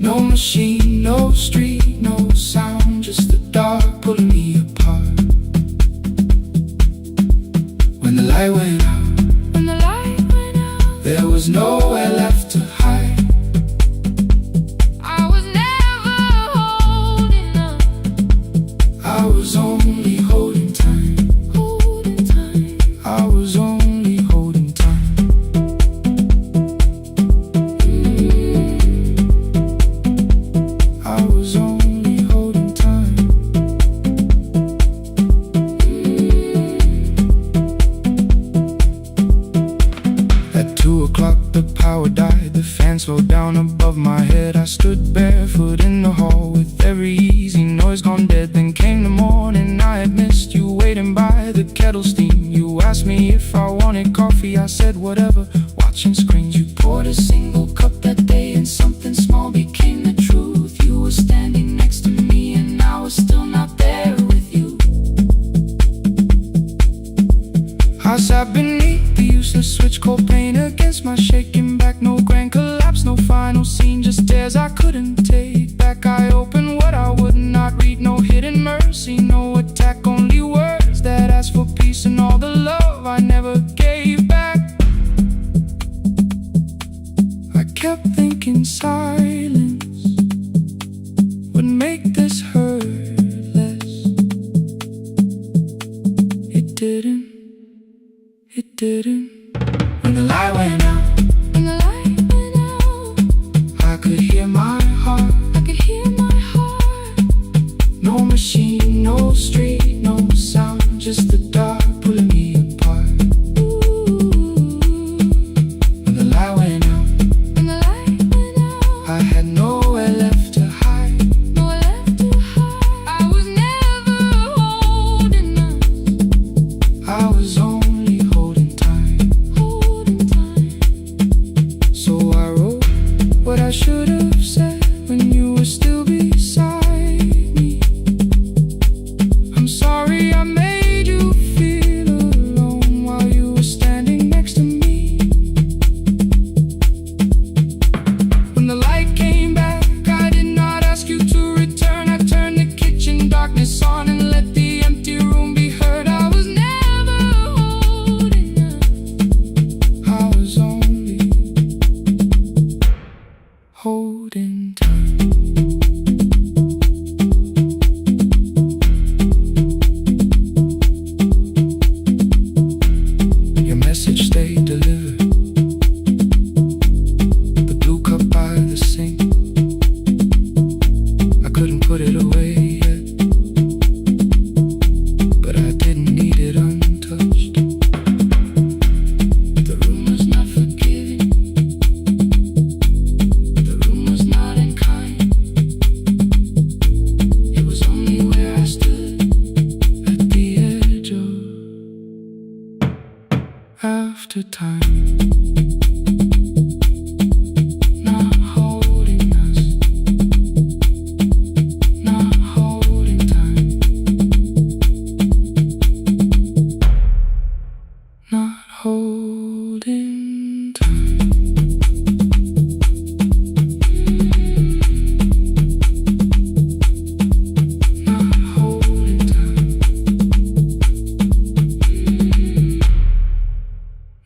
No machine, no street, no sound, just the dark pulling me apart. When the light went out, there was nowhere left to hide. I was never holding up. I was only holding time. I was only holding time. I was only holding time. At 2 o'clock the power died, the fan slowed down above my head. I stood barefoot in the hall with every easy noise gone dead. Then came the morning, I had missed you waiting by the kettle steam. You asked me if I wanted coffee, I said whatever, watching screens. You poured a single cup that day and something small became the truth. You were standing next to me and I was still not there with you. I sat beneath the useless switch, cold pain against my shaking back. No grand collapse, no final scene, just tears I couldn't take back. I opened what I would not read, no hidden mercy, no attack, only words that asked for peace and all the love I never gave back. I kept thinking silence would make this hurt less. It didn't. It didn't. When the light went out, I could hear my heart. No machine, no street, no sound, just the dark pulling me apart. When the light went out, I had nowhere left to hide. I was never holding up. I was only holding time. So I wrote what I should have said when you were still beside me. I'm sorry I made you feel alone while you were standing next to me. When the light came back, I did not ask you to return. I turned the kitchen darkness on and let the empty room be heard. I was never holding up. I was only holding time. Your message stayed delivered. The blue cup by the sink, I couldn't put it away yet, but I didn't need it untouched. The room was not forgiving. The room was not unkind. It was only where I stood at the edge of after time. Not holding us. Not holding time. Not holding time. Not holding time.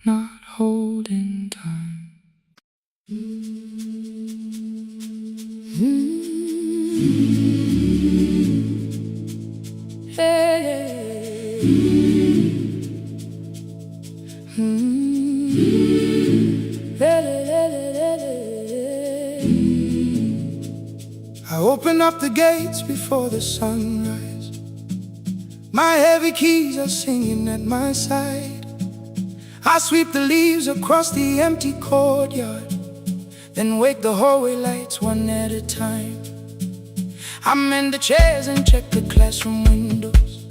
Not holding time. I open up the gates before the sunrise. My heavy keys are singing at my side. I sweep the leaves across the empty courtyard, then wake the hallway lights one at a time. I mend the chairs and check the classroom windows,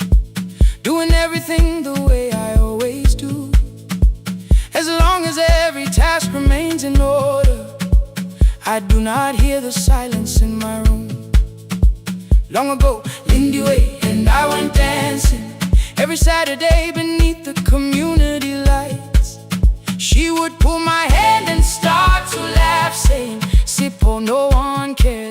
doing everything the way I always do. As long as every task remains in order, I do not hear the silence in my room. Long ago, Lindy Way and I went dancing every Saturday beneath the community lights. She would pull my hand and start to laugh, saying, "Sipo, no one cares."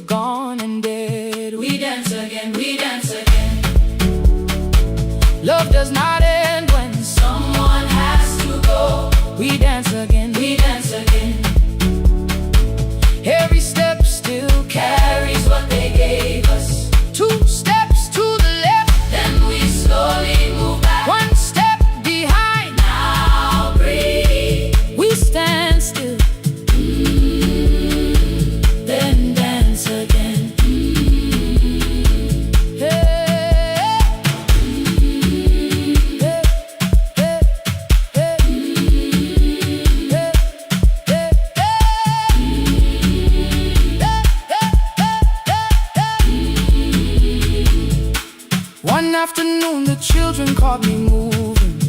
gone and dead. We dance again, we dance again. Love does not end when Someone has to go. we dance again. We dance again. Every step still Carries what they gave us. 2 steps to the left, Then we slowly move back. 1 step behind. Now breathe. We stand still, Then dance again. hey, hey, hey, hey, hey, One afternoon the children caught me moving.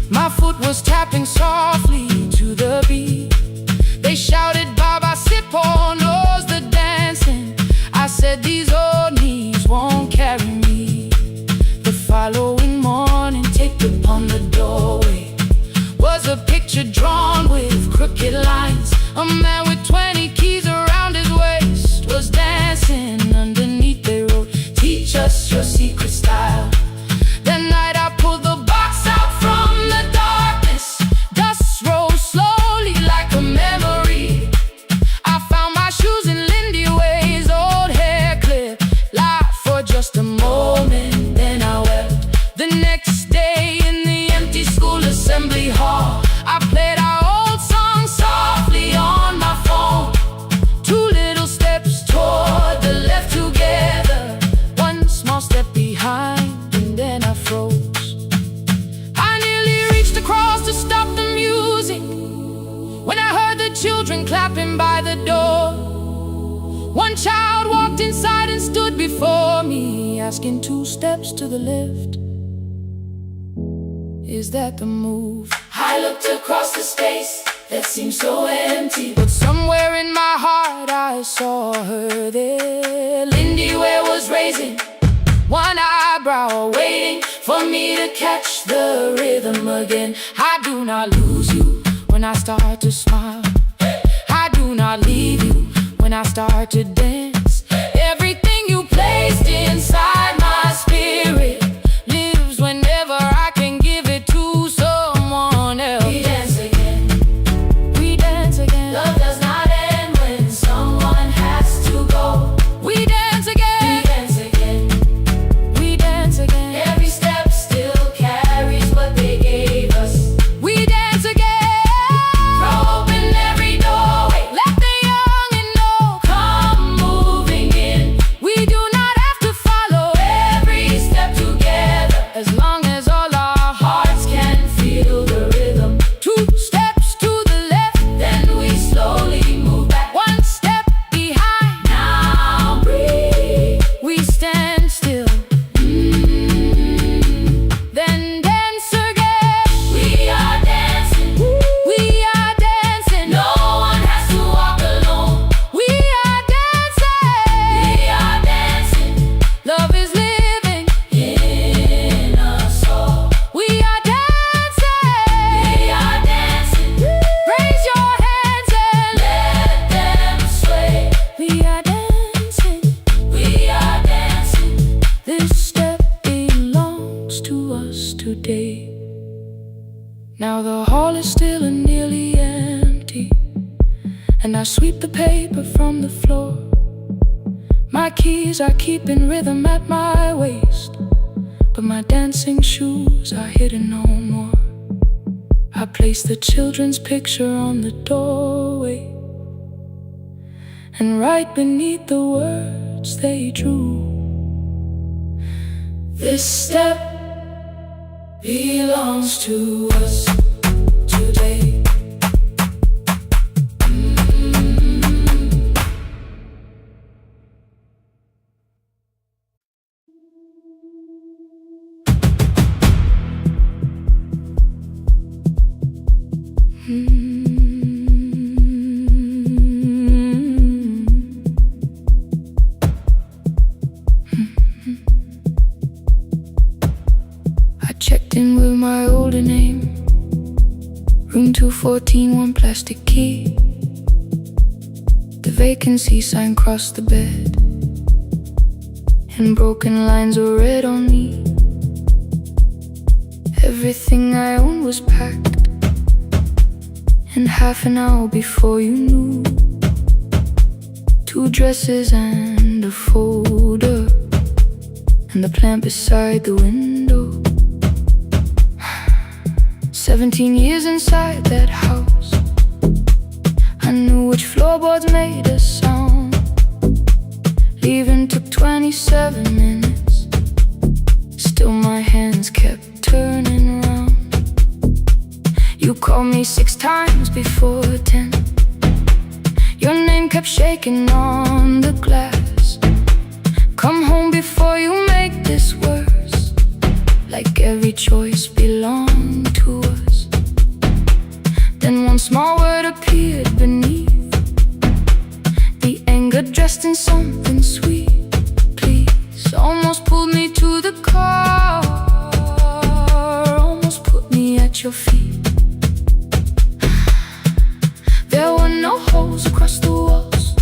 My foot was tapping softly to the beat. They shouted, Baba, Sipo knows the dancing. I said, these old knees won't carry me. The following morning, taped upon the doorway was a picture drawn with crooked lines. A man with 20 keys around his waist was dancing. Underneath they wrote, teach us your secret style. That night I pulled the box out from the darkness. Dust rose slowly like a memory. I found my shoes in Lindy Way's old hair clip. Laughed for just a moment, then I wept. The next day in the empty school assembly hall, I played our old song softly on my phone. 2 little steps toward the left together, 1 small step behind, and then I froze. I nearly reached across to stop the music when I heard the children clapping by the door. 1 child walked inside and stood before me, asking 2 steps to the left, is that the move? I looked across the space that seemed so empty. But somewhere in my heart I saw her there. Lindy Ware was raising 1 eyebrow, waiting for me to catch the rhythm again. I do not lose you when I start to smile. I do not leave you when I start to dance. Everything you placed inside my spirit lives whenever I can give it to someone else. We dance again. We dance again. Love does not end when someone has to go. We dance We again. dance again. We dance again. Every step still carries what they gave us. We dance again. Throw open every doorway. Let the youngin' know. Come moving in. We do not have to follow Every step together. as long as all our Hearts can feel the rhythm. 2 steps to the left, Then we slowly move back. 1 step behind. Now breathe. We stand still, then dance again. We are dancing. We are dancing. No one has to walk alone. We are dancing. We are dancing Love is living. in us all. We are dancing. We are dancing. Raise your hands and Let them sway. we are dancing. We are dancing. This step belongs to us today. Now the hall is still and nearly empty, and I sweep the paper from the floor. My keys I keep in rhythm at my waist, but my dancing shoes are hidden no more. I place the children's picture on the doorway, and right beneath the words they drew, this step belongs to us today. I checked in with my older name, room 214, 1 plastic key. The vacancy sign crossed the bed, and broken lines were read on me. Everything I owned was packed, and half an hour before you knew, 2 dresses and a folder, and the plant beside the window. 17 years inside that house, I knew which floorboards made a sound. Leaving took 27 minutes, still my hands kept turning round. You called me 6 times before 10. Your name kept shaking on the glass. Come home before you make this worse, like every choice belonged to us. Then one small word appeared beneath, the anger dressed in something sweet. Please, almost pulled me to the car, almost put me at your feet. There were no holes across the walls,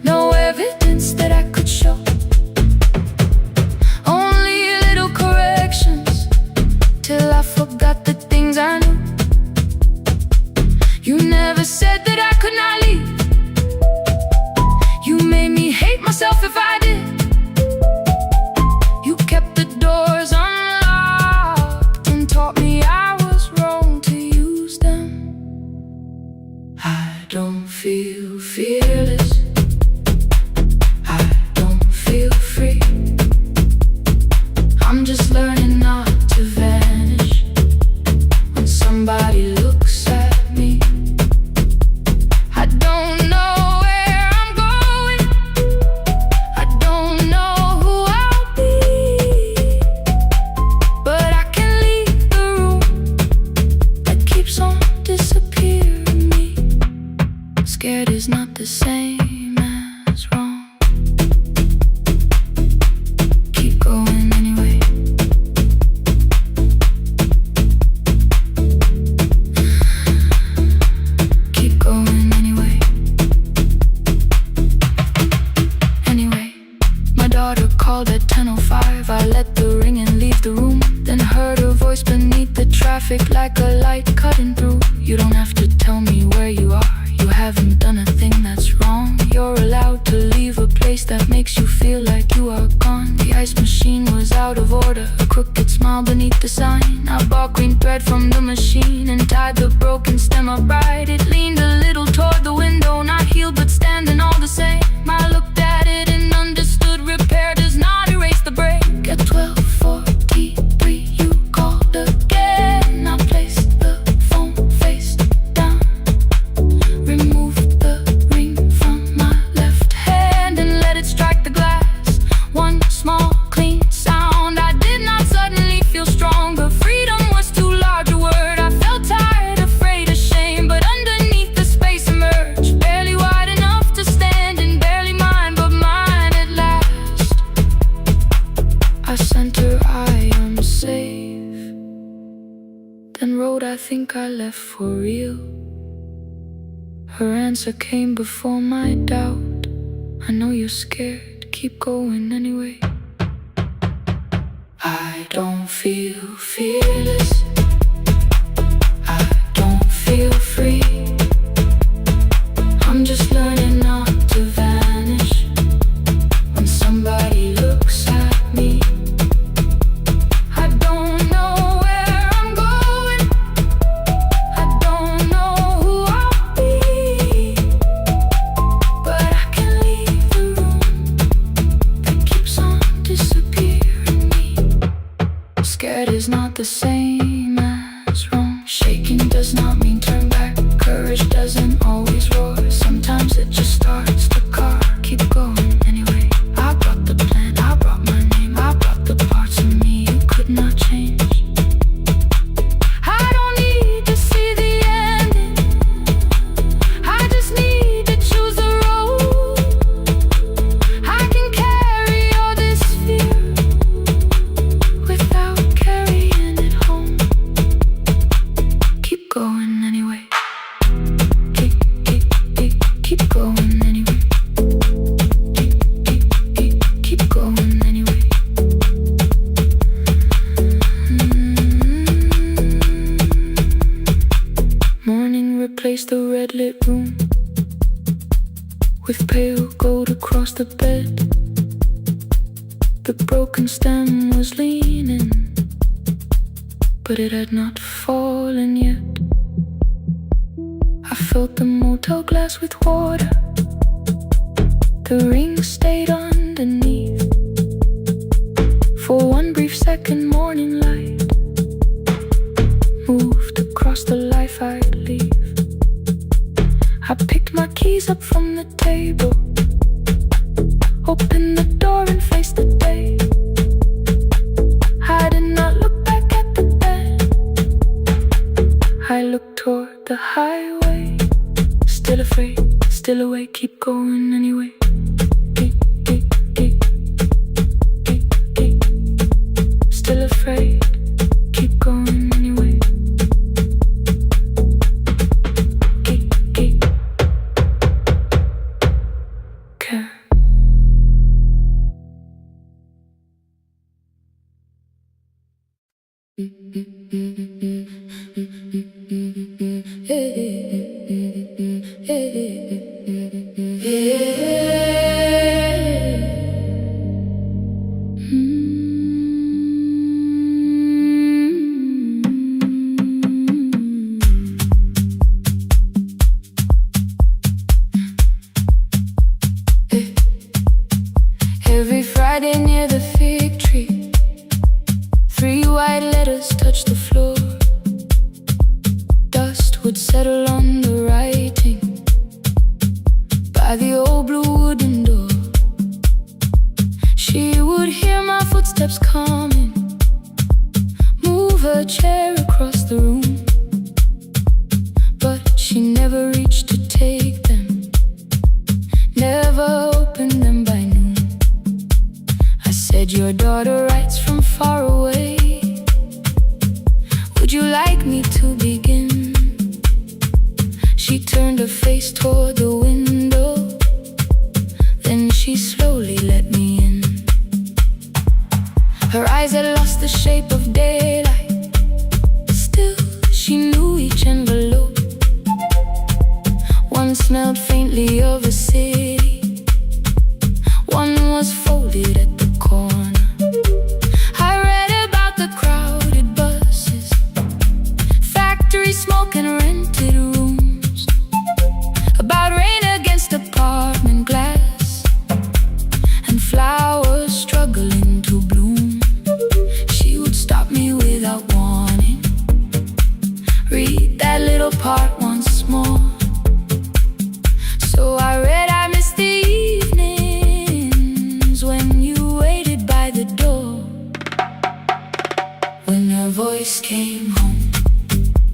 no evidence that I could show, only little corrections, till I forgot the things I knew. You never said that I could not leave. You made me hate myself if I did. You kept the doors unlocked and taught me I was wrong to use them. I don't feel fearless, I don't feel free. I'm just learning not to vanish when somebody looks at me. I don't know where I'm going, I don't know who I'll be, but I can leave the room that keeps on disappearing me. Scared is not the same as wrong. Keep going anyway. Keep going anyway. Anyway, my daughter called at 10:05. I let the ring and leave the room, then heard her voice beneath the traffic like a light cutting through. You don't have to tell me where you are, you haven't done a thing that's wrong. You're allowed to leave a place that makes you feel like you are gone. The ice machine was out of order, a crooked smile beneath the sign. I bought green thread from the machine and tied the broken stem upright. It leaned a little toward the window, not healed but standing all the same. I looked at it and understood repair does not erase the break. At 12:43 you called again. I placed the phone face down, removed the ring from my left hand and let it strike the glass. One small clean sound. I did not suddenly feel stronger. Freedom was too large a word. I felt tired, afraid, ashamed, but underneath the space emerged, barely wide enough to stand and barely mine, but mine at last. I sent her, I am safe, then wrote, I think I left for real. Her answer came before my doubt. I know you're scared, keep going anyway. I don't feel fearless, I don't feel free. I'm just learning not to vanish when somebody looks at me. I don't know where I'm going, I don't know who I'll be, but I can leave the room that keeps on disappearing me. Scared is not the same as wrong. Shaking does not mean turn back. Courage doesn't always roar. Sometimes it just starts the car. Keep going anyway. I brought the plan, I brought my name, I brought the parts of me you could not change. I don't need to see the ending, I just need to choose the road. I can carry all this fear without carrying it home. replaced the red-lit room with pale gold across the bed. The broken stem was leaning, but it had not fallen yet. I filled the motel glass with water. The ring stayed underneath. For one brief second, morning light moved across the life I'd leave. I picked my keys up from the table, opened the door and faced the day. I did not look back at the bed. I looked toward the highway, still afraid, still awake, keep going anyway. Still afraid, keep going anyway. Care. Every Friday near the fig tree, 3 white letters touched the floor. Dust would settle on the writing by the old blue wooden door. She would hear my footsteps coming, move her chair across the room, but she never reached to take them, never opened them by noon. I said, your daughter writes from far away. Would you like me to begin? She turned her face toward the window, then she slowly let me in. Her eyes had lost the shape of daylight, still she knew each envelope. One smelled faintly of a city, one was folded at the corner. I read about the crowded buses, factory smoke and rented rooms, about rain against apartment glass and flowers struggling to bloom. She would stop me without warning, read that little part once more. So I read, I missed the evenings when you waited by the door. When her voice came home,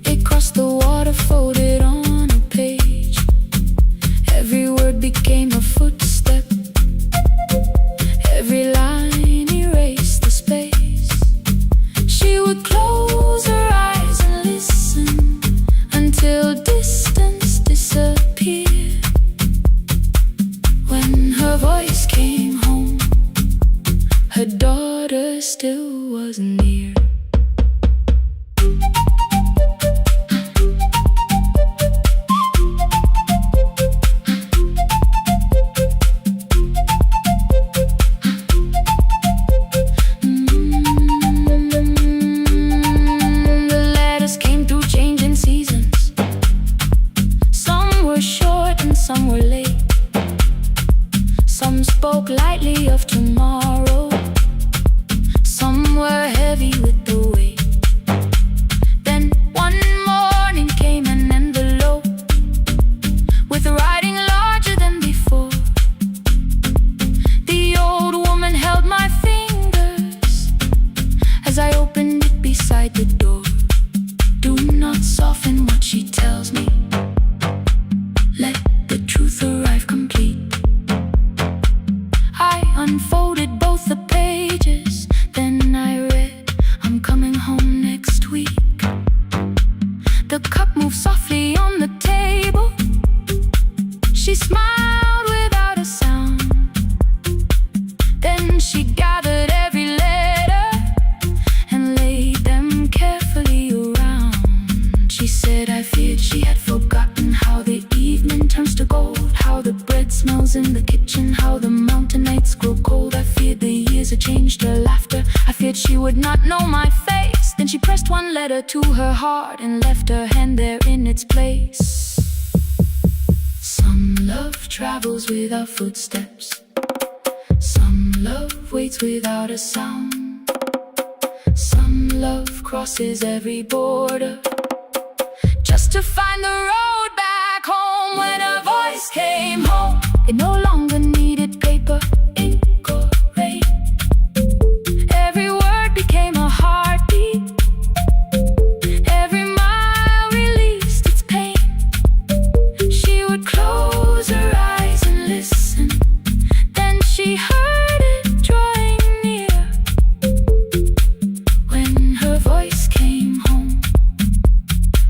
it crossed the water, folded on a page. Every word became a footstep, every line erased the space. She would close her eyes and listen until distance disappeared. When her voice came home, her daughter still wasn't near. The letters came through changing seasons. Some were short and some were late. Some spoke lightly of tomorrow, some were heavy with the weight. Then one morning came an envelope with writing larger than before. The old woman held my fingers as I opened it beside the door. Do not soften what she tells me, let the truth arrive complete. I unfolded would not know my face. Then she pressed one letter to her heart and left her hand there in its place. Some love travels without footsteps. Some love waits without a sound. Some love crosses every border just to find the road back home. When her voice came home, it no longer needed paper, ink or rain. Every word became a heartbeat. Every mile released its pain. She would close her eyes and listen. Then she heard it drawing near. When her voice came home,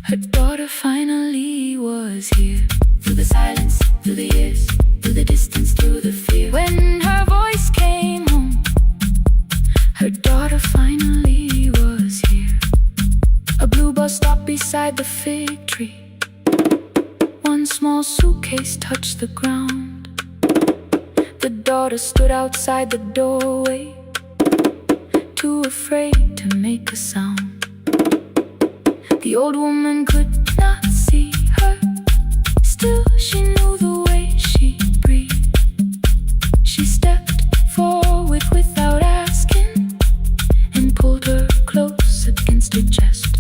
her daughter finally was here. Through the silence, through the years, through the distance, through the fear. When her voice came home, her daughter finally was here. A blue bus stopped beside the fig tree. One small suitcase touched the ground. The daughter stood outside the doorway, too afraid to make a sound. The old woman could not see her. Still she knew the way she breathed. She stepped forward without asking and pulled her close against her chest.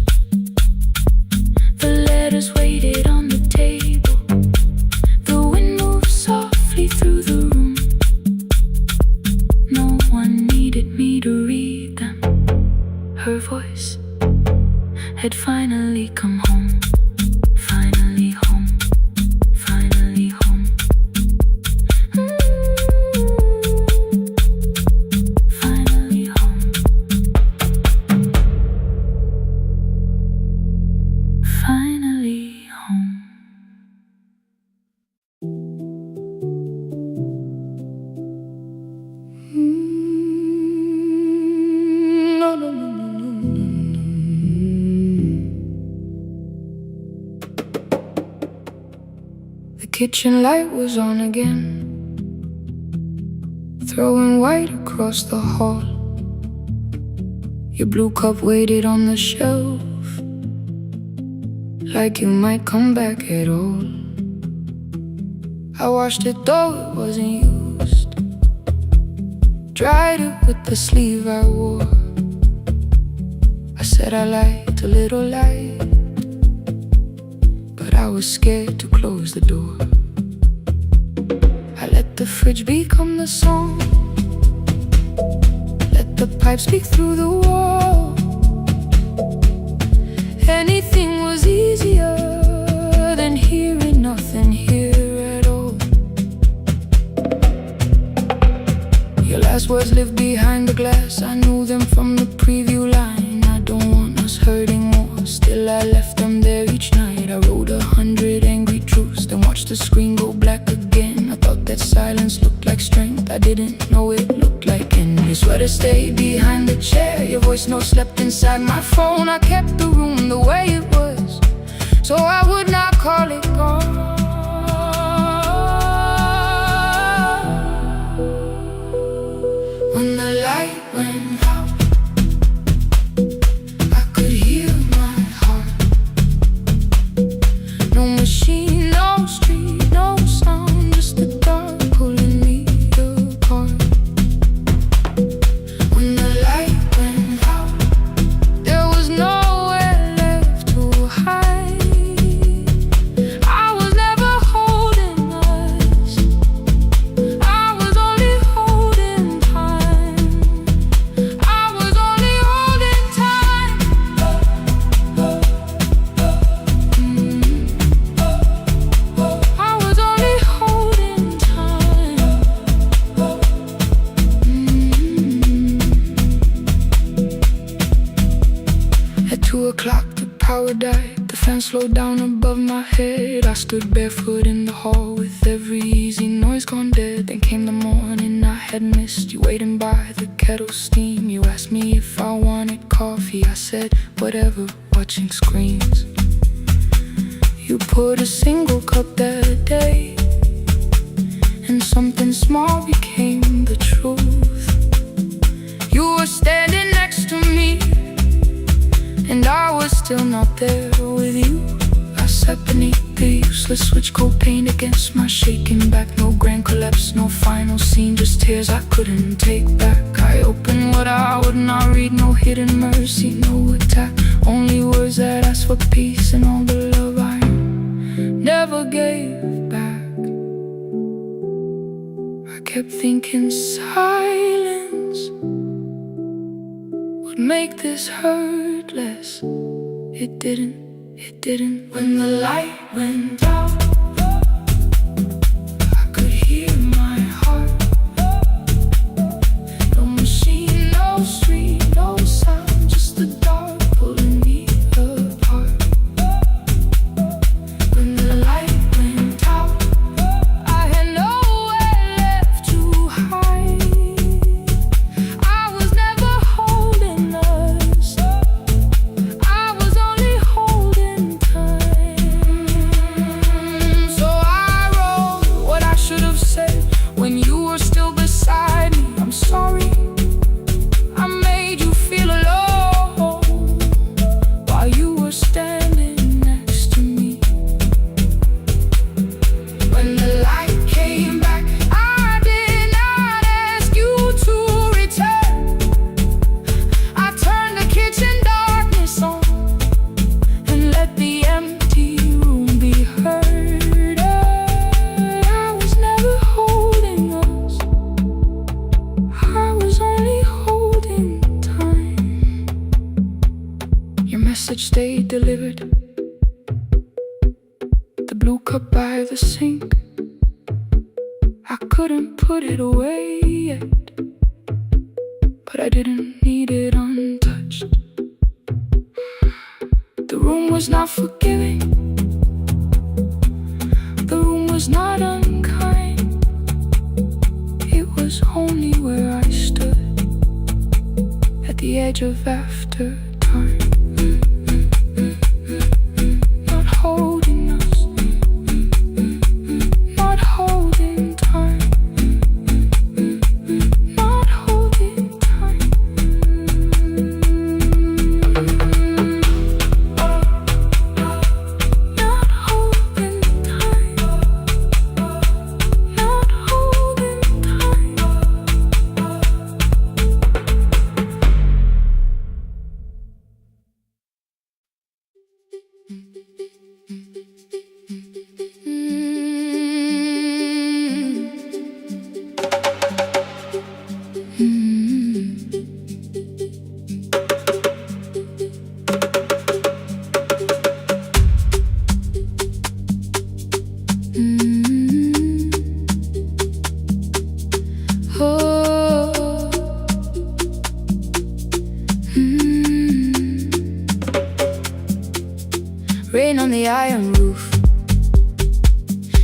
The letters waited on the table. The wind moved softly through the room. No one needed me to read them. Her voice had finally come home. Finally home. Finally home. Finally home. Finally home. No, no, no, no, no, no, no. The kitchen light was on again, throwing white across the hall. Your blue cup waited on the shelf, like you might come back at all. I washed it though it wasn't used, dried it with the sleeve I wore. I said I liked a little light, but I was scared to close the door. I let the fridge become the song, let the pipe speak through the wall. Anything was easier than hearing nothing here at all. Your last words lived behind the glass. I knew them from the preview line. I don't want us hurting more. Still I left them there each night. I wrote 100 angry truths, then watched the screen go black again. I thought that silence looked like strength. I didn't know it looked like end. Your sweater stayed behind the chair. Your voice note slept inside my phone. I kept the room the way it was, so I would not call it gone. When the light went out, I could hear my heart. No machine, no street, no sound, just the dark pulling me apart. When the light went out, there was nowhere left to hide. I was never holding us, I was only holding time. I was only holding time. I was only holding time. At 2 o'clock the power died. The fan slowed down above my head. I stood barefoot in the hall with every easy noise gone dead. Then came the morning I had missed you, waiting by the kettle steam. You asked me if I wanted coffee. I said whatever, watching screens. You poured a single cup that day, and something small became the truth. You were standing next next to me, and I was still not there with you. I sat beneath the useless switch, cold paint against my shaking back. No grand collapse, no final scene, just tears I couldn't take back. I opened what I would not read, no hidden mercy, no attack, only words that asked for peace and all the love I never gave back. I kept thinking silence would make this hurt less. It didn't. When the light went out, I could hear my heart. No machine, no street, no sound, just the dark pulling me apart. When the light went out, I had nowhere left to hide. I was never holding us, I was only holding time. So I wrote what I should have said when you were still beside me. I'm sorry I made you feel alone while you were standing next to me. When the light came back, I did not ask you to return. I turned the kitchen darkness on and let the empty room be heard. I was never holding us, I was only holding time. Your message stayed delivered, the blue cup by the sink. I couldn't put it away yet, but I didn't need it untouched. The room was not forgiving, the room was not unkind. It was only where I stood at the edge of after time. Not holding us, not holding time, not holding time. Not holding time, not holding time. Rain on the iron roof,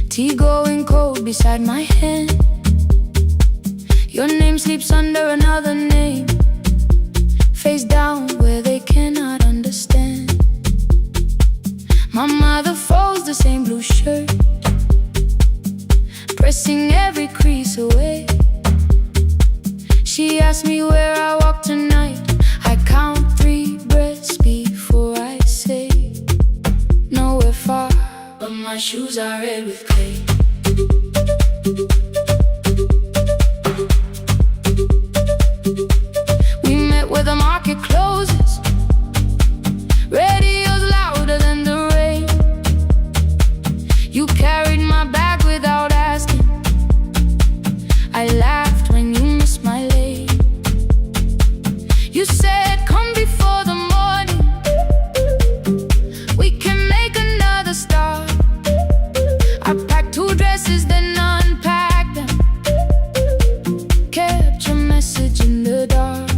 tea going cold beside my hand. Your name sleeps under another name, face down where they cannot understand. My mother folds the same blue shirt, pressing every crease away. She asks me where I walk tonight. I count 3 breaths before I say nowhere far, but my shoes are red with clay. We met where the market closes, radio's louder than the rain. You carried my bag without asking, I laughed when you missed my lane. You said come before the morning, we can make another start. I packed 2 dresses then unpacked them, kept your message in the dark.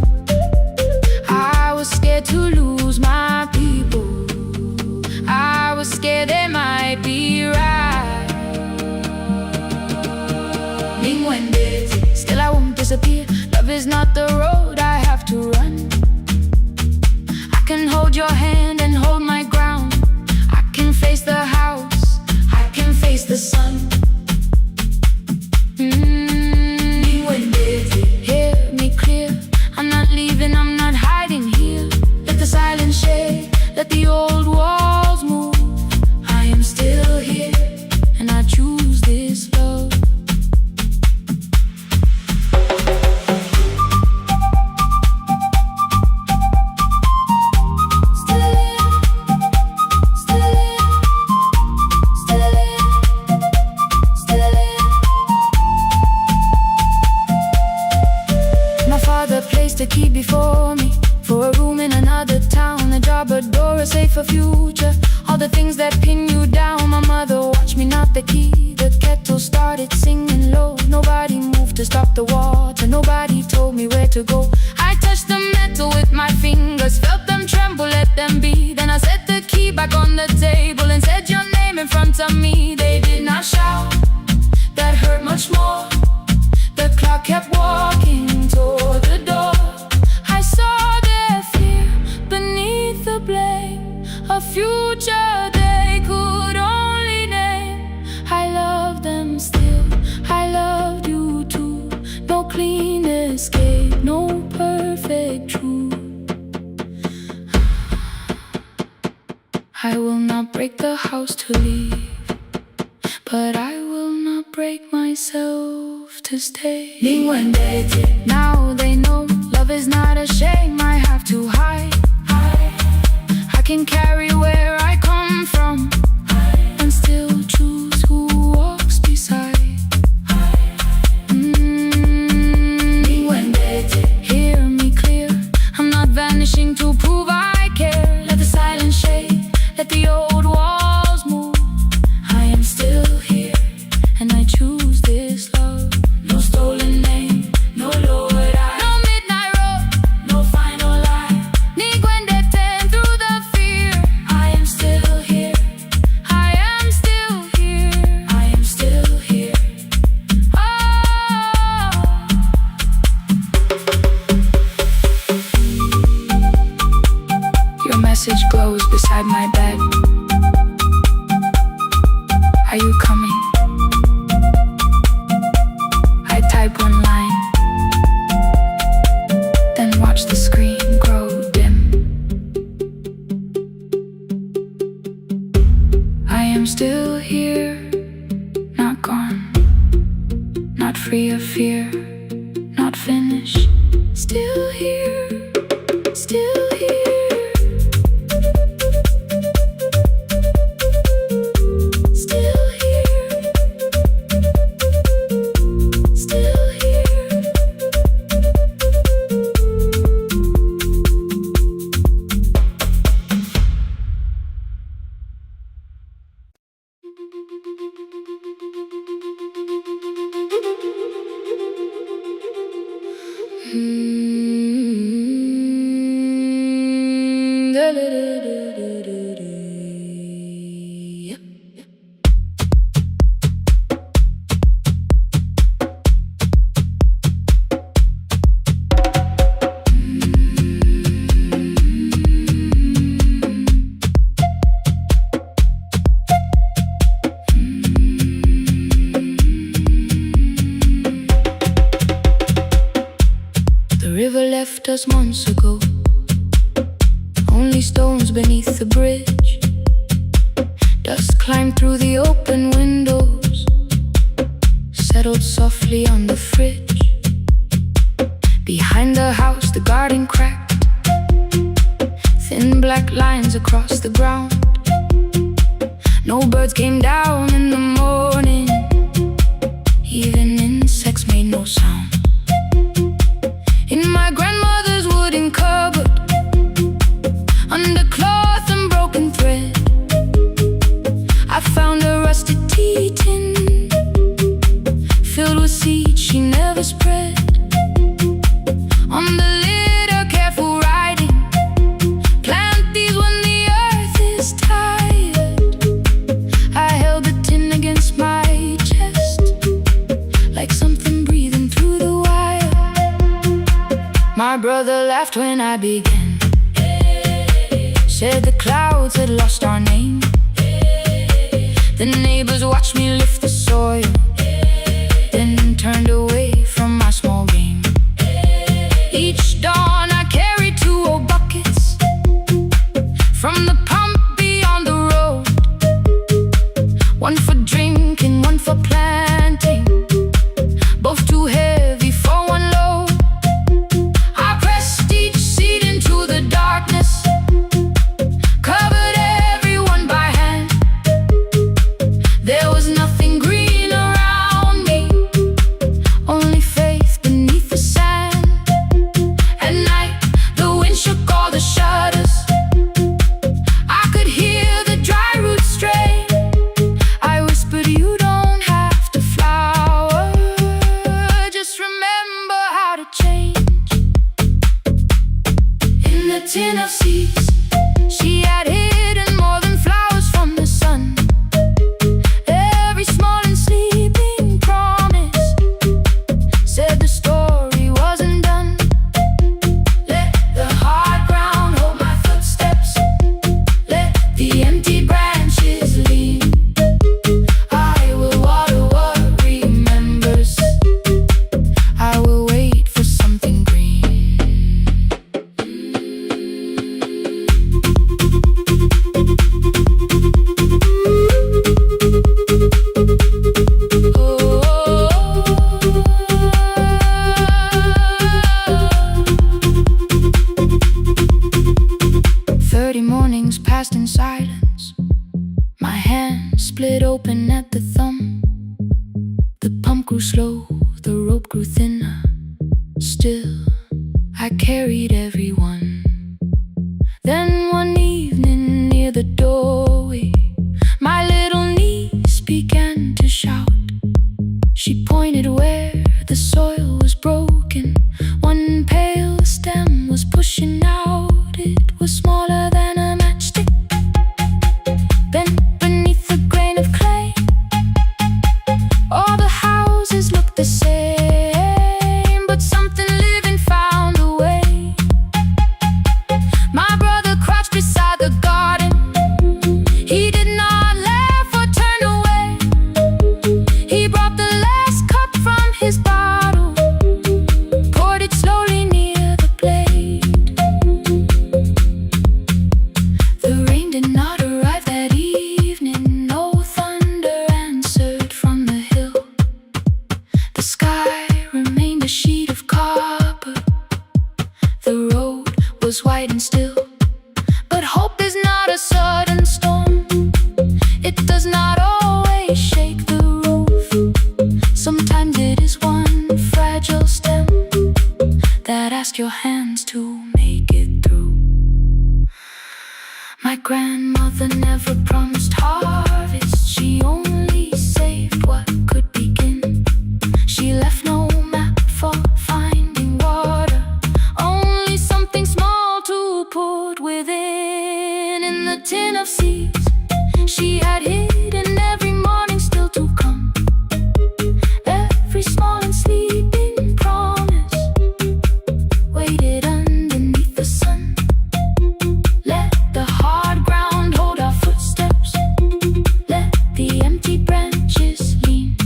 I was scared to lose my people, I was scared they might be right. Still I won't disappear, love is not the road I have to run. I can hold your hand and hold my ground, I can face the house, I can face the sun. Hear me clear, I'm not leaving, I'm not hiding the key, the kettle started singing low. Nobody moved to stop the water, nobody told me where to go. I touched the metal with my fingers, felt them tremble, let them be. Then I set the key back on the table and said your name in front of me. They did not shout, that hurt much more. The clock kept walking toward the door. I saw their fear beneath the blame, a future they could only name. I love them still, I loved you too. No clean escape, no perfect truth. I will not break the house to leave, but I will not break myself to stay. Now they know love is not a shame I have to hide. I can carry where I come from and still choose who walks beside. Hear me clear, I'm not vanishing to prove I care. Let the silence shake, let the old walls move. I am still here, and I choose this love. No stolen name, no lowered eye, no midnight road, no final lie. Ni ten through the fear. I am still here, I am still here, I am still here. Oh. Your message glows beside my bed. Are you coming? I type one line, then watch the screen grow dim. I am still here, not gone, not free of fear, not finished. Still here, still here. Still here, still here. The river left us months ago, only stones beneath the bridge. Dust climbed through the open windows, settled softly on the fridge. Behind the house the garden cracked, thin black lines across the ground. No birds came down in the morning, even insects made no sound. In my grandmother's wooden cupboard, under cloth and broken thread, I found a rusted tea tin filled with seeds she never spread. On the lid a careful writing, plant these when the earth is tired. I held the tin against my chest, like something breathing through the wire. My brother laughed when I began, said the clouds had lost our name. The neighbors watched me lift the soil, then turned away from my small game. Each dawn I carried 2 old buckets from the pump beyond the road, one for drinking, one for planting, both too heavy for one load. I pressed each seed into the darkness, covered everyone by hand. There was nothing green around me, only faith beneath the sand. At night the wind shook all the shutters, I could hear the dry roots stray. I whispered, you the thumb. The pump grew slow, the rope grew thinner. Still, I carried everyone. Then one evening near the doorway, my little niece began to shout. She pointed where the soil was broken. One pale stem was pushing out. It was smaller than a matchstick, bent beneath a grain of clay. All the houses looked the same, but something living found a way. My brother crouched beside the garden. He did not laugh or turn away. He brought the last cup from his bottle, poured it slowly near the blade. The rain did not arrive that evening. No thunder answered from the hill. The sky remained a sheet of copper. The road was white and still. But hope is not a sudden storm. It does not always shake the roof. Sometimes it is one fragile stem that asks your hands to make it through. My grandmother never promised harvest. She only saved what could begin. She left no map for finding water, only something small to put within. In the tin of seeds she had hidden every morning still to come. Every small and sleeping promise waited underneath the sun. Let the hard ground hold our footsteps. Let the empty branches lean.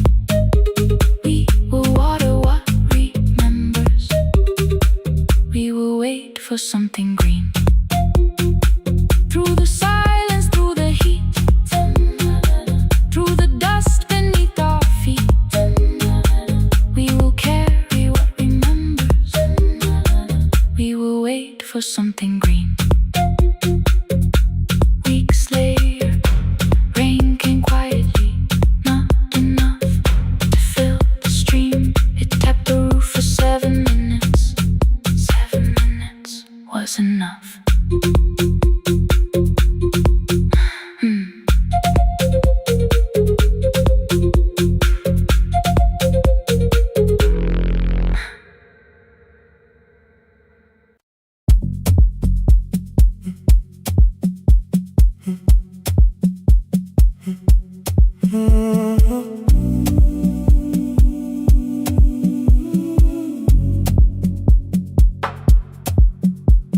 We will water what remembers. We will wait for something green. Through the silence, through the heat, through the dust beneath our feet, we will carry what remembers. We will wait for something green. Weeks later, rain came quietly, not enough to fill the stream. It tapped the roof for 7 minutes. 7 minutes was enough.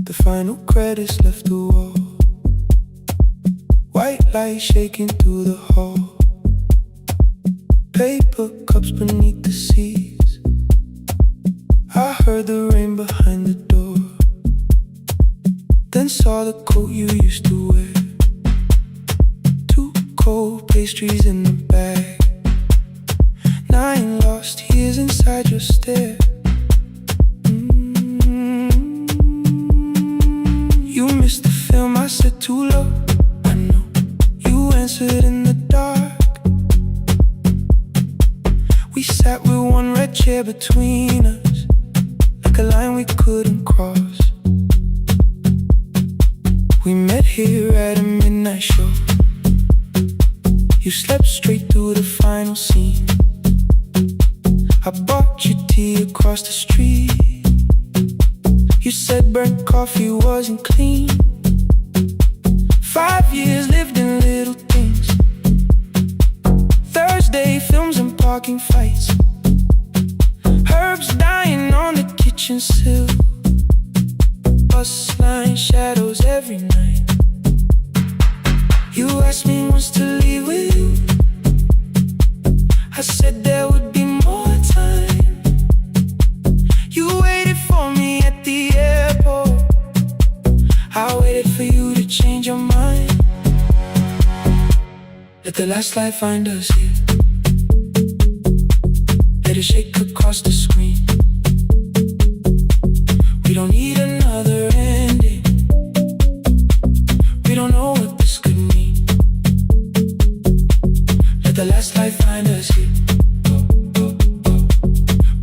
The final credits left the wall. White light shaking through the hall. Paper cups beneath the seats. I heard the rain behind the door. Then saw the coat you used to wear. 2 cold pastries in the bag. 9 lost years inside your stare. You missed the film, I said too low. I know you answered in the dark. We sat with one red chair between us, like a line we couldn't cross. We met here at a midnight show. You slept straight through the final scene. I bought you tea across the street. You said burnt coffee wasn't clean. 5 years lived in little things. Thursday films and parking fights. Herbs dying on the kitchen sill. Bus line shadows every night. You asked me once to leave with you. I said there would be more time. You waited for me at the airport. I waited for you to change your mind. Let the last light find us here. Let it shake across the screen. We don't need another ending. We don't know what this could mean. Let the last light light find us here,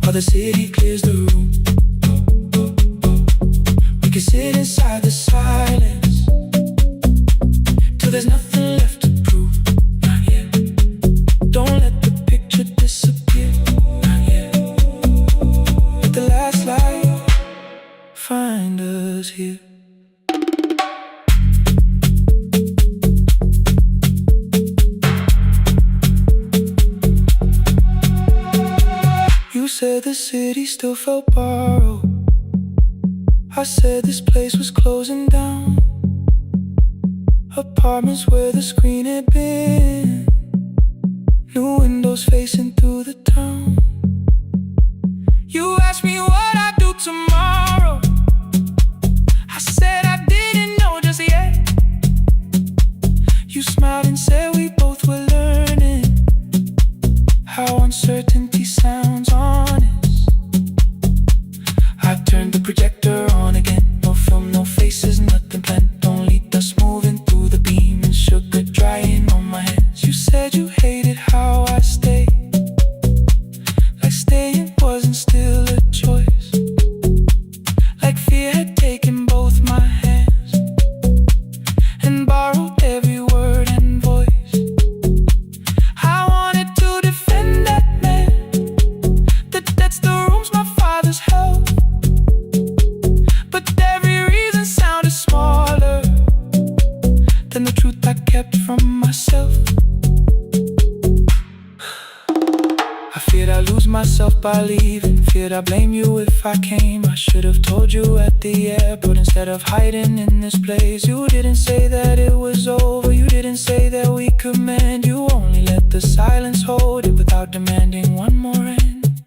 while the city clears the room. We can sit inside the silence till there's nothing left to prove. Not yet. Don't let the picture disappear. Not yet. Let the last light find us here. You said the city still felt borrowed. I said this place was closing down. Apartments where the screen had been, new windows facing through the town. You asked me what I'd do tomorrow. I said I didn't know just yet. You smiled and said we both were learning how uncertainty sounds honest. I turned the projector on again. No film, no faces, nothing planned. Only dust moving through the beam and sugar drying on my hands. You said you hated how I stayed, like staying wasn't still a choice, like fear had taken both my hands and borrowed every word and voice. I wanted to defend that man that that's the rooms my father's held, but every reason sounded smaller than the truth I kept from myself. I feared I'd lose myself by leaving, feared I'd blame you if I came. I should have told you at the airport instead of hiding in this place. You didn't say that it was over, you didn't say that we could mend. You only let the silence hold it without demanding one more end.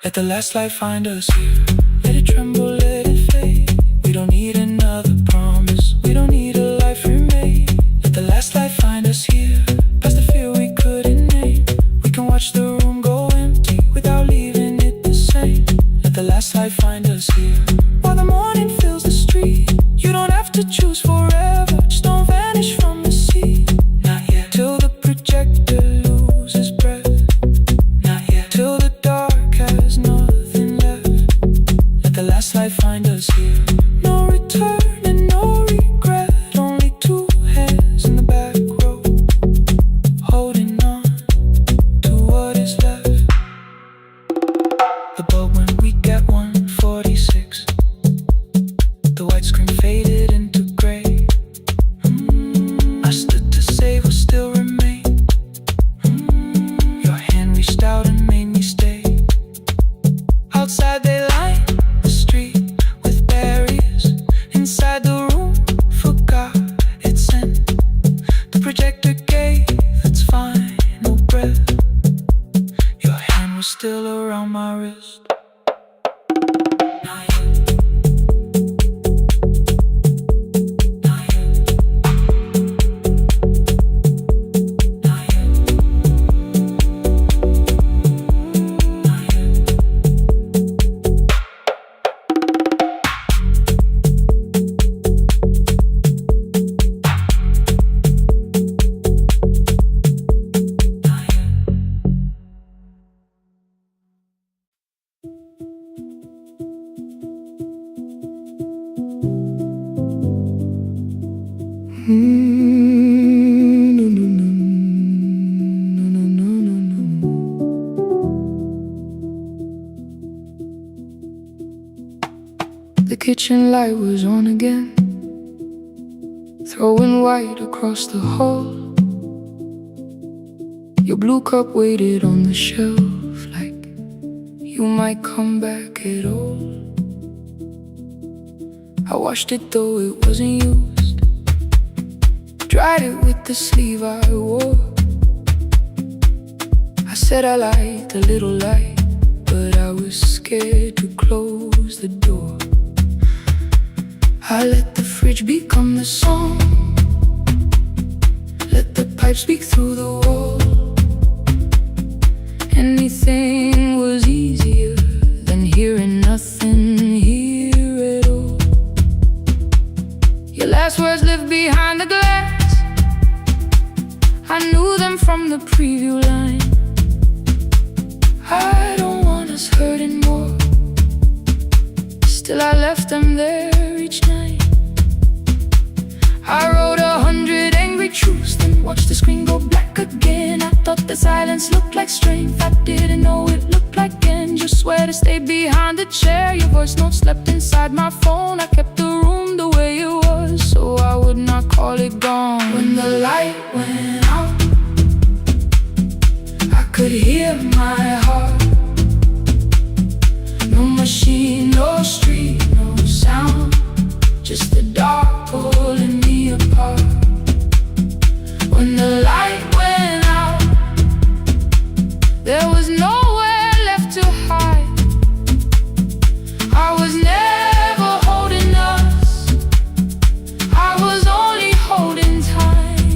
Let the last light find us here. Let it tremble, let it fade. We don't need another promise, we don't need a life remade. Let the last light find us here, past the fear we couldn't name. We can watch the room go empty without leaving it the same. Let the last light find us here, while the morning fills the street. You don't have to choose forever, just don't vanish from the sea. Not yet. Till the projector loses breath. Not yet. Till the dark has nothing left. Let the last light find us here. No return and no regret. Only two hands in the back row, holding on to what is left. The bulb went weak at 1:46. The white screen faded into gray. I stood to save what still remained. Your hand reached out and made me stay. Outside they lined the street with barriers. Inside the room forgot its end. The projector gave its final breath. Your hand was still around my wrist. Not yet. Not yet. Not yet. Not yet. The kitchen light was on again, throwing white across the hall. Your blue cup waited on the shelf, like you might come back at all. I washed it though it wasn't used, dried it with the sleeve I wore. I said I liked a little light, but I was scared to close the door. I let the fridge become the song, let the pipe speak through the wall. Anything was easier than hearing nothing here at all. Your last words lived behind the glass, I knew them from the preview line. like strength. I didn't know it looked like end. You swear to stay behind the chair. Your voice note slept inside my phone. I kept the room the way it was, so I would not call it gone. When the light went out, I could hear my heart. No machine, no street, no sound, just the dark pulling me apart. When the light went out, there was nowhere left to hide. I was never holding us, I was only holding time.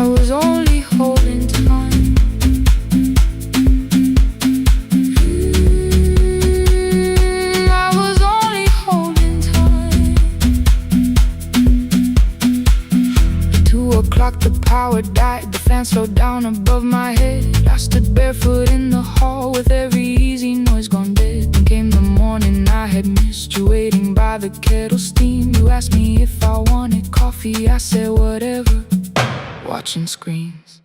I was only holding time. I was only holding time. At 2 o'clock the power died, the fan slowed down above my head. I stood barefoot in the hall with every easy noise gone dead. Then came the morning I had missed you, waiting by the kettle steam. You asked me if I wanted coffee, I said whatever, watching screens.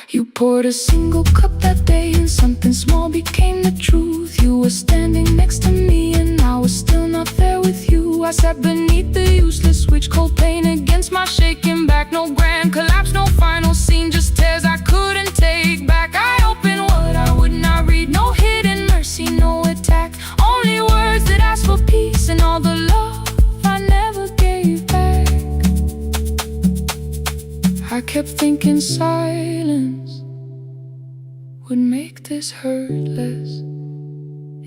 You poured a single cup that day and something small became the truth. You were standing next to me and I was still not there with you. I sat beneath the useless switch, cold pain against my shaking back. No grand collapse, no final scene, just tears I couldn't take back. I opened what I would not read, no hidden mercy, no attack. Only words that ask for peace and all the love I never gave back. I kept thinking silence would make this hurt less.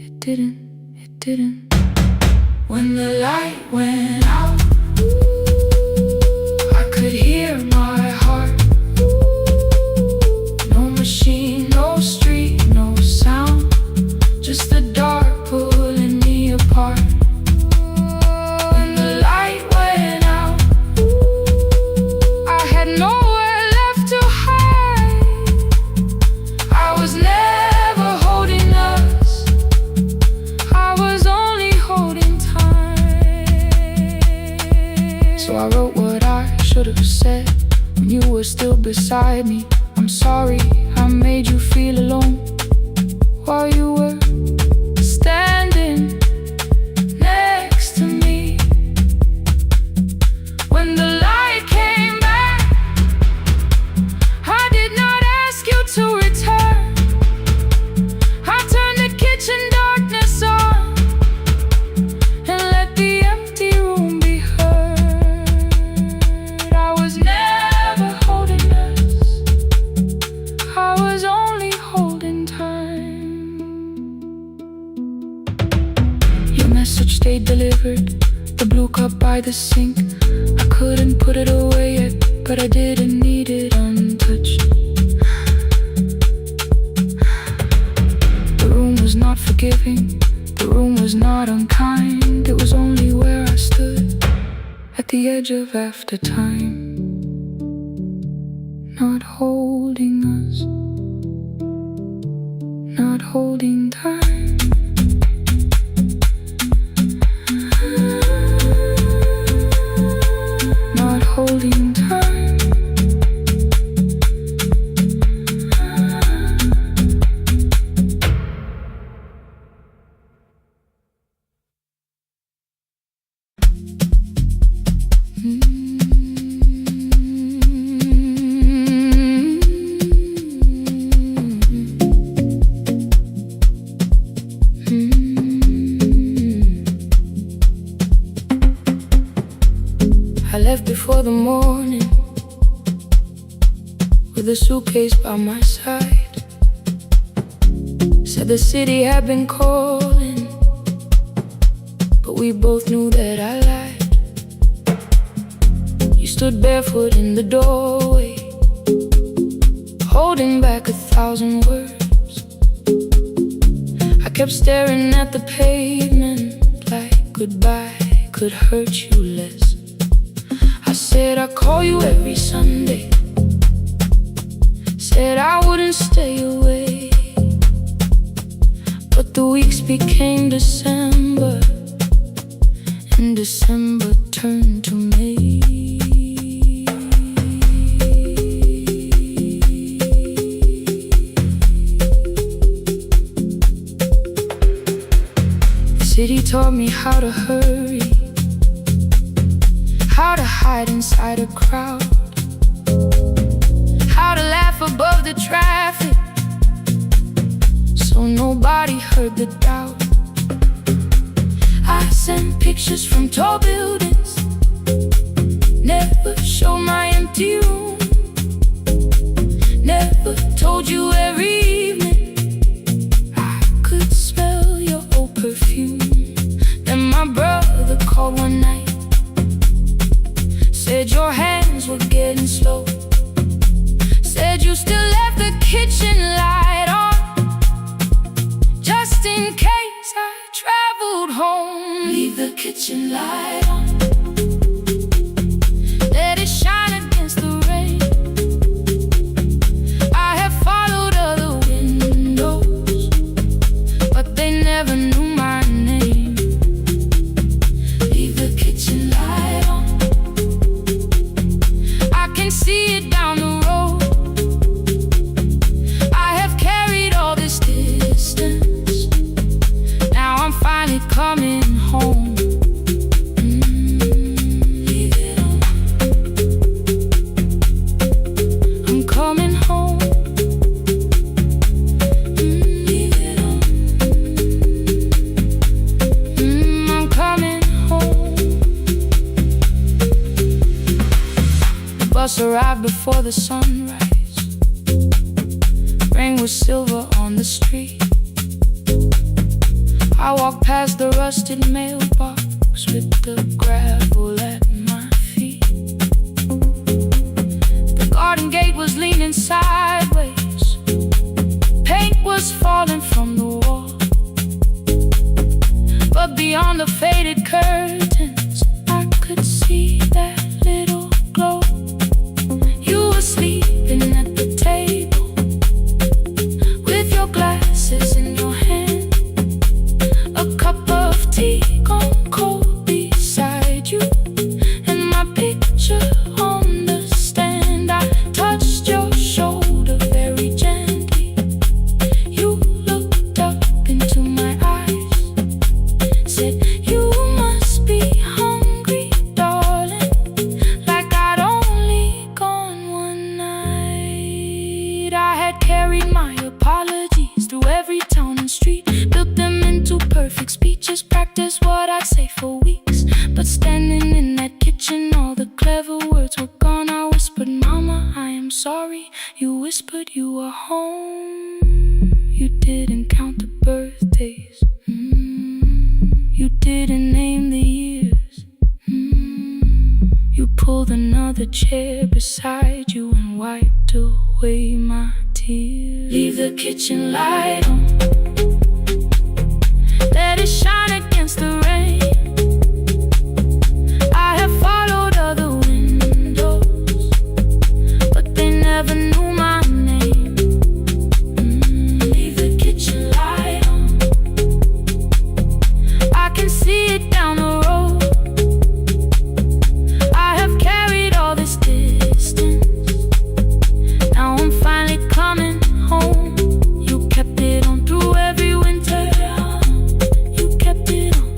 It didn't, it didn't. When the light went out, I could hear my heart. No machine, no street, no sound, just the dark pulling me apart. When the light went out, I had nowhere left to hide. I was never holding us, I was only holding time. So I wrote what I should have said when you were still beside me. I'm sorry I made you feel alone while you were standing next to me. When the light came back, I did not ask you to return. I turned the kitchen darkness on and let the empty room be heard. I was never holding us, I was only holding time. Your message stayed delivered, the blue cup by the sink. I couldn't put it away yet, but I didn't need it untouched. The room was not forgiving, the room was not unkind. It was only where I stood at the edge of after time, not holding us, not holding time. Not holding time. I left before the morning with a suitcase by my side. Said the city had been calling, but we both knew that I lied. You stood barefoot in the doorway, holding back 1,000 words. I kept staring at the pavement like goodbye could hurt you less. I said I'd call you every Sunday, said I wouldn't stay away. But the weeks became December, and December turned to May. taught me how to hurry, how to hide inside a crowd, how to laugh above the traffic so nobody heard the doubt. I sent pictures from tall buildings, never showed my empty room, never told you every evening I could smell your old perfume. Then my brother called one night, said your hands were getting slow, said you still left the kitchen light on, just in case I traveled home. Leave the kitchen light on, let it shine against the rain. I have followed other windows, but they never knew my name. Leave the kitchen light on, I can see it down the road. I have carried all this distance, now I'm finally coming home. Leave it on, I'm coming home. Leave it on, I'm coming home. The bus arrived before the sunrise, rain was silver on the street. I walked past the rusted mailbox with the gravel at my feet. The garden gate was leaning sideways, paint was falling from the wall, but beyond the faded curtains I could see that little glow. You were sleeping at the table with your glasses in your hand, a cup of tea gone cold beside you, and my picture on the stand. I touched your shoulder very gently. You looked up into my eyes, said you must be hungry, darling, like I'd only gone one night. I had carried my apologies through every town and street, built them into perfect speeches, practiced what I'd say for weeks. But standing in that kitchen, all the clever words were gone. I whispered, Mama, I am sorry. You whispered you were home. You didn't count the birthdays, you didn't name the years. You pulled another chair beside you and wiped away my tears. Leave the kitchen light on, let it shine against the rain. I have followed other windows, but they never knew my name. Leave the kitchen light on, I can see it down the road. I have carried all this distance, now I'm finally coming home. You kept it on through every winter, you kept it on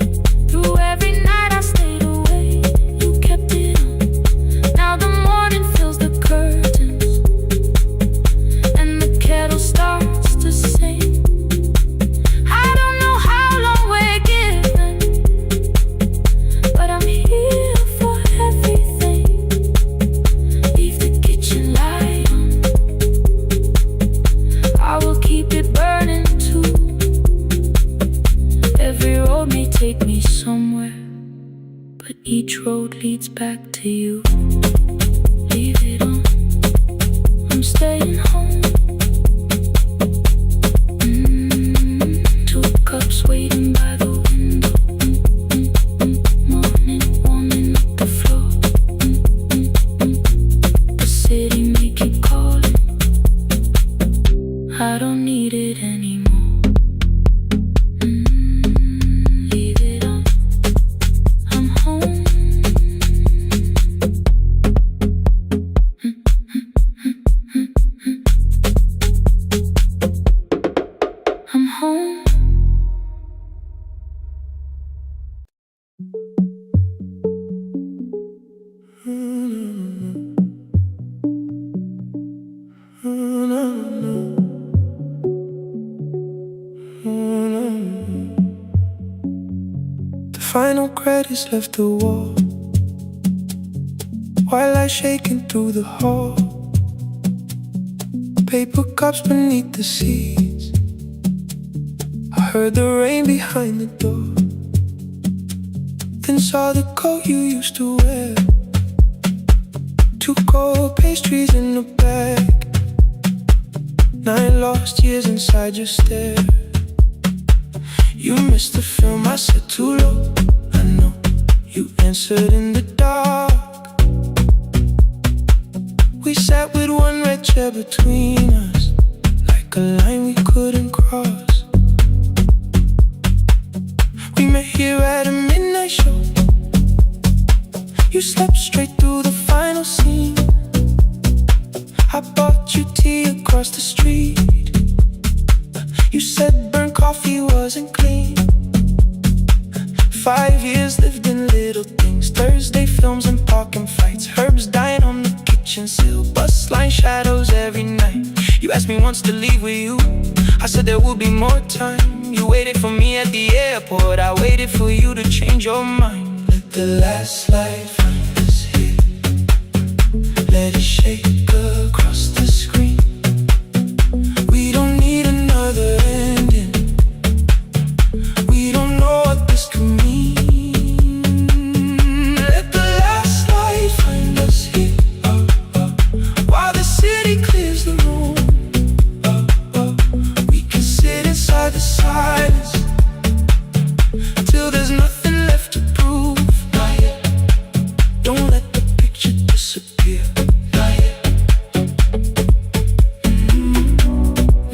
through every night I stayed away. You kept it on, now the morning fills the curtains and the kettle starts to sing. I don't know how long we're given, but I'm here for everything. Leave the kitchen light on, I will keep it burning too. Every road may take me somewhere, but each road leads back to you. Leave it on, I'm staying home. Two cups waiting by the window, morning warming up the floor. The city may keep calling, I don't need it anymore. Leave it on, I'm home. I'm home. credits left the wall, white light shaking through the hall, paper cups beneath the seats. I heard the rain behind the door, then saw the coat you used to wear, 2 cold pastries in a bag, 9 lost years inside your stare. You missed the film, I said too low. I know you answered in the dark. We sat with one red chair between us, like a line we couldn't cross. We met here at a midnight show. You slept straight through the final scene. I bought you tea across the street. You said burnt coffee wasn't clean. 5 years lived in little things, Thursday films and parking fights, herbs dying on the kitchen sill, bus line shadows every night. You asked me once to leave with you, I said there would be more time. You waited for me at the airport, I waited for you to change your mind. Let the last light find us here, let it shake across the screen. We don't need another ending, we don't know what this could mean. Let the last light find us here, while the city clears the room. We can sit inside the silence till there's nothing left to prove. Not yet. Don't let the picture disappear. Not yet.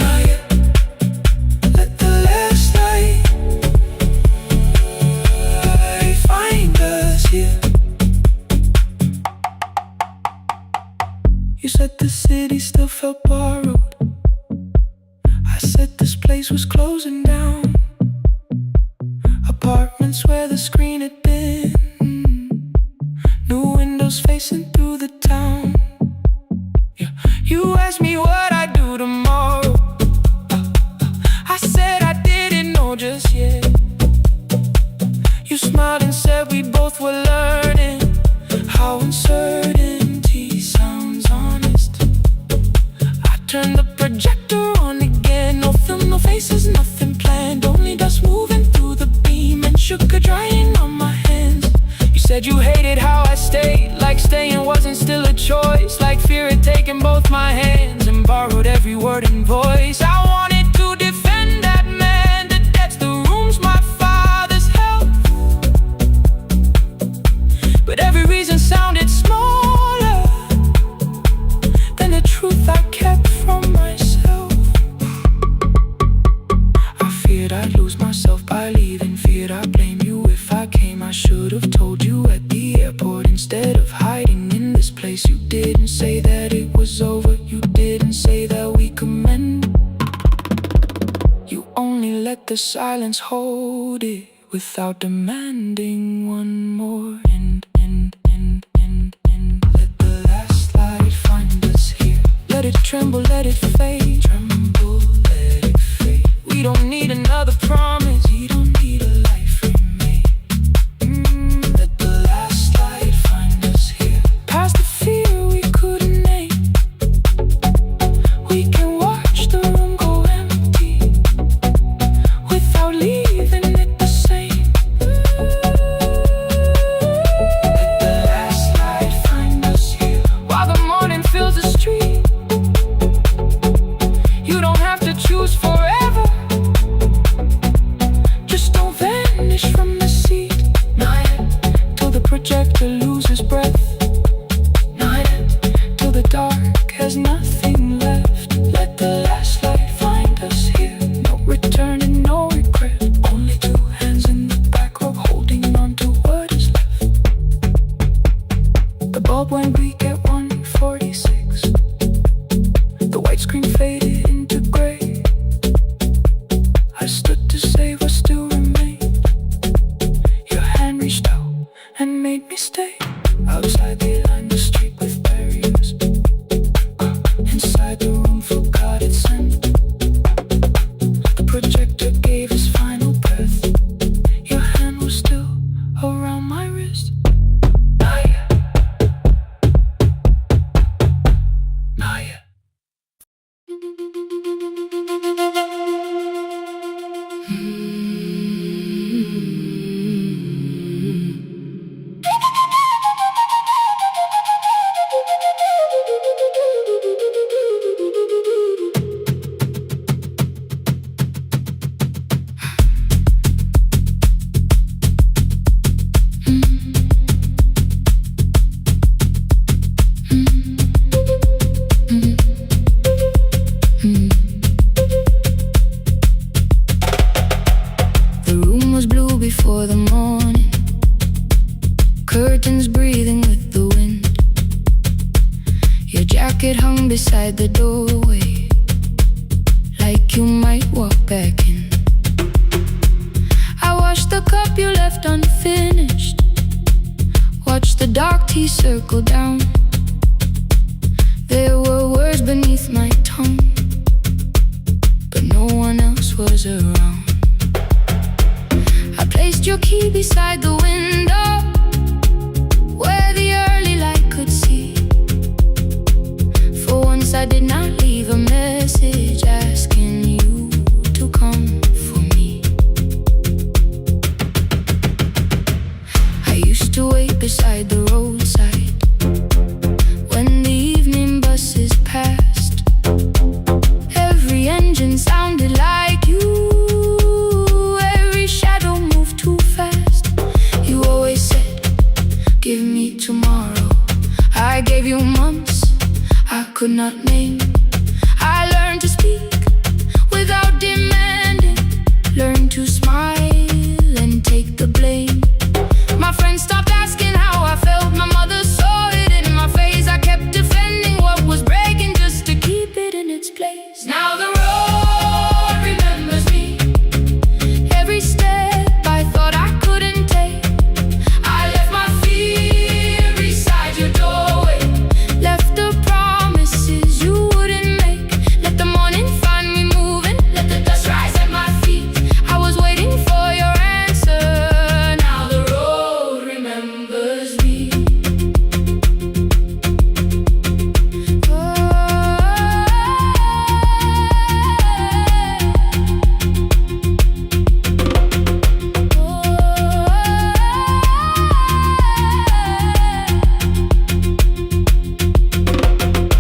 Not yet. Let the last light find us here. You said the city still felt borrowed. I said this place was closing down. Apartments where the screen had been, new windows facing through the town. Yeah. You asked me what I'd do tomorrow. I said I didn't know just yet. You smiled and said we both were learning how uncertainty sounds honest. I turned the projector on again, no film, no faces, nothing planned, only dust moving through the beam and sugar drying on my hands. You said you hated how I stayed, like staying wasn't still a choice, like fear had taken both my hands and borrowed every word and voice. I wanted to defend that man, the debts, the rooms, my father's health, but every reason sounded smaller than the truth I kept from myself. I feared I'd lose myself by leaving, feared I'd blame you if I came. I should have told you at the airport instead of hiding in this place. You didn't say that it was over, you didn't say that we could mend. You only let the silence hold it without demanding one more end. Let the last light find us here, let it tremble, let it fade. Tremble, let it fade. We don't need another promise, we don't need a life remade. Let the last light find us here, past the fear we couldn't name. We can watch the room go empty without leaving it the same. Let the last light find us here, while the morning fills the street. You don't have to choose forever, just don't vanish from the seat. Not yet. Till the projector loses breath. Not yet. Till the dark has nothing left. Let the last light find us here, no return and no regret, only 2 hands in the back row holding on to what is left. The bulb went bleak at 1:46. The white screen faded into gray. I stood to save what still remained. Your hand reached out and made me stay. Outside they lined the street with barriers. Inside the room forgot its scent. The projector gave his final breath. Your hand was still around. jacket hung beside the doorway, like you might walk back in. I washed the cup you left unfinished, watched the dark tea circle down. There were words beneath my tongue, but no one else was around. I placed your key beside the window, where the early light could see. For once I did not leave a message asking you to come for me. I used to wait beside the roadside when the evening buses passed. Every engine sounded like you, every shadow moved too fast. You always said, give me tomorrow. I gave you months I could not name. I learned to speak without demanding, learned to smile and take the blame. My friends stopped asking how I felt, my mother saw it in my face. I kept defending what was breaking just to keep it in its place. Now the road remembers me, every step I thought I couldn't take. I left my fear beside your doorway, left the promises you wouldn't make. Let the morning find me moving, let the dust rise at my feet. I was waiting for your answer, now the road remembers me.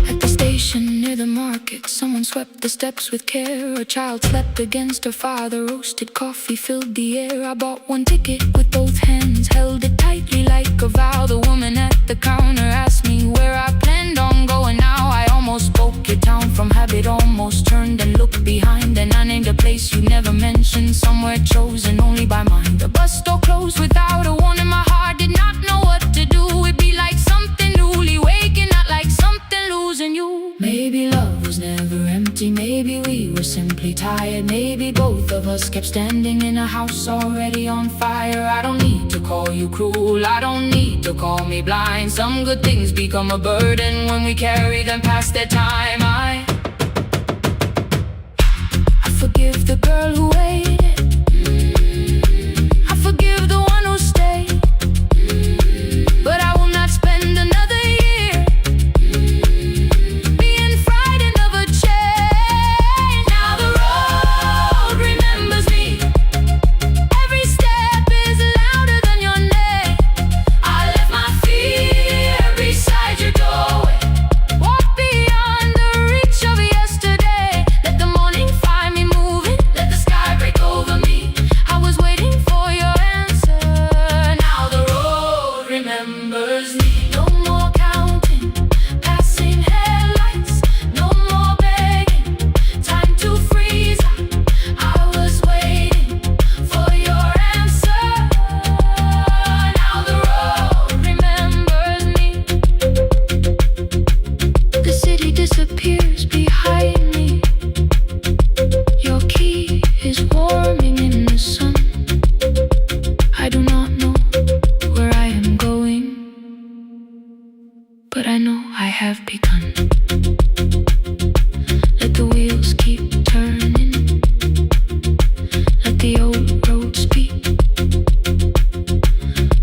At the station near the market, someone swept the steps with care. A child slept against her father, roasted coffee filled the air. I bought one ticket with both hands, held it tightly like a vow. The woman at the counter asked me where I planned on going now. I almost spoke your town from habit, almost turned and looked behind. And I named a place you never mentioned, somewhere chosen only by mine. The bus door closed without a warning, my heart did not know what to do. It'd be like something newly waking, not like something losing you. Maybe love was never empty, maybe we were simply tired. Maybe both of us kept standing in a house already on fire. I don't need to call you cruel, I don't need to call me blind. Some good things become a burden when we carry them past their time. I forgive the girl who waited, I forgive the one who stayed, but I will not spend another year being frightened of a change. Now the road remembers me, every step is louder than your name. I left my fear beside your doorway, walk beyond the reach of yesterday. Let the morning find me moving, let the sky break over me. I was waiting for your answer, now the road remembers me. No more counting, passing headlights, no more begging, time to freeze up. I was waiting for your answer, now the road remembers me. The city disappears behind me, your key is warming in the sun. I do not know where I am going, but I know I have begun. Let the wheels keep turning, let the old road speak.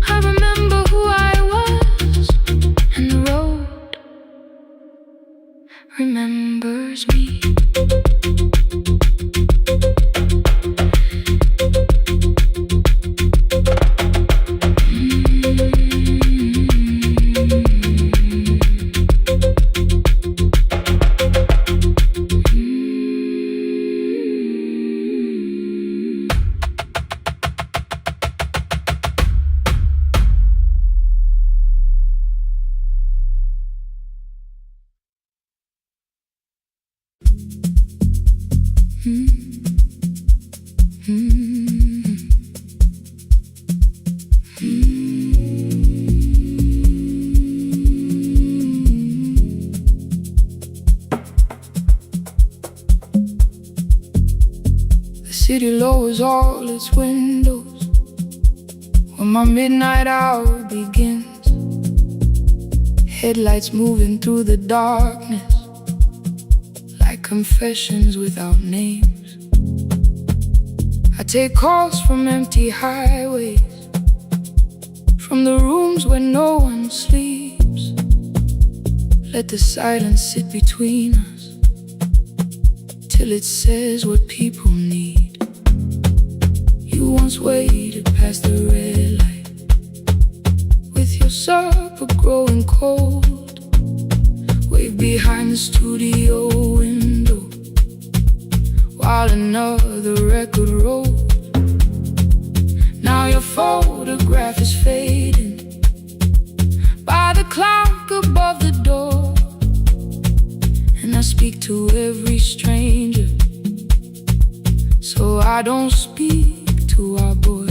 I remember who I was, and the road remembers me. city lowers all its windows when my midnight hour begins. Headlights moving through the darkness like confessions without names. I take calls from empty highways, from the rooms where no one sleeps. Let the silence sit between us till it says what people need. You once waited past the red light with your supper growing cold. Wave behind the studio window while another record rolled. Now your photograph is fading by the clock above the door, and I speak to every stranger, so I don't speak to our boy.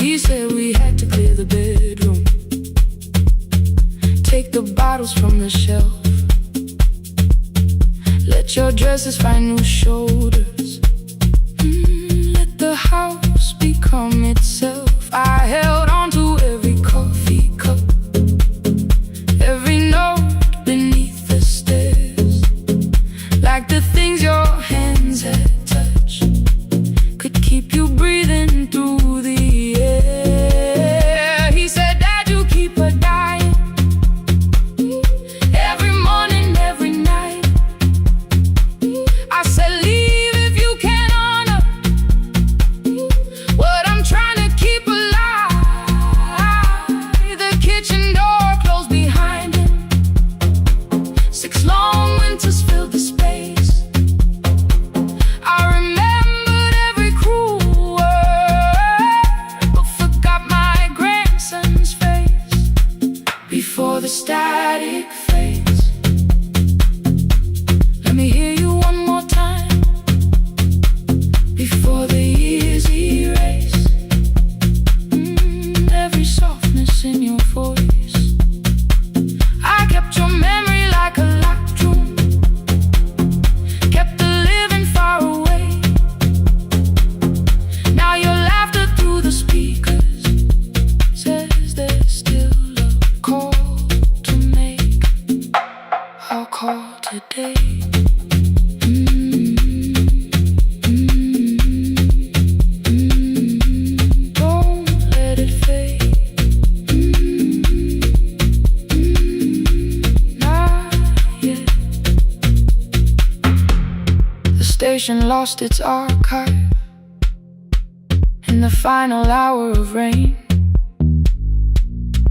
He said we had to clear the bedroom, take the bottles from the shelf, let your dresses find new shoulders, let the house become itself. I held on to every coffee cup, every note beneath the stairs, like the things your hands had touched could keep you breathing through the air. He said, Dad, you keep her dying every morning, every night. I said, leave if you can honor what I'm trying to keep alive. The kitchen door closed behind him, 6 long winters filled the space. I remembered every cruel word, but forgot my grandson's face before the static fades. Let me hear you one more time before the years erase every softness in your voice. I kept your memory like a locked room, kept the living far away. Now your laughter through the speakers says there's still a call to make. I'll call today. Don't let it fade. Not yet. The station lost its archive in the final hour of rain,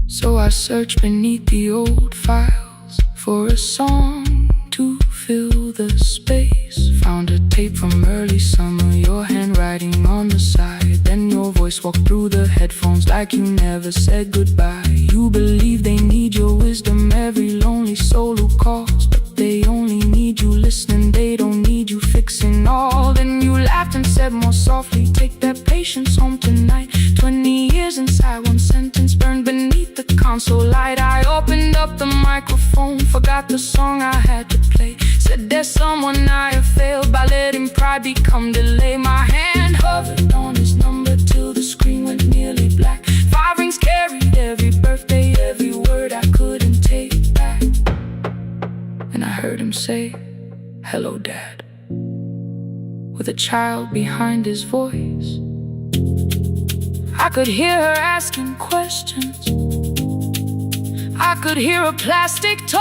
so I searched beneath the old files for a song to fill the space. Found a tape from early summer, your handwriting on the side. Then your voice walked through the headphones like you never said goodbye. You believe they need your wisdom, every lonely soul who calls, but they only need you listening, they don't need you fixing all. Then you laughed and said more softly, take that patience home tonight. 20 years inside one sentence burned beneath the console light. I opened up the microphone, forgot the song I had to play. Said there's someone I have failed by letting pride become delay. My hand hovered on his number till the screen went nearly black. 5 rings carried every birthday, every word I couldn't take back. And I heard him say, hello, Dad, with a child behind his voice. I could hear her asking questions, I could hear a plastic toy.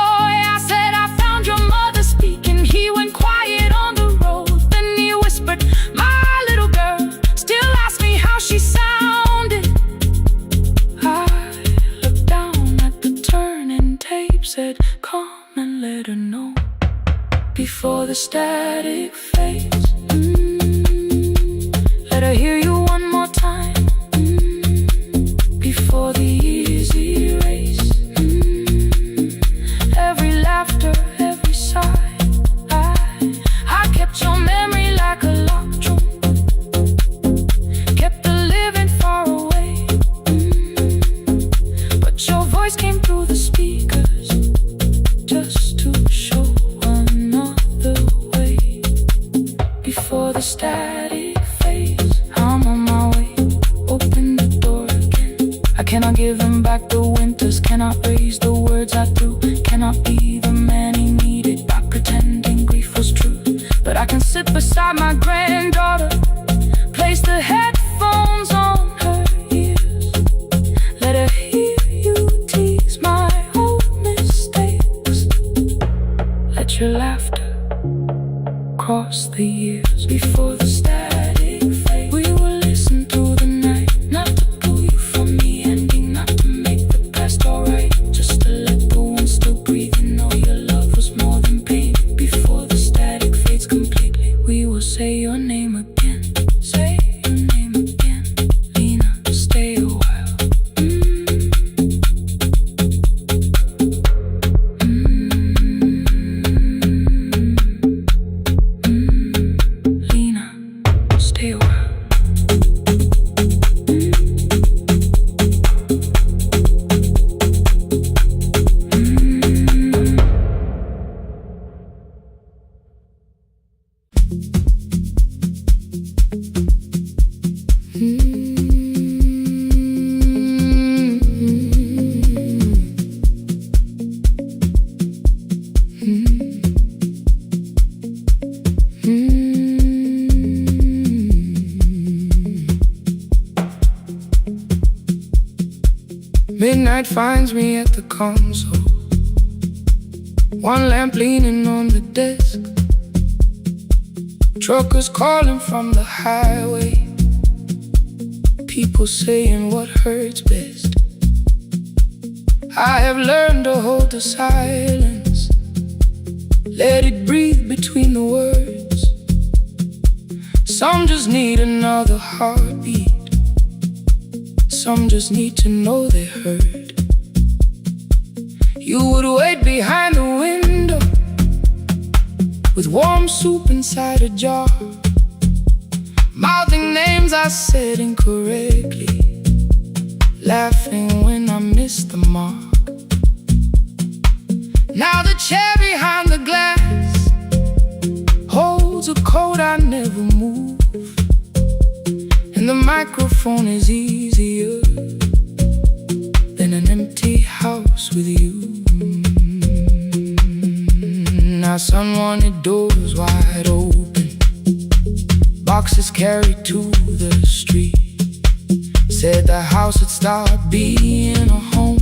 I said, I found your mother speaking. He went quiet on the road, then he whispered, my little girl still asks me how she sounded. I looked down at the turning tape, said, come and let her know before the static fades. Let her hear you one more time before the years erase every laughter, every sigh. I kept your memory like a locked room, kept the living far away, but your voice came through the speakers Cannot give him back the winters, cannot raise the words I threw, cannot be the man he needed by pretending grief was true. But I can sit beside my granddaughter, place the headphones on her ears, let her hear you tease my old mistakes. Let your laughter cross the years before the static fades. We will listen through the night, not to pull you from the ending, not to make the past alright, just to let the one still breathe and know your love was more than pain. Before the static fades completely, we will say your name again. Say your name again. Lena, stay a while. Lena, stay a while. Midnight finds me at the console, one lamp leaning on the desk, truckers calling from the highway, people saying what hurts best. I have learned to hold the silence, let it breathe between the words. Some just need another heartbeat, some just need to know they heard. You would wait behind the window with warm soup inside a jar, mouthing names I said incorrectly, laughing when I missed the mark. Now the chair behind the glass holds a coat I never move, and the microphone is easier than an empty house with you. Now son wanted doors wide open, boxes carried to the street, said the house would start being a home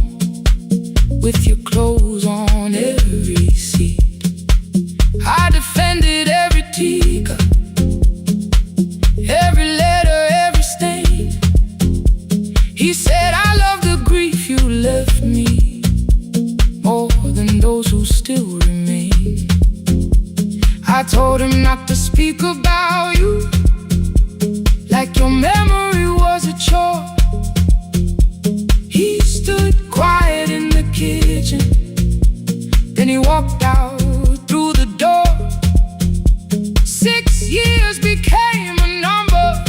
with your clothes on every seat. I defended every teacup, every letter, every stain. He said I love the grief you left me more than those who still remain. I told him not to speak about you like your memory was a chore. He stood quiet in the kitchen, then he walked out through the door. 6 years became a number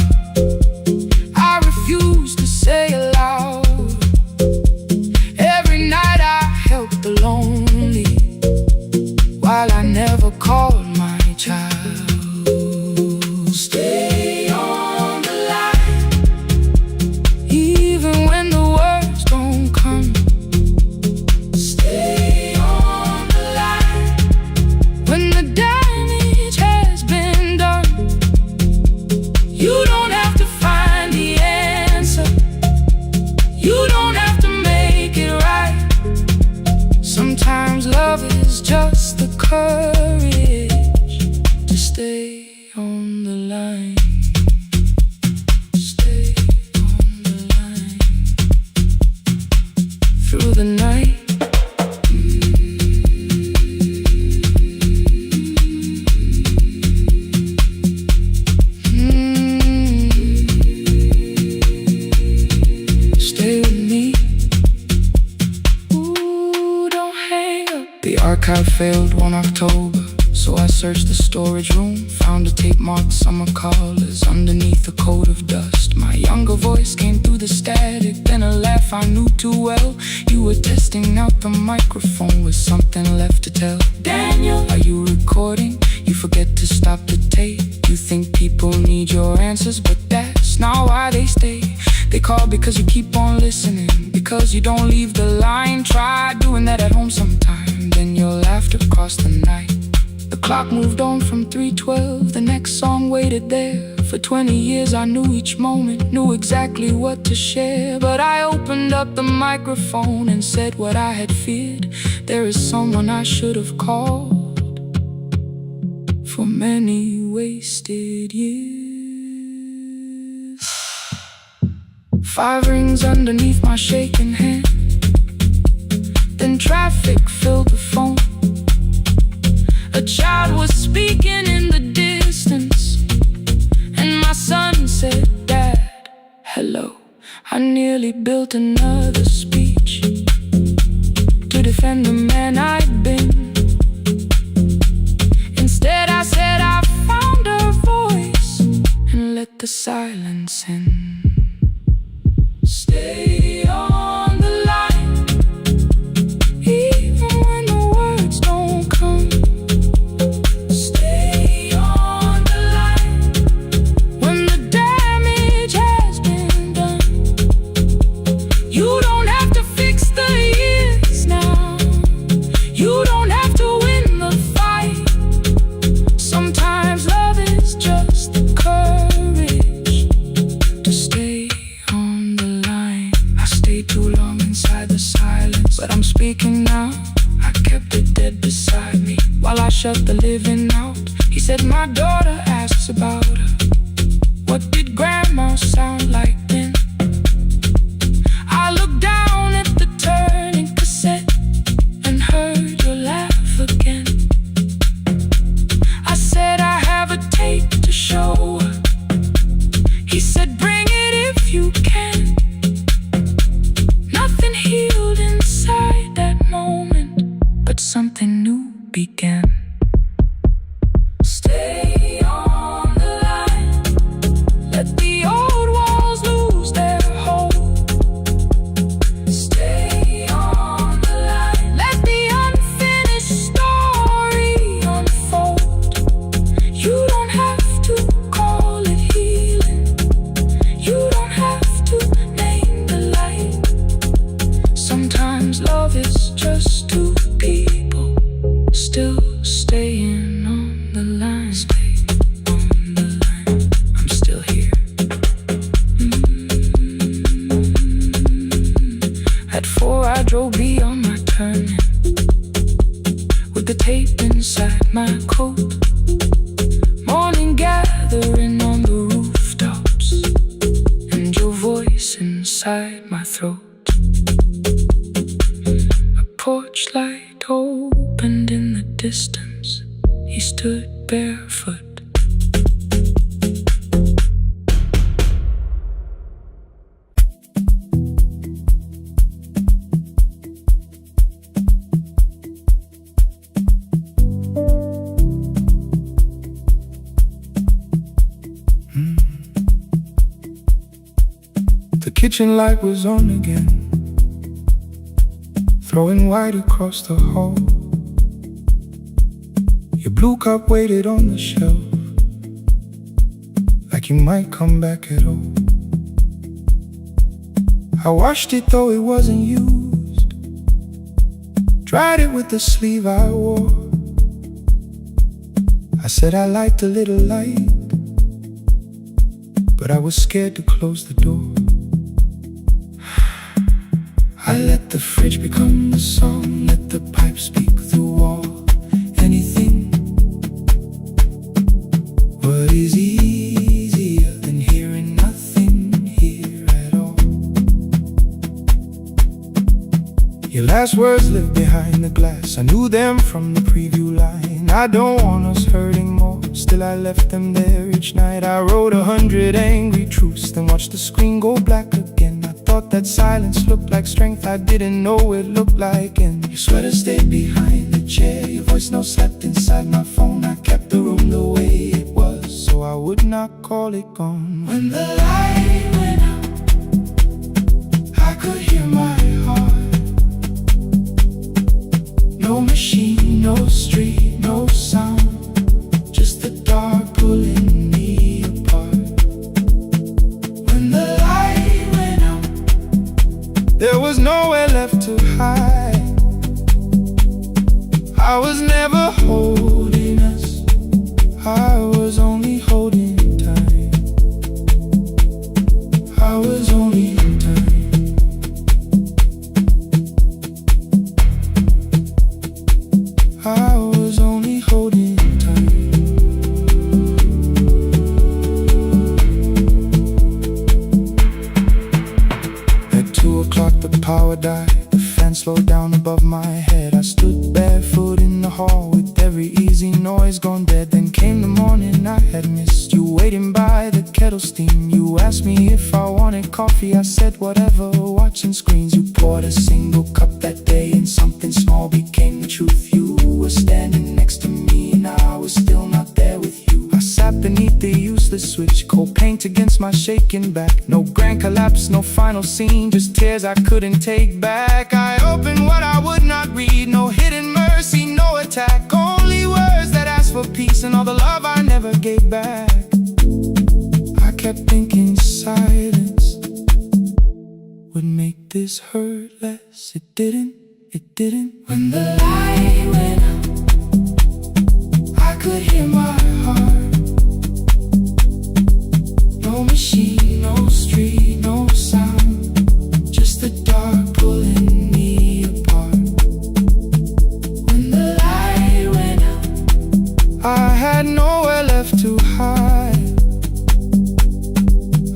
I refused to say aloud. Every night I helped the lonely while I never called my child. Stay on the line, even when the words don't come. Stay on the line when the damage has been done. You don't have to find the answer, you don't have to make it right. Sometimes love is just the courage to stay on the line. Stay on the line through the night. Stay with me. Ooh, don't hang up. The archive failed one October, so I searched the storage room, found a tape marked summer callers underneath a coat of dust. My younger voice came through the static, then a laugh I knew too well. You were testing out the microphone with something left to tell. Daniel, are you recording? You forget to stop the tape. You think people need your answers, but that's not why they stay. They call because you keep on listening, because you don't leave the line. Try doing that at home sometime, then you'll laugh across the night. The clock moved on from 3:12, the next song waited there. For 20 years I knew each moment, knew exactly what to share. But I opened up the microphone and said what I had feared. There is someone I should have called for many wasted years. 5 rings underneath my shaking hand, then traffic filled the phone. A child was speaking in the distance, and my son said, "Dad, hello." I nearly built another speech to defend the man I'd been. Instead I said I found a voice and let the silence in. Stay on the line, even when the words don't come. But I'm speaking now, I kept it dead beside me while I shut the living out. He said my daughter asks about her. What did grandma sound like then? I looked down at the turning cassette and heard her laugh again. I said I have a tape to show her. He said bring it if you can. Nothing healed inside that moment, but something new began. Stay on the line, let the old walls lose their hold. Stay on the line, let the unfinished story unfold. You don't have to call it healing, you don't have to name the light. Sometimes love is just two people still staying on the line. Stay on the line, I'm still here. At 4 I drove beyond my turning, with the tape inside my coat. Morning gathering on the rooftops, and your voice inside my throat. A porch light opened in the distance, he stood barefoot. The kitchen light was on again, throwing white across the hall. Your blue cup waited on the shelf, like you might come back at all. I washed it though it wasn't used, dried it with the sleeve I wore. I said I liked a little light, but I was scared to close the door. I let the fridge become the song, let the pipe speak the wall. Anything. What is easier than hearing nothing here at all? Your last words live behind the glass, I knew them from the preview line. I don't want us hurting more, still I left them there each night. I wrote 100 angry truths, then watched the screen go black again. I thought that silence looked like strength, I didn't know it looked like. And your sweater stayed behind the chair, your voice note slept inside my phone. I kept the room the way it was, so I would not call it gone. When the light went out, I could hear my heart. No machine, no street, no sound, just the dark pulling me apart. When the light went was nowhere left to hide. I was never holding us, I was only holding time. I was only time. I was only holding time. At 2 o'clock the power died. The fan slowed down above my head. I stood barefoot in the hall with every easy noise gone dead. Then came the morning I had missed you, waiting by the kettle steam. You asked me if I wanted coffee, I said whatever, watching screens. You poured a single cup that day and something small became the truth. You were standing next to me and I was still not there with you. I sat beneath the useless switch, cold paint against my shaking back. No grand collapse, no final scene, just tears I couldn't take back. I opened what I would not read, no hidden mercy, no attack. Only words that asked for peace and all the love I never gave back. I kept thinking silence would make this hurt less. It didn't, it didn't. When the light went out, I could hear my heart. No machine, no street, no sound, just the dark pulling me apart. When the light went out, I had nowhere left to hide.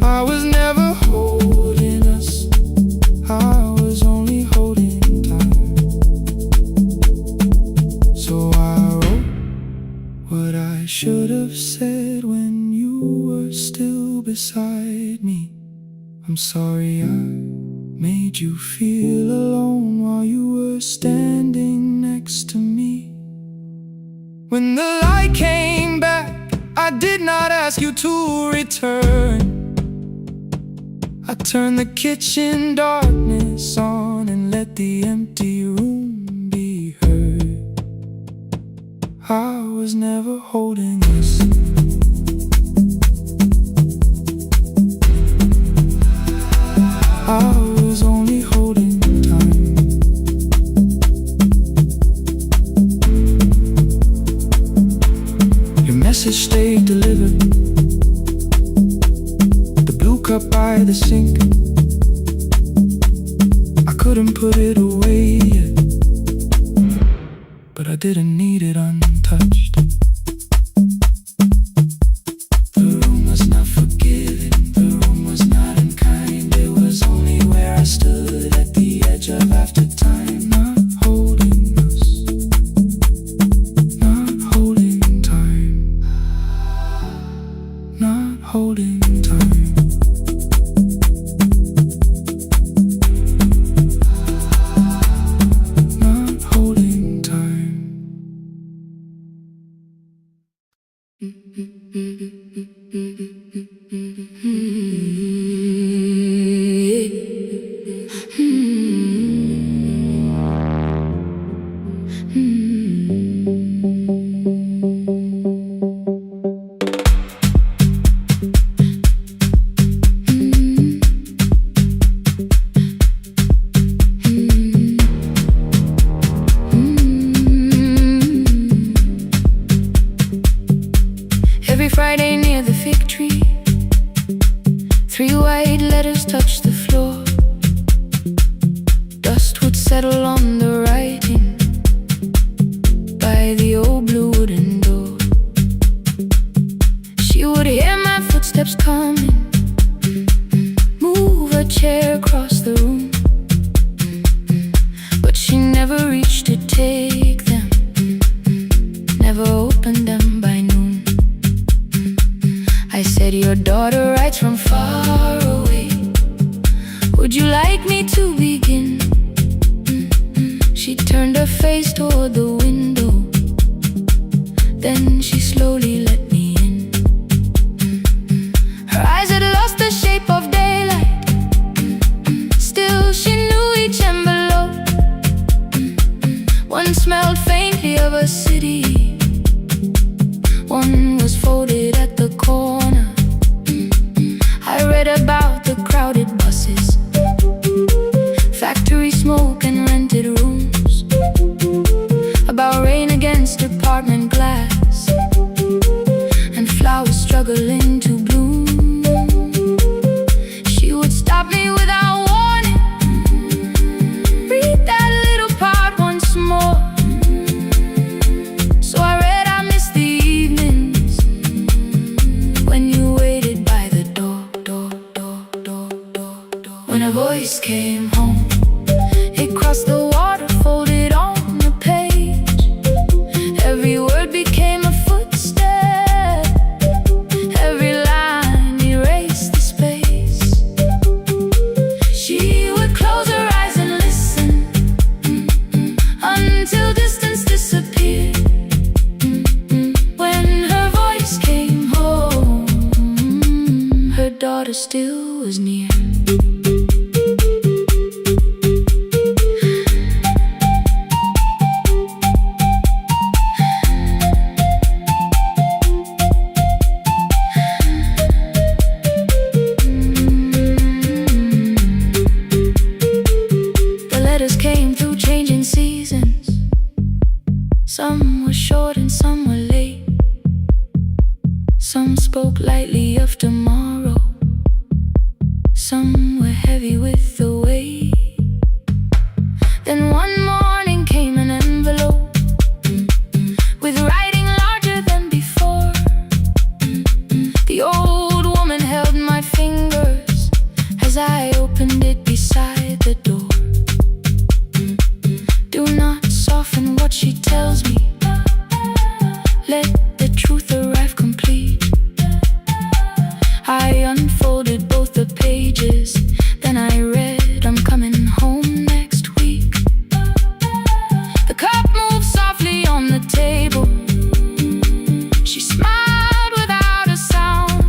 I was never holding us, I was only holding time. So I wrote what I should have said when you were still beside me. I'm sorry I made you feel alone while you were standing next to me. When the light came back, I did not ask you to return. I turned the kitchen darkness on and let the empty room be heard. I was never holding us, I was only holding time. Your message stayed delivered, the blue cup by the sink. I couldn't put it away yet, but I didn't need it untouched. The room was not forgiving, the room was not unkind. It was only where I stood at the edge of after time. Not holding us, not holding time, not holding time. Not holding time. Every Friday near the fig tree, 3 white letters touched the floor. Dust would settle on the writing by the old blue wooden door. She would hear my footsteps coming, move a chair across the room, but she never reached to take them, never opened them by noon. I said, your daughter writes from far away, would you like me to begin? She turned her face toward the window, then she slowly let me in. Her eyes had lost the shape of daylight, still she knew each envelope. One smelled faintly of a city, one was folded at the corner. I read about the crowded buses, factories when her voice came home. It crossed the water, folded on the page. Every word became a footstep. Every line erased the space. She would close her eyes and listen, until distance disappeared. When her voice came home, her daughter still was near. Some were short and some were late. Some spoke lightly of tomorrow. Some were heavy with the weight. Then one morning came an envelope with writing larger than before. The old woman held my fingers as I opened it beside the door. Do not soften what she tells me. Let the truth arrive complete. I unfolded both the pages, then I read, I'm coming home next week. The cup moved softly on the table. She smiled without a sound.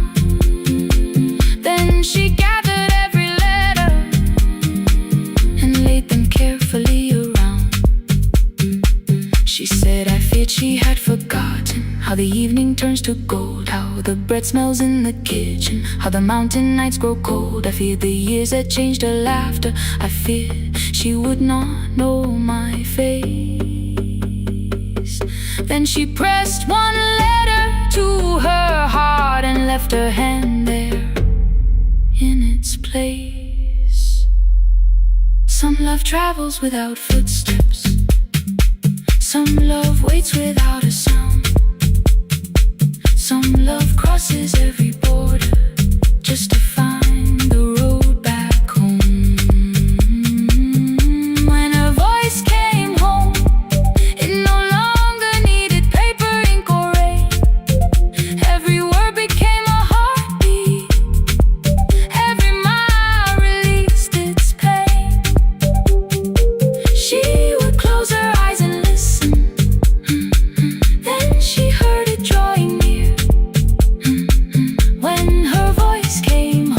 Then she gathered every letter and laid them carefully around. She said I feared she had forgotten how the evening turns to gold, how the bread smells in the kitchen, how the mountain nights grow cold. I feared the years had changed her laughter. I feared she would not know my face. Then she pressed one letter to her heart and left her hand there in its place. Some love travels without footsteps. Some love waits without a sound. Some love crosses every border just to find the road back home. When her voice came home, it no longer needed paper, ink, or rain. Every word became a heartbeat. Every mile released its pain. She would close her eyes and listen. Then she heard it drawing near. When her voice came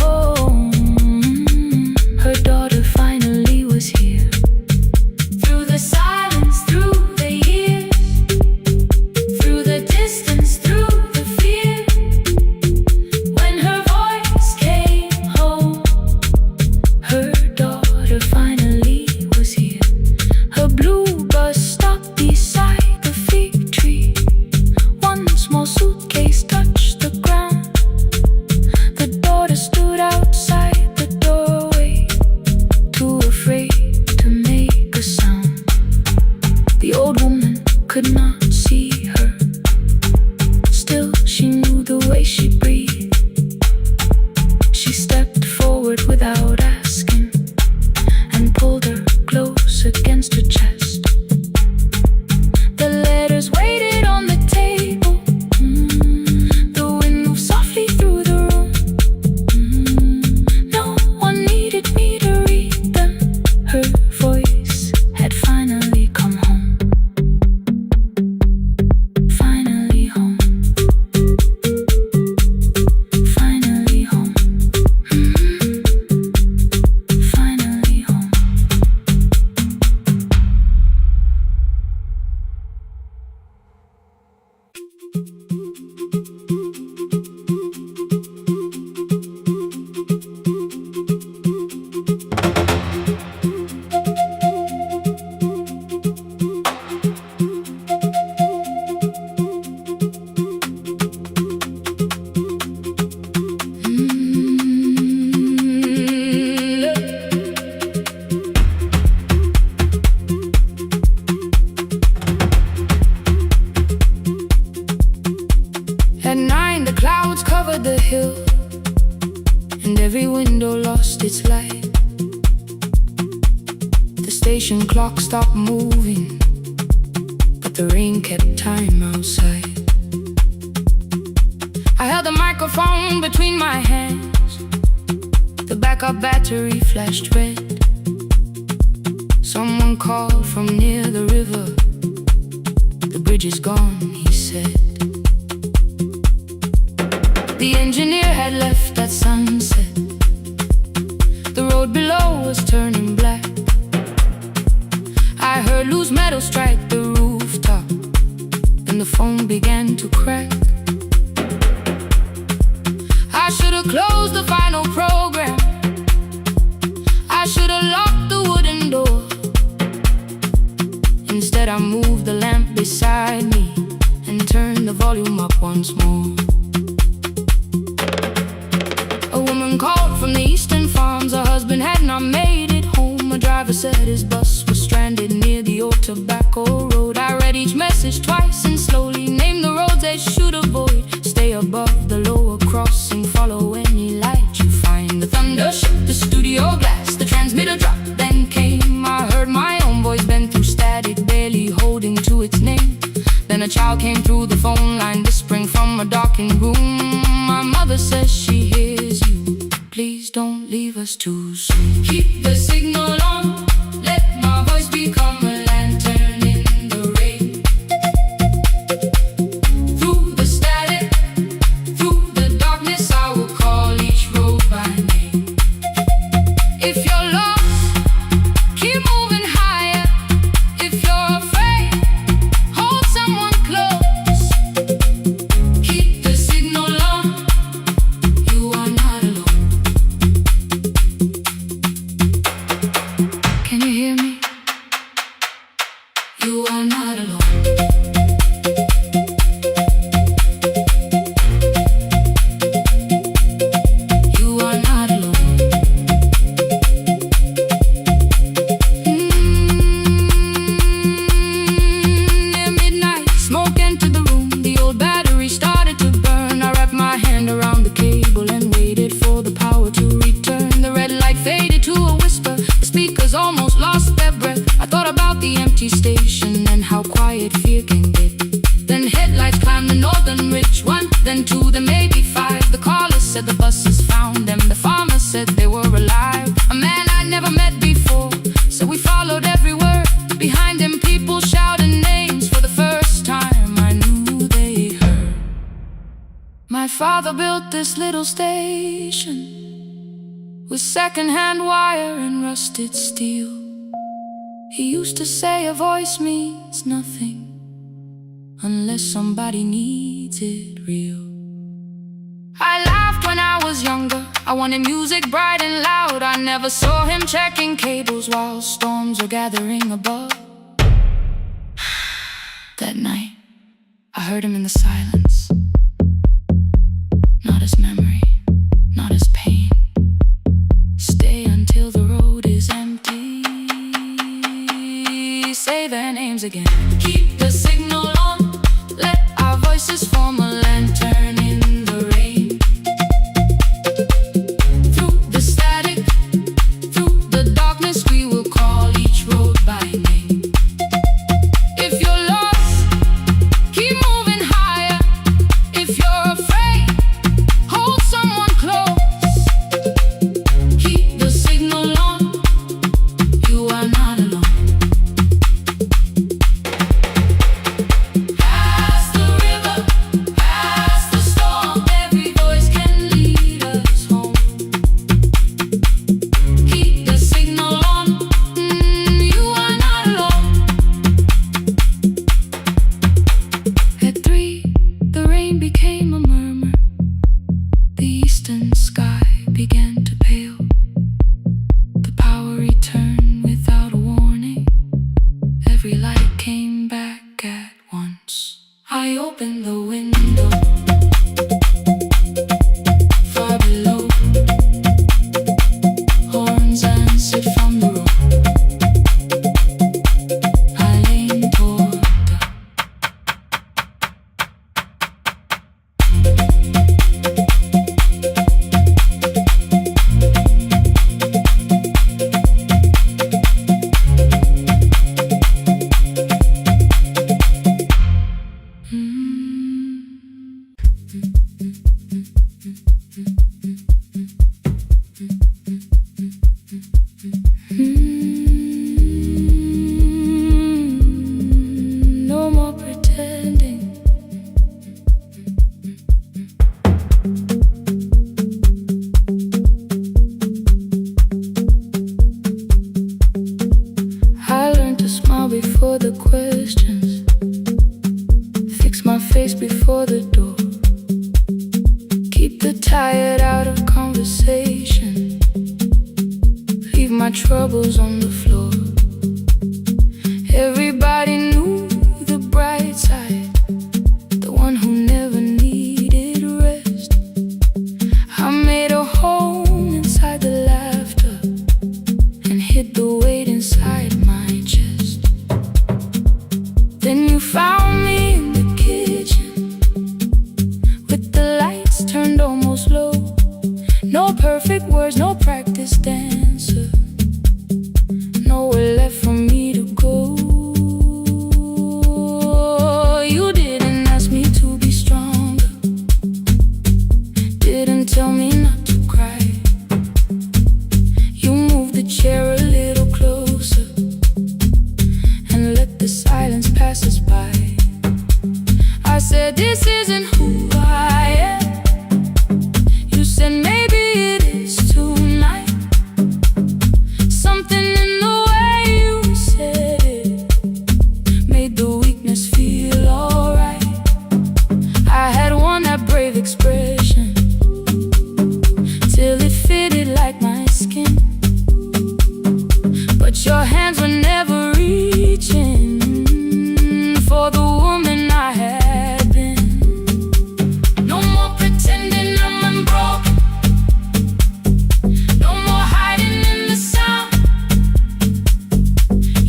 station clock stopped moving, but the rain kept time outside. I held the microphone between my hands. The backup battery flashed red. Someone called from near the river. The bridge is gone, he said. The engineer had left at sunset. The road below was turning black. I heard loose metal strike the rooftop, and the phone began to crack. I should have closed the final program. I should have locked the wooden door. Instead I moved the lamp beside me and turned the volume up once more. A woman called from the eastern farms. Her husband had not made it home. A driver said his bus was stranded near the old tobacco road. I read each message twice and slowly named the roads they should avoid. Stay above the lower crossing, follow any light you find. The thunder shook the studio glass, the transmitter dropped, then came. I heard my own voice bend through static, barely holding to its name. Then a child came through the phone line, whispering from a darkened room. My mother says she hears you. Please don't leave us too soon. Keep the signal on, let my voice become a lantern in the rain. Through the static, through the darkness, I will call each road by name. If you're lost, keep moving higher. If you're afraid, hold someone close. Keep the signal on, you are not alone. Can you hear me? You are not alone. You are not alone. Near midnight, smoke entered the room. The old battery started to burn. I wrapped my hand around the cable and waited for the power to return. The red light faded to a whisper. The speakers almost lost their breath. I thought about the empty station and how quiet fear can get. Then headlights climbed the northern ridge, one, then two, then maybe five. The caller said the buses found them. The farmer said they were alive. A man I'd never met before, so we followed every word. Behind him people shouted names. For the first time I knew they heard. My father built this little station with second-hand wire and rusted steel. He used to say a voice means nothing unless somebody needs it real. I laughed when I was younger. I wanted music bright and loud. I never saw him checking cables while storms were gathering above. That night, I heard him in the silence. Not as memory, not as pain. Stay until the road is empty. Say their names again. Keep the signal on, let our voices form a lantern in the rain. Through the static, through the darkness, we will call each road by name. If you're lost, keep moving higher. If you're afraid, hold someone close. Keep the signal on, you are not alone. Past the river, leave my troubles on the floor. Everybody knew the bright side, the one who never needed rest. I made a home inside the laughter and hid the weight inside my chest. Then you found me in the kitchen with the lights turned almost low. No perfect words, no practice dancer, nowhere left for me to go. You didn't ask me to be stronger, didn't tell me not to cry. You moved the chair a little closer and let the silence pass us by. I said, this isn't who I am. You said, maybe it is tonight. Something in the way you said it made the weakness feel alright. I had worn that brave expression till it fitted like my skin, but your hands were never reaching for the woman I had been. No more pretending I'm unbroken, no more hiding in the sound.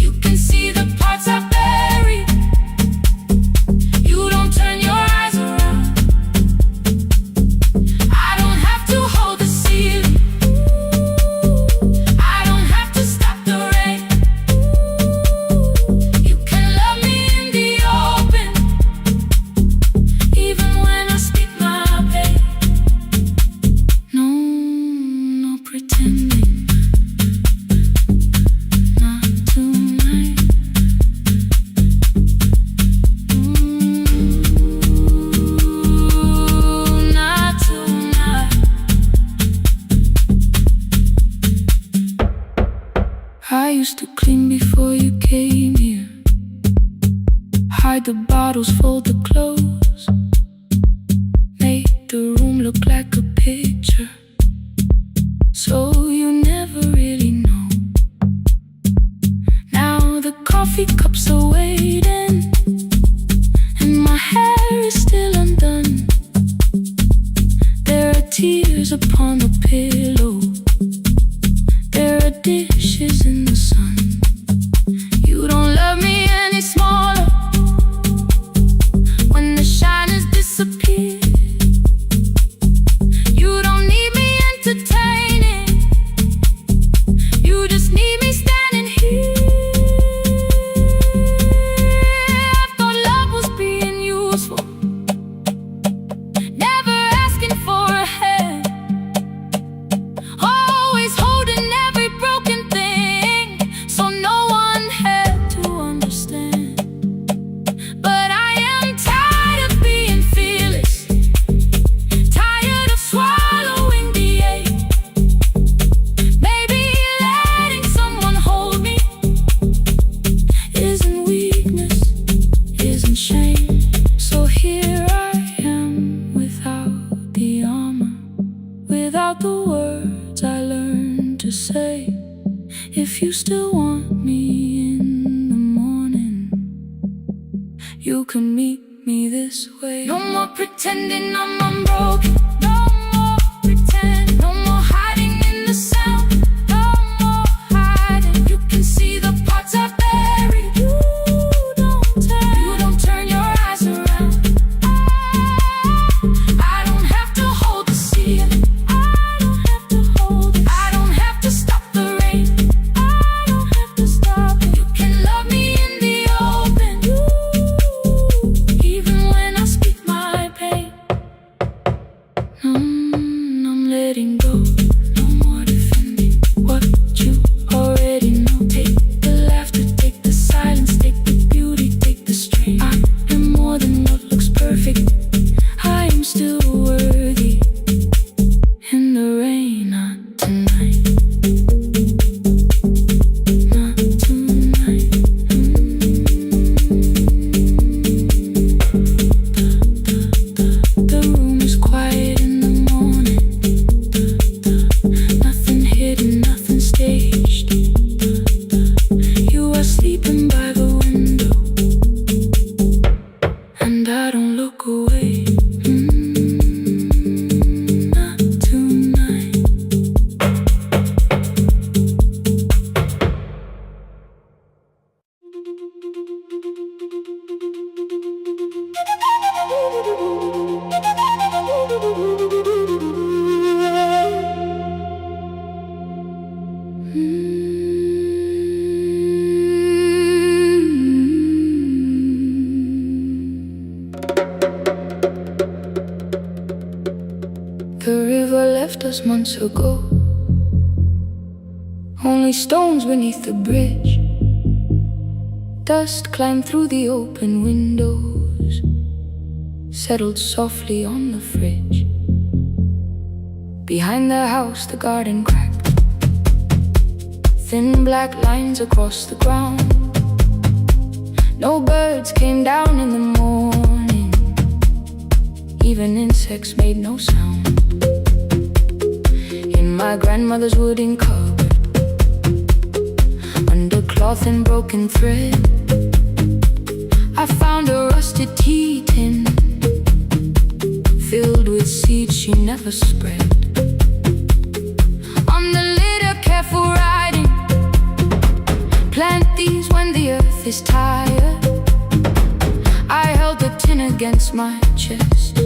You can see the parts I buried. You don't turn your eyes around. I don't have to hold the ceiling, I don't have to stop the rain. You can love me in the open, even when I speak my pain. No, no pretending, not tonight. Not tonight. I used to clean before you came here, hide the bottles, fold the clothes, make the room look like a picture, so you never really know. Now the coffee cups are waiting and my hair is still undone. There are tears upon the pillow, there are dishes in the sun. You don't love me any smaller when the shine has disappeared. You don't need me entertaining, you just need me standing here. I thought love was being useful, never asking for a hand, always holding every broken thing, so no one had to understand. But I am tired of being fearless, tired of swallowing the ache. Maybe letting someone hold me isn't weakness, isn't shame. So here I am without the armor, without the words I learned to say. If you still want me in the morning, you can meet me this way. No more pretending I'm unbroken, no more pretend, no more hiding in the sound, no more hiding. You can see the parts I buried. You don't turn your eyes around. I don't have to hold the ceiling, I don't have to hold it, I don't have to stop the rain, I don't have to stop it. You can love me in the open, even when I speak my pain. us months ago. Only stones beneath the bridge. Dust climbed through the open windows, settled softly on the fridge. Behind the house the garden cracked, thin black lines across the ground. No birds came down in the morning, even insects made no sound. In my grandmother's wooden cupboard, under cloth and broken thread, I found a rusted tea tin filled with seeds she never spread. On the lid a careful writing, plant these when the earth is tired. I held the tin against my chest,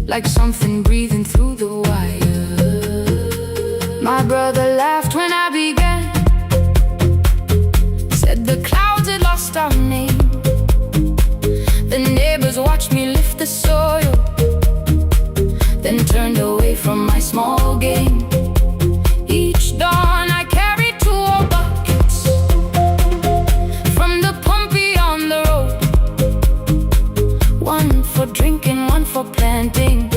like something breathing through the wire. My brother laughed when I began, said the clouds had lost our name. The neighbors watched me lift the soil, then turned away from my small game. Each dawn I carried 2 old buckets from the pump beyond the road, one for drinking, one for planting,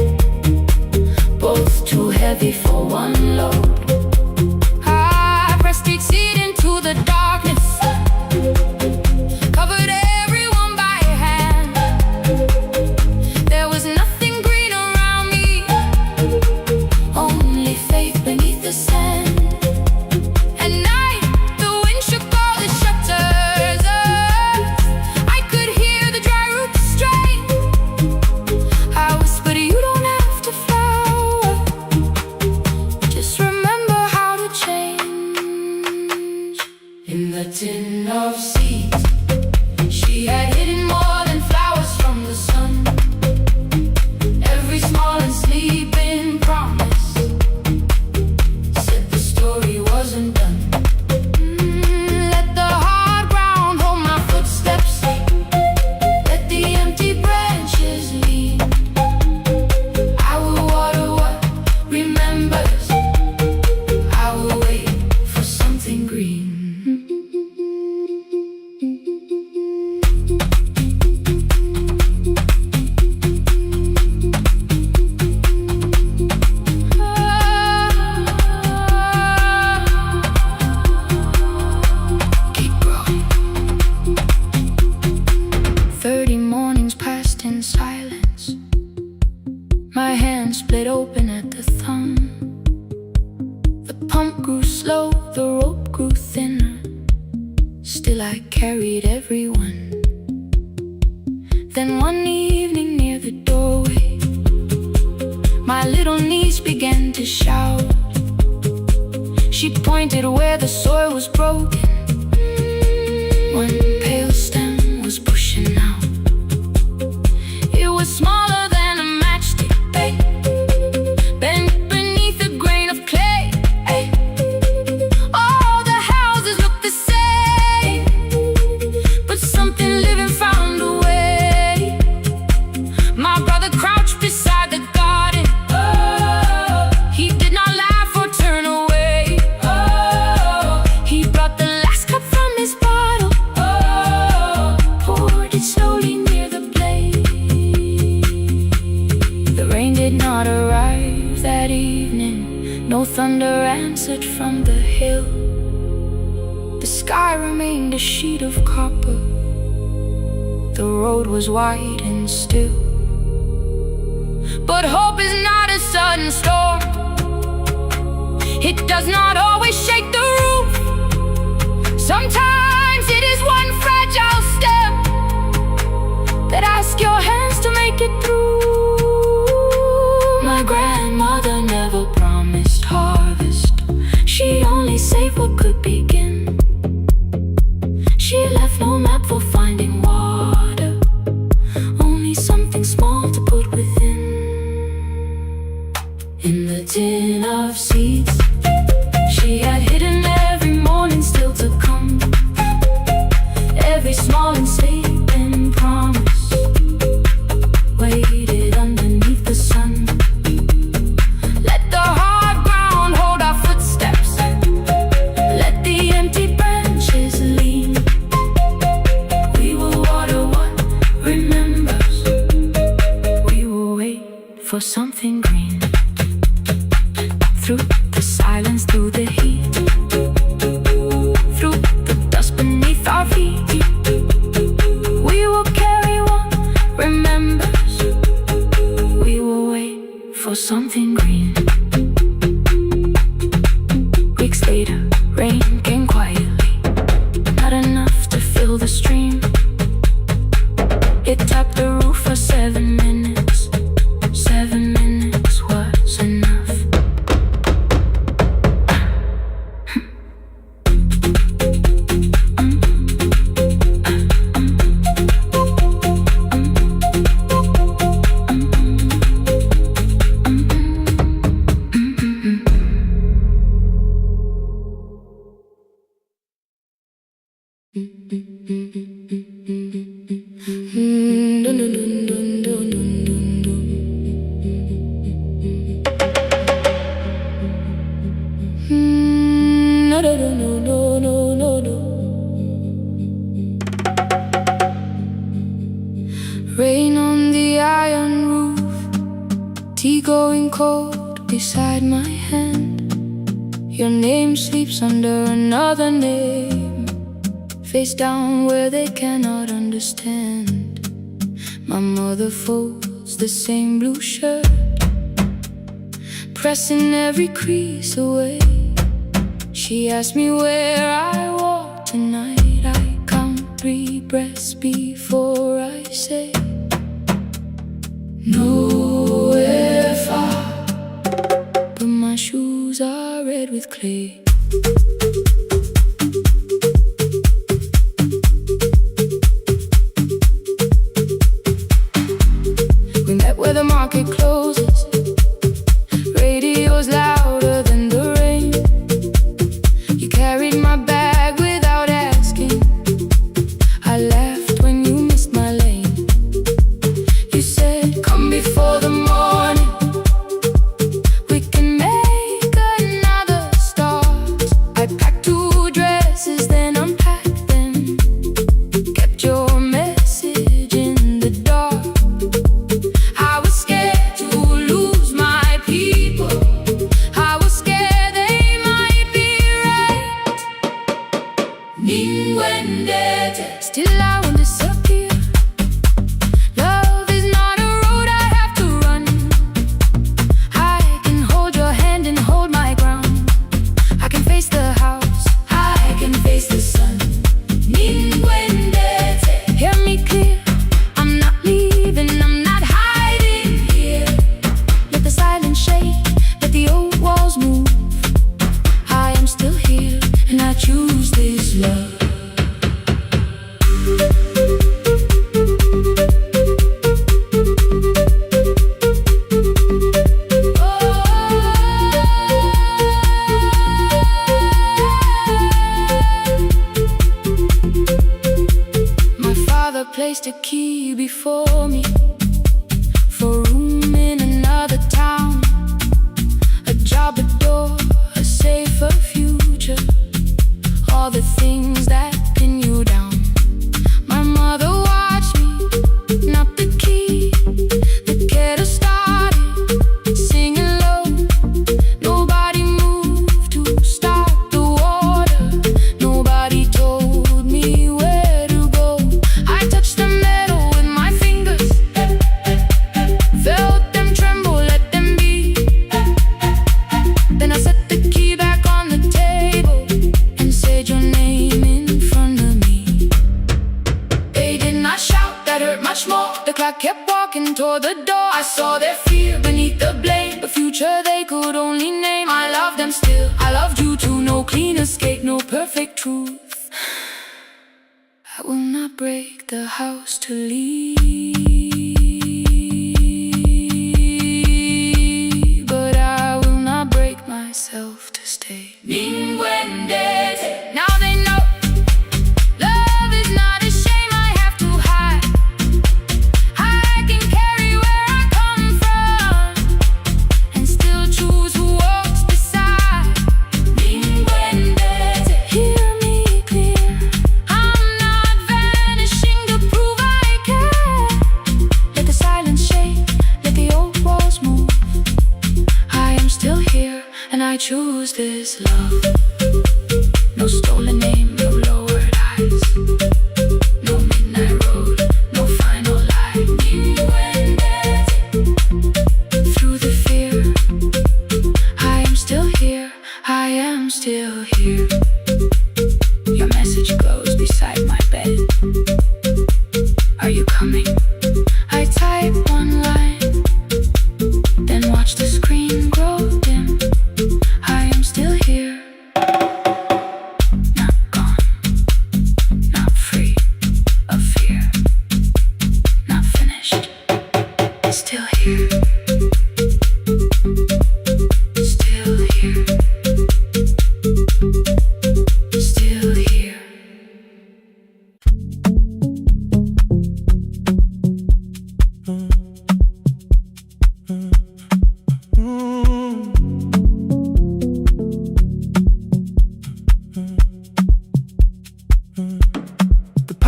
both too heavy for one load. I pressed each seed into the darkness, covered everyone by hand. There was nothing green around me, only faith beneath the sand. At night the wind shook all the shutters up. I could hear the dry roots strain. I whispered, you don't have to flower, just remember how to change. In the tin of seeds she had hidden more than flowers from the sun. Every small and sleeping promise said the story wasn't done. Let the hard ground hold my footsteps, let the empty branches lead. I will water what remembers, I will wait for something green. Keep growing. 30 mornings passed in silence. My hand split open at the thumb. The pump grew slow, the rope grew thinner. Still I carried everyone. Then one evening near the doorway, my little niece began to shout. She pointed where the soil was broken. One pale stem was pushing out. It was smaller than a matchstick, babe, bent beneath a grain of clay. All the houses looked the same, but something living found a way. My brother crouched beside the garden. He did not laugh or turn away. He brought the last cup from his bottle, poured it slowly near the blaze. The rain did not arrive that evening, no thunder answered from the hill. The sky remained a sheet of copper, the road was wide and still. But hope is not a sudden storm, it does not always shake the roof. Sometimes it is one fragile step that asks your hands to make it through. My grandmother never promised harvest, she only saved what could begin. She left no map for finding water, only something small to put within. In the tin of seeds she had hidden Rain came quietly, not enough to fill the stream. It tapped the roof for 7 minutes. 7 minutes was enough. Rain on the iron roof, tea going cold beside my hand. Your name sleeps under another name, face down where they cannot understand. My mother folds the same blue shirt, pressing every crease away. She asked me where I walk tonight. I count 3 breaths before I say nowhere far, but my shoes are red with clay. We met where the market closes, radio's louder than the rain. You carried my bag without asking. I laughed when you missed my lane. You said, come before the morning, we can make another start. I packed 2 dresses, then unpacked them, kept your message in the dark. I was scared to lose my people, I was scared they might be right. Still I won't disappear. Love is not a road I have to run. I can hold your hand and hold my ground. I can face the house, I can face the sun. Hear me clear, I'm not leaving, I'm not hiding here. Let the silence shake, let the old walls move. I am still here, and I choose this love. My father placed a key before me for room in another town, a job, a door, a safer future, all the things that pin you down. My mother watched me, not the key, the kettle started singing low. Nobody moved to stop the water, nobody told me where to go. I touched the metal with my fingers, felt them tremble, let them be. Then I set the key back on the table and said your name in front of me. They did not shout, that hurt much more. The clock kept walking toward the door. I saw their fear beneath the blame, the future they could only name. I loved them still, I loved you too. No clean escape, no perfect truth. I will not break the house to leave, but I will not break myself to stay. Now they know love is not a shame I have to hide. I can carry where I come from and still choose who walks beside. Hear me clear, I'm not vanishing to prove I care.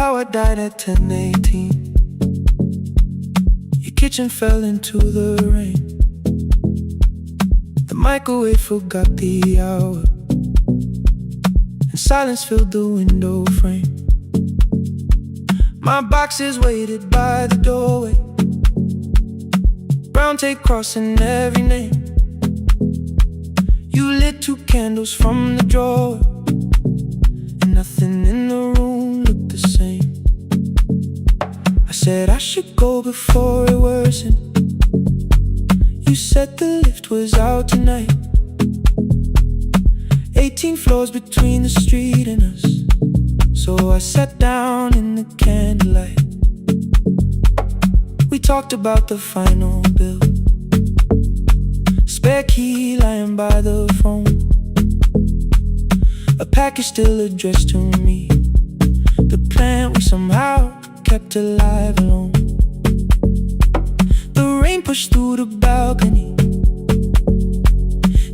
power died at 10:18. Your kitchen fell into the rain. The microwave forgot the hour, and silence filled the window frame. My boxes waited by the doorway, brown tape crossing every name. You lit 2 candles from the drawer, and nothing in the room looked the same. I said I should go before it worsened. You said the lift was out tonight. 18 floors between the street and us, so I sat down in the candlelight. We talked about the final bill, spare key lying by the phone, a package still addressed to me, the plant we somehow kept alive alone. The rain pushed through the balcony,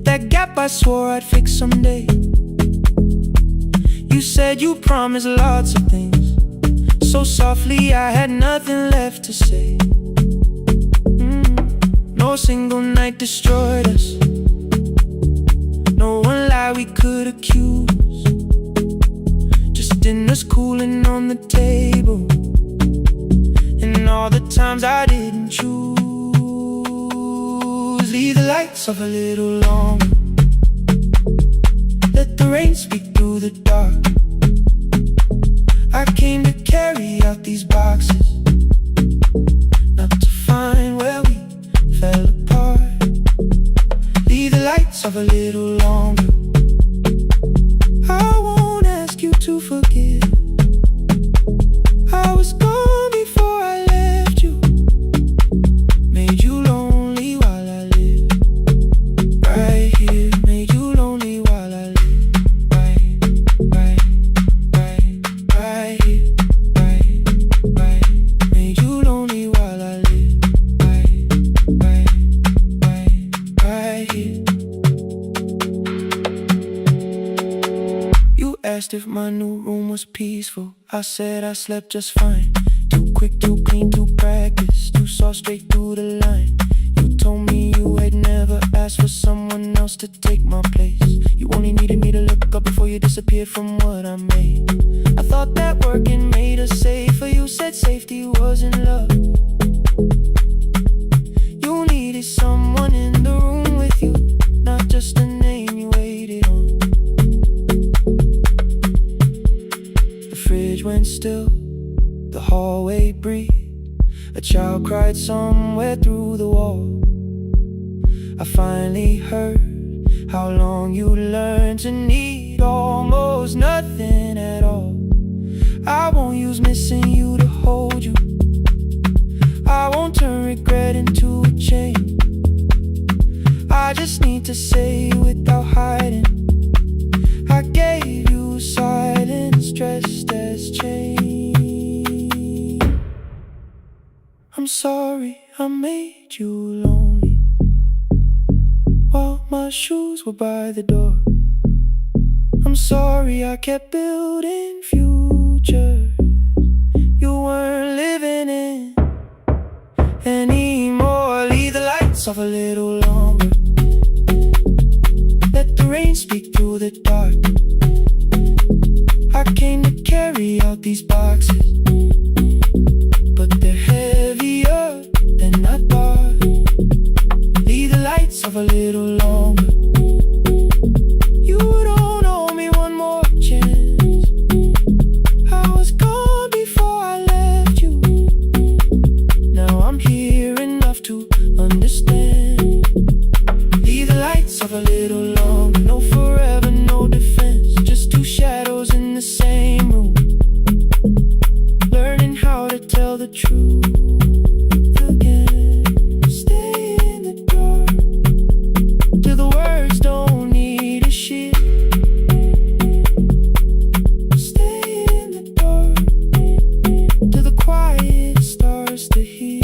that gap I swore I'd fix someday. You said you promised lots of things, so softly I had nothing left to say. No single night destroyed us, no one lie we could accuse, just dinners cooling on the table, and all the times I didn't choose. Leave the lights off a little longer, let the rain speak through the dark. I came to carry out these boxes, not to find where we fell apart. Leave the lights off a little longer, I won't ask you to forgive. I was gone before I left you, made you lonely while I lived right here, made you lonely while I lived right here, right, made you lonely while I lived right here. You asked if my new room was peaceful, I said I slept just fine. Too quick, too clean, too practiced, you saw straight through the line. You told me you had never asked for someone else to take my place. You only needed me to look up before you disappeared from what I made. I thought that working made us safer, you said safety was in love. You needed someone in the room with you, not just a name you waited on. The fridge went still, the hallway breathed, a child cried somewhere through the wall. I finally heard how long you learned to need almost nothing at all. I won't use missing you to hold you, I won't turn regret into a chain. I just need to say without hiding, I gave you silence dressed as change. I'm sorry I made you lonely while my shoes were by the door. I'm sorry I kept building futures you weren't living in anymore. Leave the lights off a little longer, let the rain speak through the dark. I came to carry out these boxes, but they're heavier than I thought. Leave the lights off a little longer, you don't owe me one more chance. I was gone before I left you, now I'm here enough to understand. Leave the lights off a little longer, no forever, no defense, just 2 shadows in the same room, learning how to tell the truth again. Stay in the dark till the words don't need a shield. Stay in the dark till the quiet starts to heal.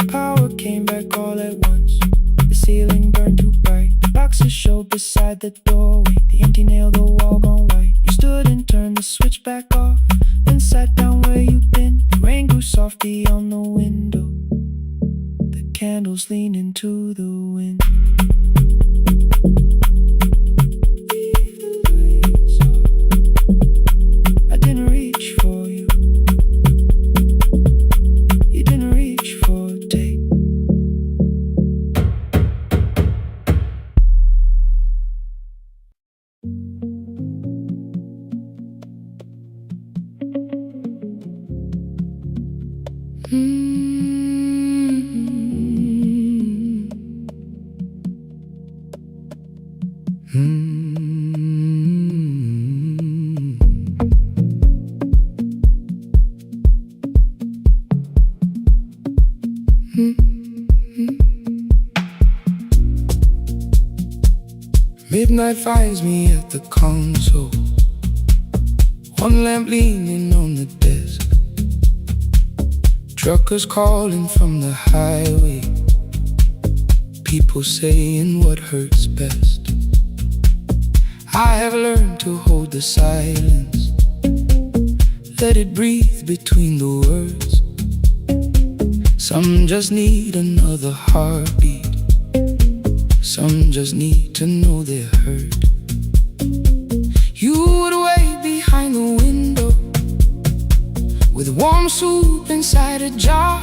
Power came back all at once, the ceiling burned too bright, the box Texas show beside the doorway. The empty nail, the wall gone white. You stood and turned the switch back off, then sat down where you've been. The rain grew softly on the window, the candles leaned into the wind. I didn't reach for you, you didn't reach for a take. Midnight finds me at the console, one lamp leaning on the desk. Truckers calling from the highway, people saying what hurts best. I have learned to hold the silence, let it breathe between the words. Some just need another heartbeat, some just need to know they're heard. You would wait behind the window with warm soup inside a jar.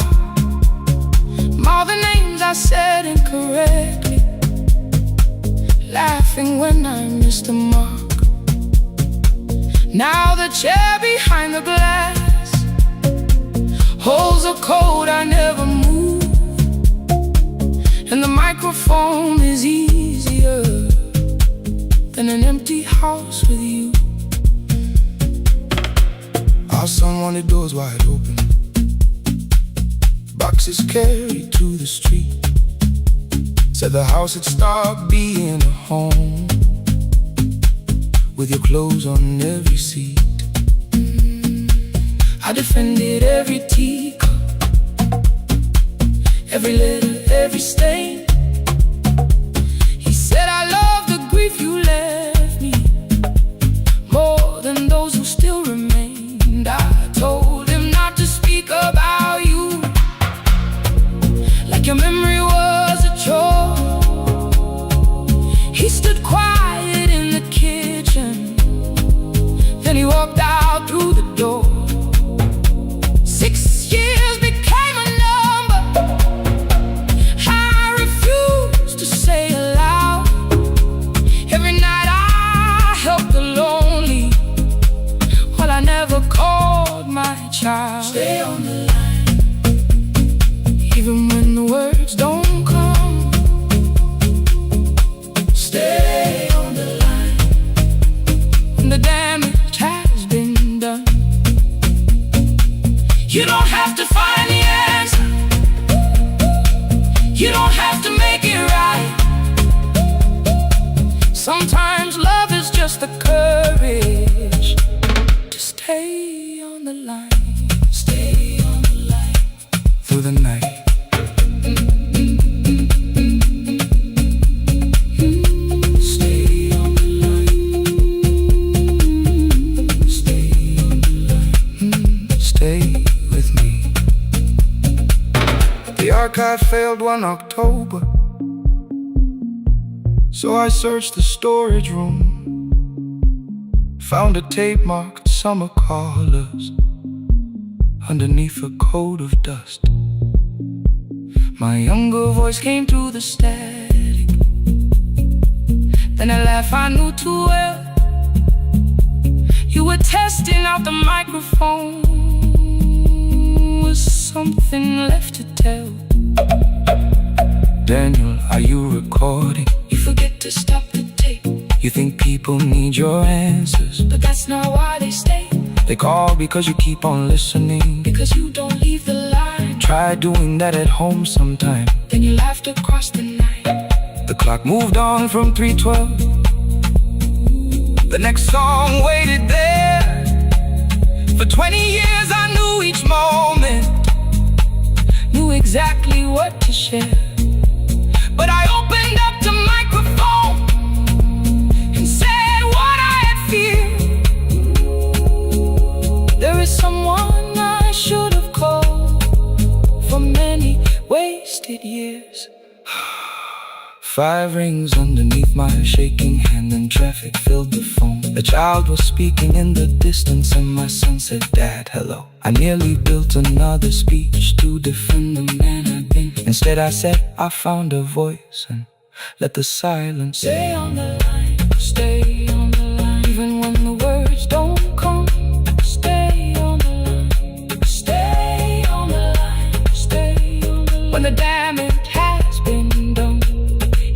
All the names I said incorrectly, laughing when I missed the mark. Now the chair behind the glass holds a code I never moved, and the microphone is easier than an empty house with you. Our son wanted doors wide open, boxes carried to the street. Said the house had stopped being a home, with your clothes on every seat. I defended every teacup, every letter, every stain. He said I love the grief you left me more than those who still remained. I told him not to speak about you like your memory was a chore. He stood quiet in the kitchen, then he walked out through the door. 6 years became a number I refused to say aloud. Every night I helped the lonely, while I never called my child. Stay on the line, even when the words don't come. Stay on the line, when the damage has been done. You don't have to find the answer, you don't have to make it right. Sometimes love is just the courage to stay on the line. Stay on the line through the night. Stay on the line. Stay on the line. Stay with me. The archive failed one October, so I searched the storage room, found a tape marked summer callers underneath a coat of dust. My younger voice came through the static, then a laugh I knew too well. You were testing out the microphone, was something left to tell? Daniel, are you recording? You forget to stop the tape. You think people need your answers, but that's not why they stay. They call because you keep on listening, because you don't leave the line. Try doing that at home sometime, then you laughed across the night. The clock moved on from 3:12. The next song waited there. For 20 years I knew each moment, knew exactly what to share. But I opened up the microphone 5 rings underneath my shaking hand, and traffic filled the phone. A child was speaking in the distance, and my son said, "Dad, hello." I nearly built another speech to defend the man I'd been. Instead I said, "I found a voice," and let the silence stay on the line, stay on the line. Even when the words don't come, stay on the line, stay on the line, stay on the line. When the damage has been done,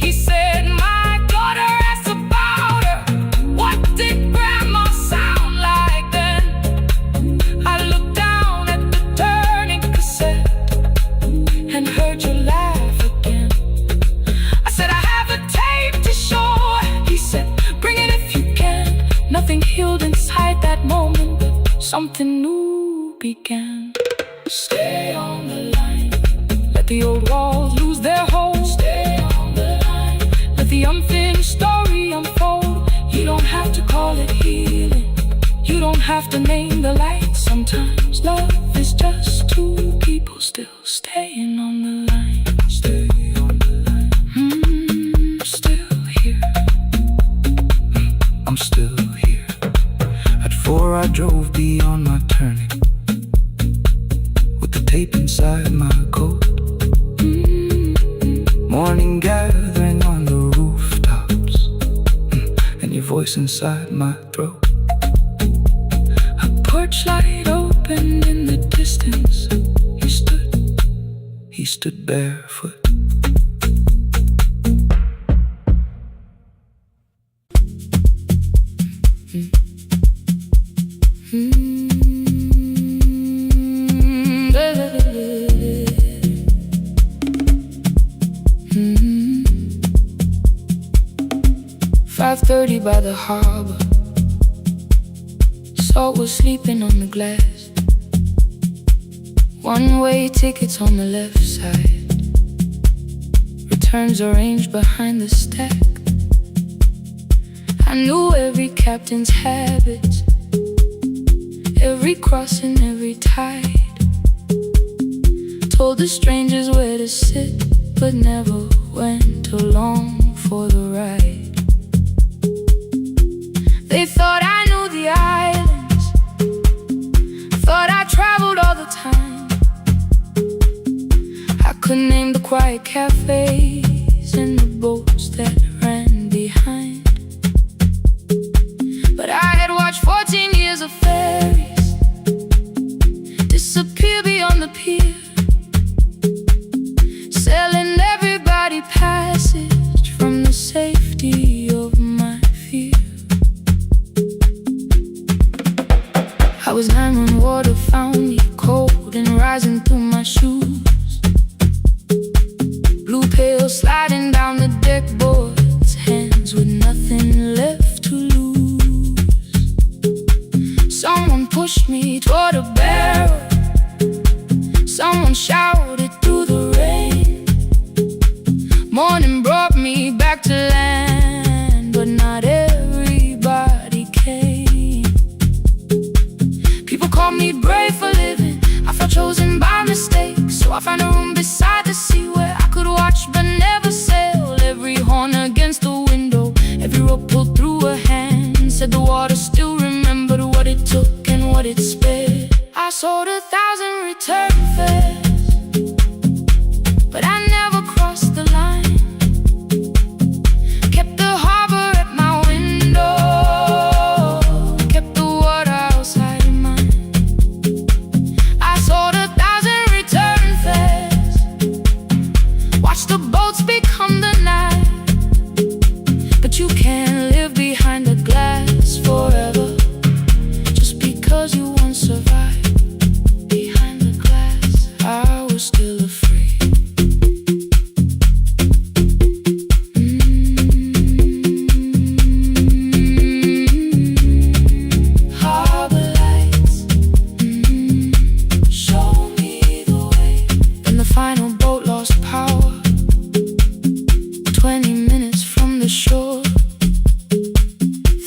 he said, "My daughter asked about her. What did grandma sound like then?" I looked down at the turning cassette and heard you laugh again. I said, "I have a tape to show." He said, "Bring it if you can." Nothing healed inside that moment, but something new began. Stay on the line, let the old walls lose their hold. Stay on the line, let the unfinished story unfold. You don't have to call it healing, you don't have to name the light. Sometimes love is just two people still staying on the line. Stay on the line. Still here. I'm still here. At 4 I drove beyond my turning, with the tape inside my coat. Morning gathering on the rooftops, and your voice inside my throat. A porch light opened in the distance. He stood barefoot. .30 by the harbor, salt was sleeping on the glass. One-way tickets on the left side, returns arranged behind the stack. I knew every captain's habits, every crossing, every tide. Told the strangers where to sit, but never went along for the ride. They thought I knew the islands, thought I traveled all the time. I could name the quiet cafes and the boats that ran behind. But I had watched 14 years of ferries disappear beyond the pier, selling everybody passage from the safety of my fear. I was 9 when water found me, cold and rising through my shoes. Blue pail sliding down the deck boards, hands with nothing left to lose. Someone pushed me toward a barrel, someone shouted through the rain. Morning brought me back to land, but not everybody came. People called me brave for living, I felt chosen by mistake. So I found a room beside the sea where I could watch but never sail. Every horn against the window, every rope pulled through a hand, said the water still remembered what it took and what it spared. I sold 1,000 return fares, but I never crossed the line. Kept the harbor at my window, kept the water outside of mine. I sold 1,000 return fares, watched the boats become the night. But you can't live behind the glass forever, just because you once survived. Behind the glass, I was still afraid. Harbor lights, show me the way. Then the final boat lost power, 20 minutes from the shore.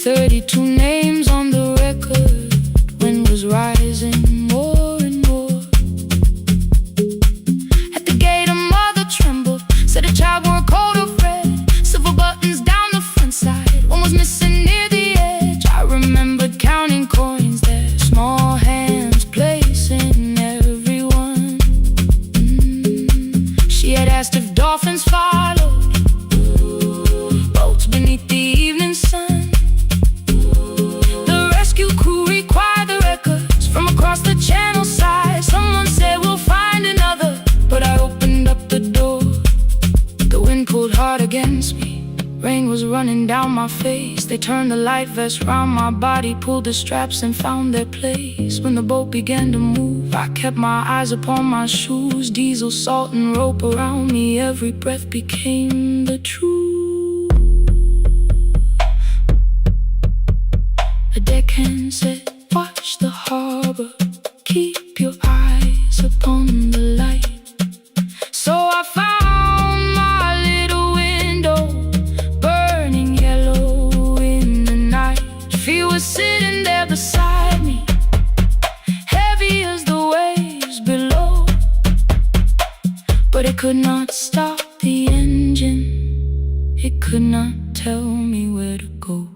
32 names on the record, wind was rising more and more. At the gate a mother trembled, said a child wore a coat of red. Wind pulled hard against me, rain was running down my face. They turned the light vest round my body, pulled the straps and found their place. When the boat began to move, I kept my eyes upon my shoes. Diesel, salt and rope around me, every breath became the truth. A deckhand said, watch the harbor, keep your eyes upon the light. So I found my little window, burning yellow in the night. She was sitting there beside me, heavy as the waves below, but it could not stop the engine, it could not tell me where to go.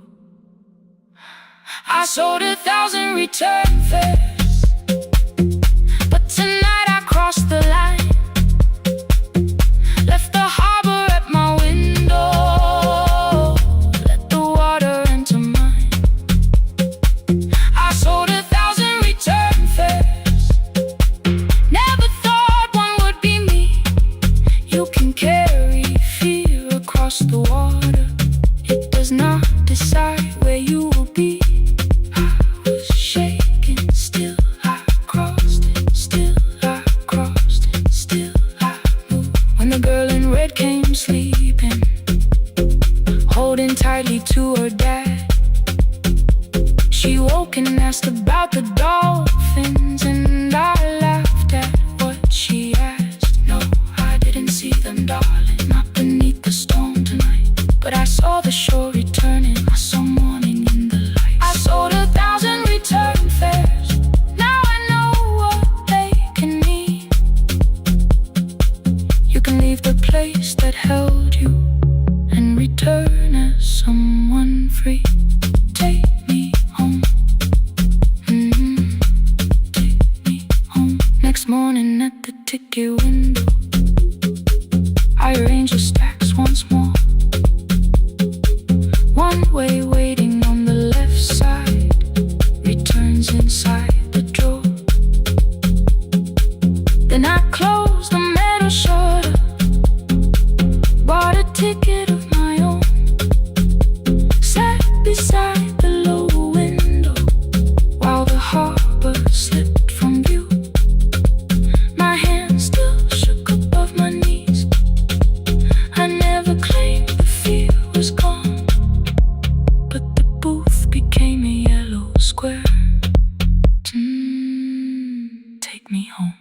I sold 1,000 return fares, but tonight I crossed the line. Left the harbor at my window, let the water enter mine. I sold 1,000 return fares, never thought one would be me. You can carry fear across the water, it does not decide where you will be. Shaking, still I crossed it, still I crossed it, still I moved. When the girl in red came sleeping, holding tightly to her dad, she woke and asked about the dolphins, and I laughed at what she asked. No, I didn't see them, darling, not beneath the storm tonight, but I saw the shore returning, I saw morning in the light. I sold 1,000 return fares, now I know what they can mean. You can leave the place that held you and return as someone free. Take me home, take me home. Next morning at the ticket window, I arranged the stacks once more. One way waiting on the left side, returns inside the drawer. Then I closed the metal shutter, bought a ticket of my own, sat beside the low window while the harbor slipped from view. My hands still shook above my knees, I never claimed the fear was gone, but the booth became a yellow square. Take me home.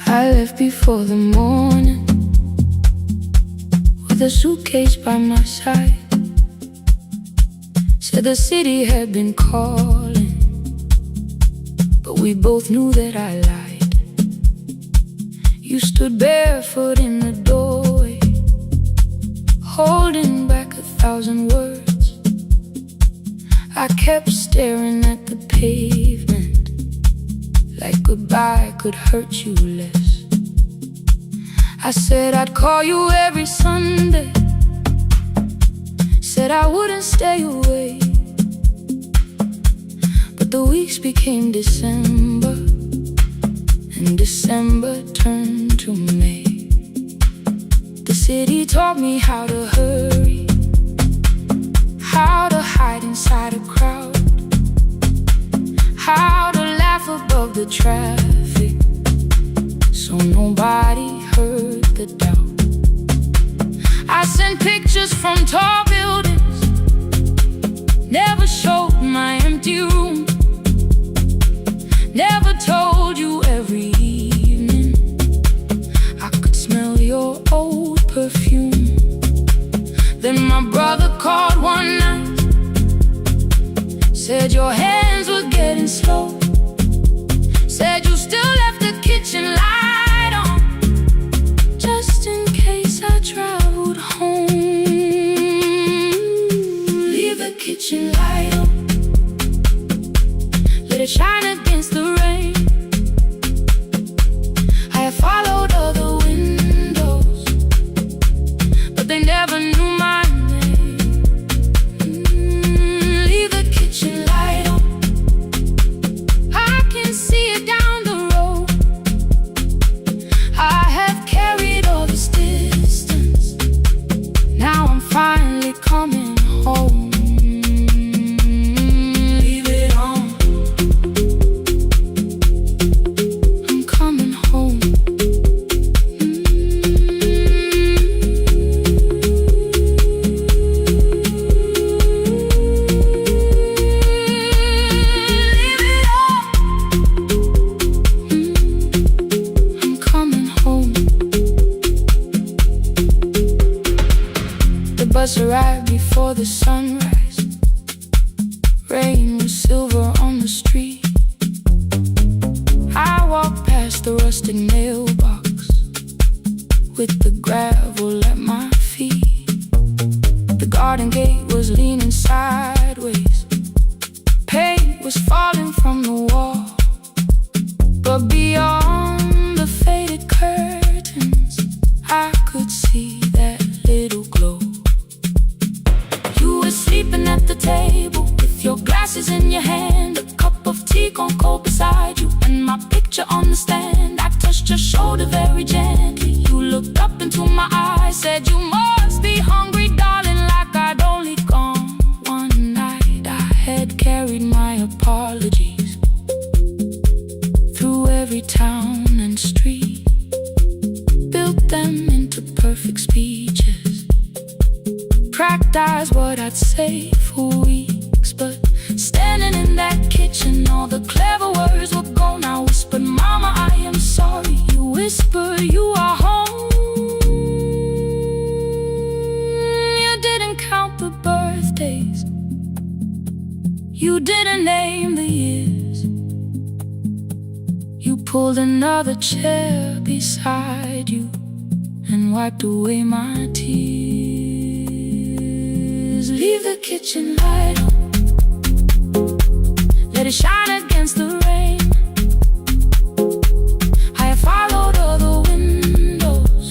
I left before the morning, with a suitcase by my side. Said the city had been calling, but we both knew that I lied. You stood barefoot in the doorway, holding back 1,000 words. I kept staring at the pavement, like goodbye could hurt you less. I said I'd call you every Sunday, said I wouldn't stay away. But the weeks became December, and December turned to May. The city taught me how to hurry, how to hide inside a crowd, how to laugh above the traffic, so nobody heard the doubt. I sent pictures from tall buildings, never showed my empty room, never told you every evening I could smell your old perfume. Then my brother called one night, said your hands were getting slow, said you still left the kitchen light on, just in case I traveled never knew my name. Leave the kitchen light on. I can see it down the road. I have carried all this distance. Now I'm finally coming home. Leave it on. I'm coming home. Bus arrived before the sunrise. Rain was silver on the street. I walked past the rustic mailbox with the gravel at my feet. The garden gate was leaning sideways. Paint was falling from the wall. But beyond the faded curtains, I could see that little glow. You were sleeping at the table with your glasses in your hand, a cup of tea gone cold beside you, and my picture on the stand. I touched your shoulder very gently. You looked up into my eyes, said, "You must be hungry, darling," like I'd only gone one night. I had carried my apologies through every town and street, built them into perfect speeches, practice what I'd say for weeks. But standing in that kitchen, all the clever words were gone. I whispered, "Mama, I am sorry." You whisper, "You are home." You didn't count the birthdays, you didn't name the years. You pulled another chair beside you and wiped away my tears. Leave the kitchen light on. Let it shine against the rain. I have followed other windows,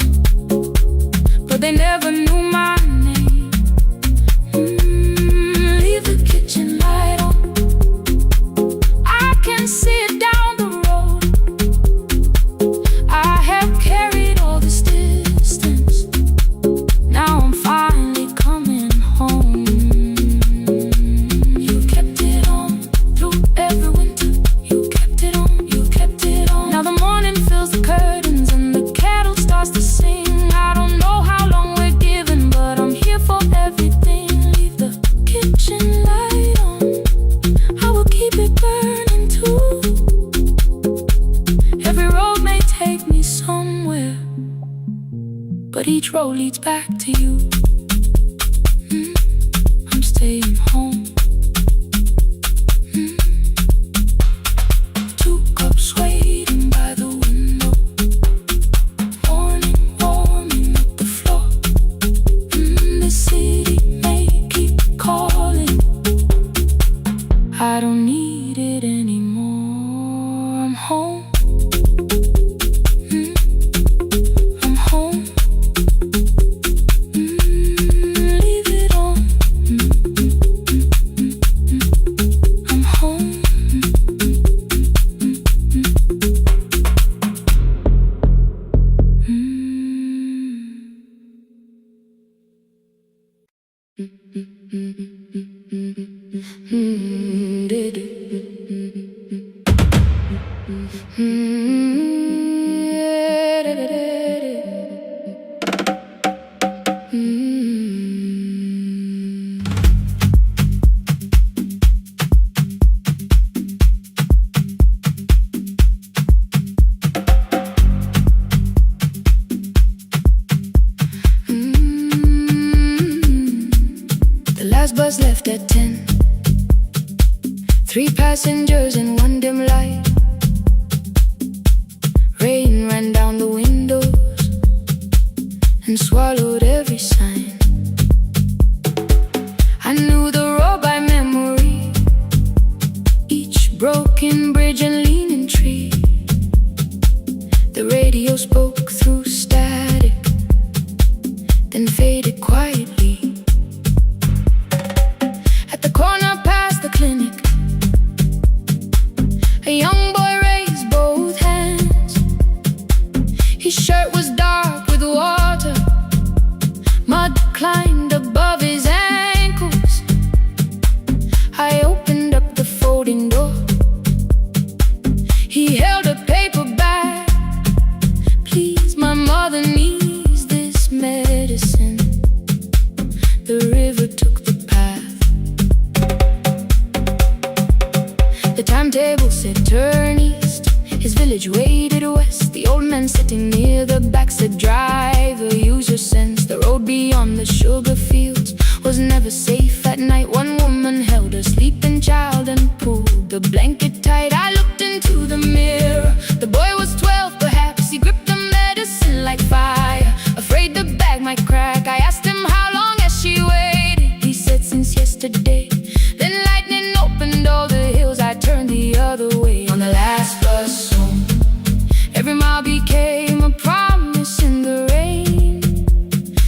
but they never knew my name. Leave the kitchen light on. I can see it down the road. I have carried all this distance. Now I'm finally coming home. You kept it on through every winter. You kept it on, you kept it on. Now the morning fills the curtains and the kettle starts to sing. I don't know how long we're given, but I'm here for everything. Leave the kitchen light on. I will keep it burning too. Every road may take me somewhere, but each road leads back to you. I'm staying home. 2 cups waiting by the window. Morning warming up the floor. The city may keep calling. I don't need it anymore. I'm home. I'm home. Leave it on. I'm home. The last bus left at 10. 3 passengers and 1 dim light. Rain ran down the windows and swallowed every sign. I knew the road by memory, each broken bridge and leaning tree. The radio spoke through static, then faded quiet. river took the path. The timetable said turn east, his village waded west. The old man sitting near the back said driver, use your sense. The road beyond the sugar fields was never safe at night. One woman held her sleeping child and pulled the blanket tight. I looked into the mirror. The boy was 12 perhaps. He gripped the medicine like fire, afraid the bag might crack. I asked him how long has she waited. He said since yesterday. Then lightning opened all the hills. I turned the other way. On the last bus home, every mile became a promise in the rain.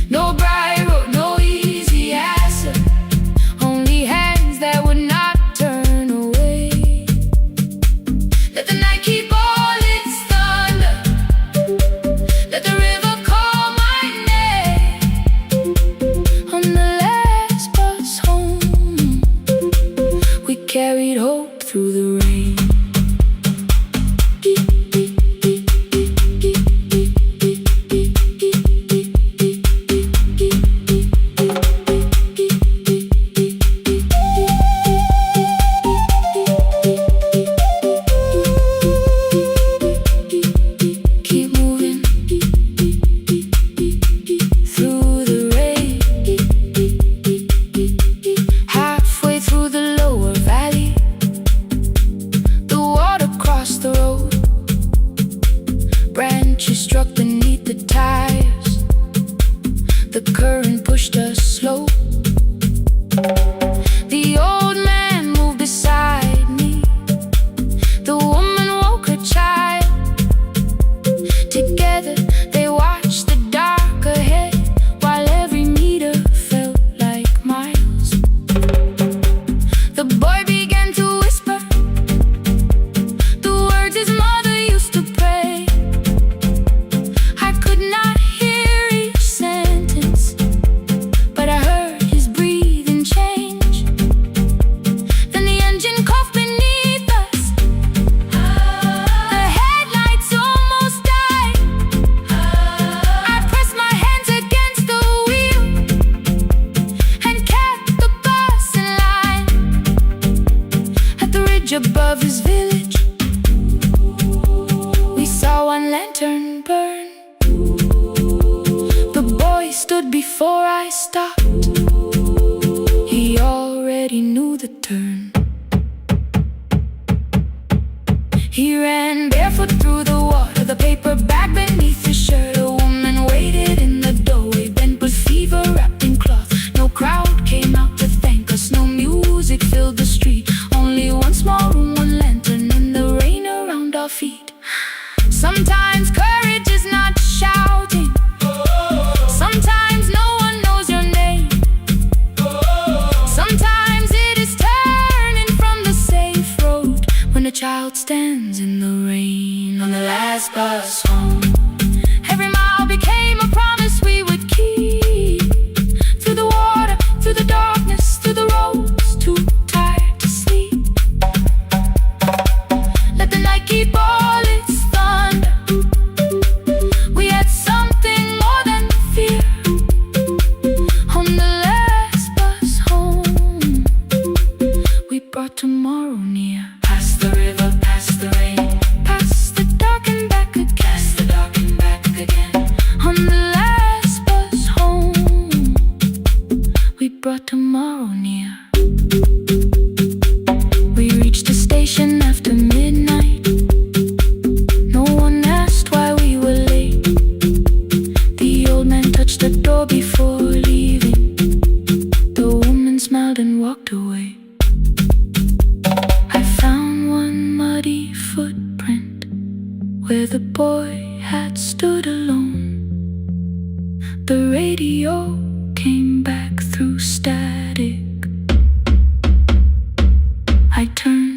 No bright road, no easy answer, only hands that would not turn away. Let the night keep all its thunder, let the river call my name. On the last bus home, we carried hope through the rain. Struck beneath the tires. The current pushed us slow. The old man moved beside me. The woman woke her child. Together they watched the dark ahead, while every meter felt like miles. The boy began to whisper the words his mother used to pray. Above his village, we saw one lantern burn. The boy stood before I stopped. He already knew the turn. He ran barefoot through the water, the paper bag beneath his shirt. A woman waited in the doorway, bent with fever, wrapped in cloth. No crowd came out to thank us, no music filled the street. Only one small room, one lantern, and the rain around our feet. Sometimes courage is not shouting. Sometimes no one knows your name. Sometimes it is turning from the safe road when a child stands in the rain. On the last bus home, every mile became a promise we would keep. Through the water, through the darkness, through the roads too tired to sleep. Let the night keep all its thunder. We had something more than fear. On the last bus home, we brought tomorrow near. Past the river, past the rain, past the dark and back again. Past the dark and back again. On the last bus home, we brought tomorrow near. We reached the station after midnight. No one asked why we were late. The old man touched the door before leaving. The woman smiled and walked away. I found one muddy footprint where the boy had stood alone. The radio came back through static. I turned.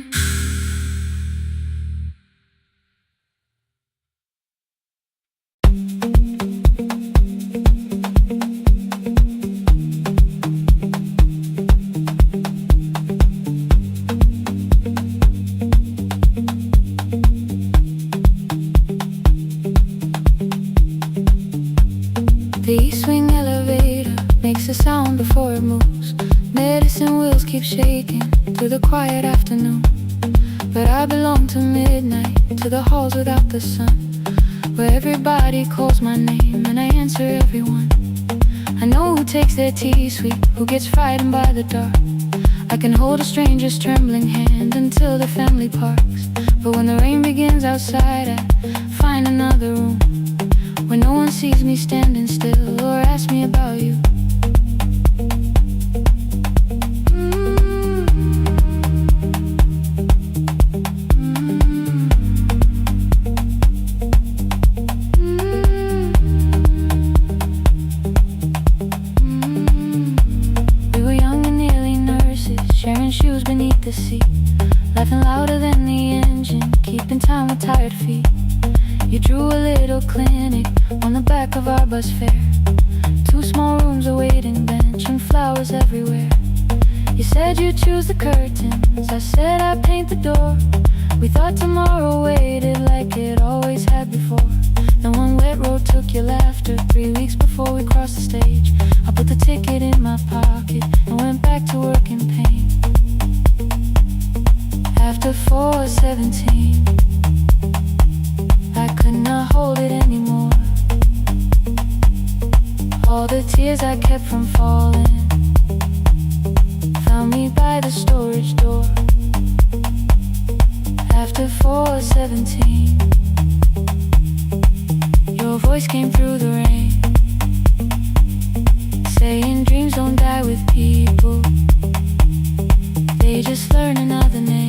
The East Wing elevator makes a sound before it moves. Medicine wheels keep shaking through the quiet afternoon. But I belong to midnight, to the halls without the sun, where everybody calls my name and I answer everyone. I know who takes their tea sweet, who gets frightened by the dark. I can hold a stranger's trembling hand until the family parks. But when the rain begins outside, I find another room where no one sees me standing still or asks me about you. Sharing shoes beneath the seat, laughing louder than the engine, keeping time with tired feet. You drew a little clinic on the back of our bus fare. 2 small rooms, a waiting bench, and flowers everywhere. You said you'd choose the curtains, I said I'd paint the door. We thought tomorrow waited like it always had before. Then one wet road took your laughter. 3 weeks before we crossed the stage, I put the ticket in my pocket and went back to work in pain. After 4:17, I could not hold it anymore. All the tears I kept from falling found me by the storage door. After 4:17, your voice came through the rain, saying dreams don't die with people, they just learn another name.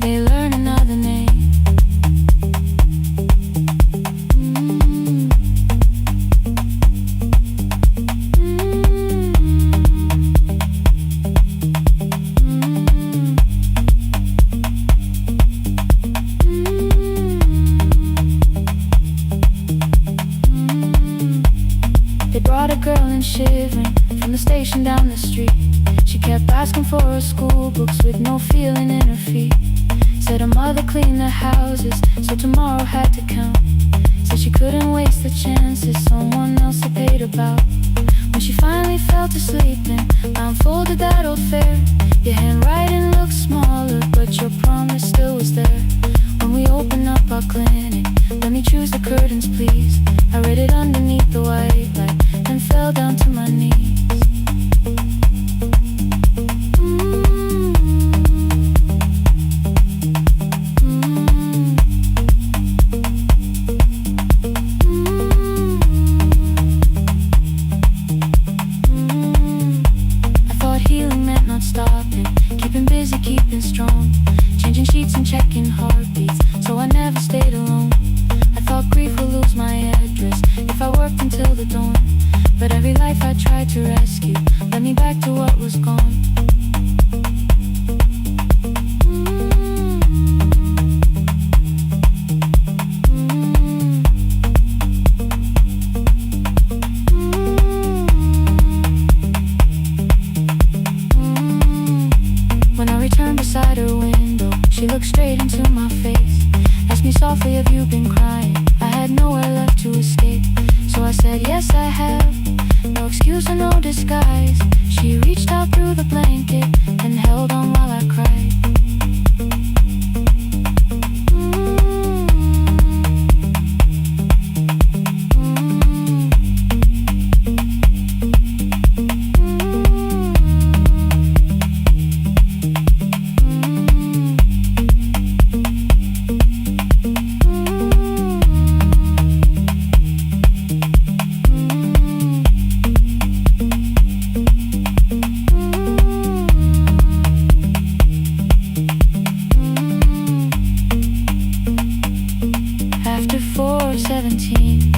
They learn another name. They brought a girl in shivering from the station down the street. She kept asking for her school books with no feeling in her feet. Said her mother cleaned the houses, so tomorrow had to count. Said she couldn't waste the chances someone else had paid about. When she finally fell to sleep and unfolded that old fare, your handwriting looked smaller, but your promise still was there. When we opened up our clinic, let me choose the curtains please. I read it underneath the white light and fell down to my knees. I thought healing meant not stopping, keeping busy, keeping strong, changing sheets and checking heartbeats, so I never stayed alone. I thought grief would lose my address if I worked until the dawn. But every life I tried to rescue led me back to what was gone. When I returned beside her window, she looked straight into my face, asked me softly, have you been crying? I had nowhere left to escape, so I said, yes I have, no excuse or no disguise. She reached out through the blanket and held on while I cried. After 4:17,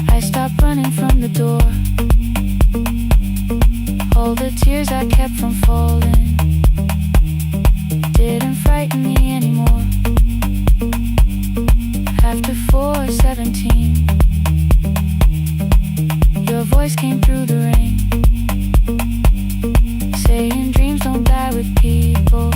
I stopped running from the door. All the tears I kept from falling didn't frighten me anymore. After 4:17, your voice came through the rain, saying dreams don't die with people,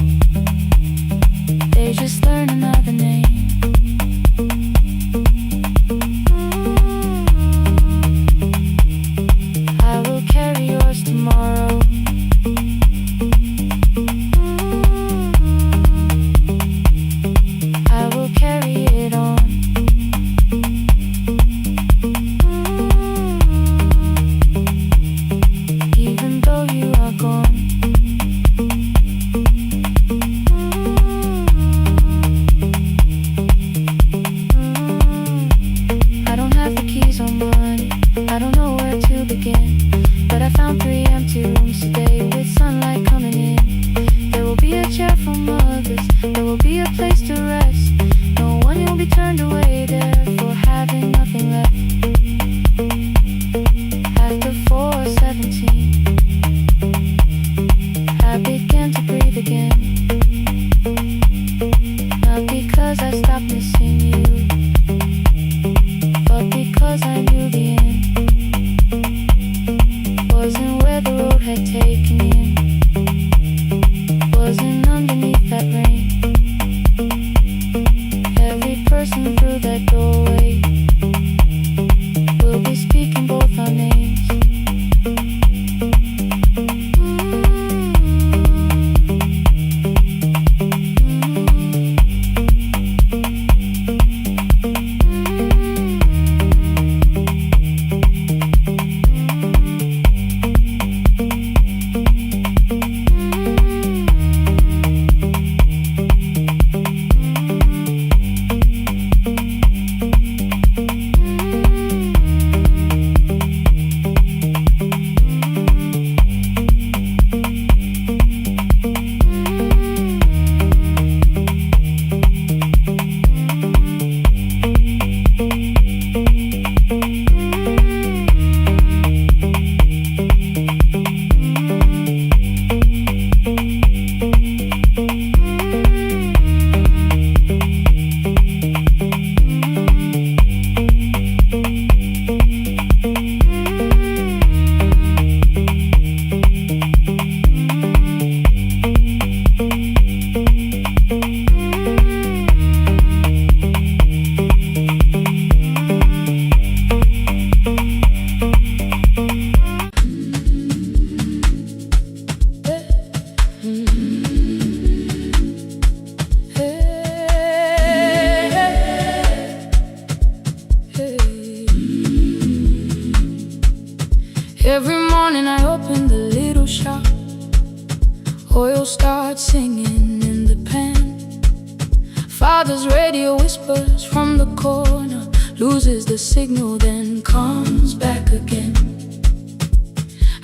Father's radio whispers from the corner, loses the signal, then comes back again.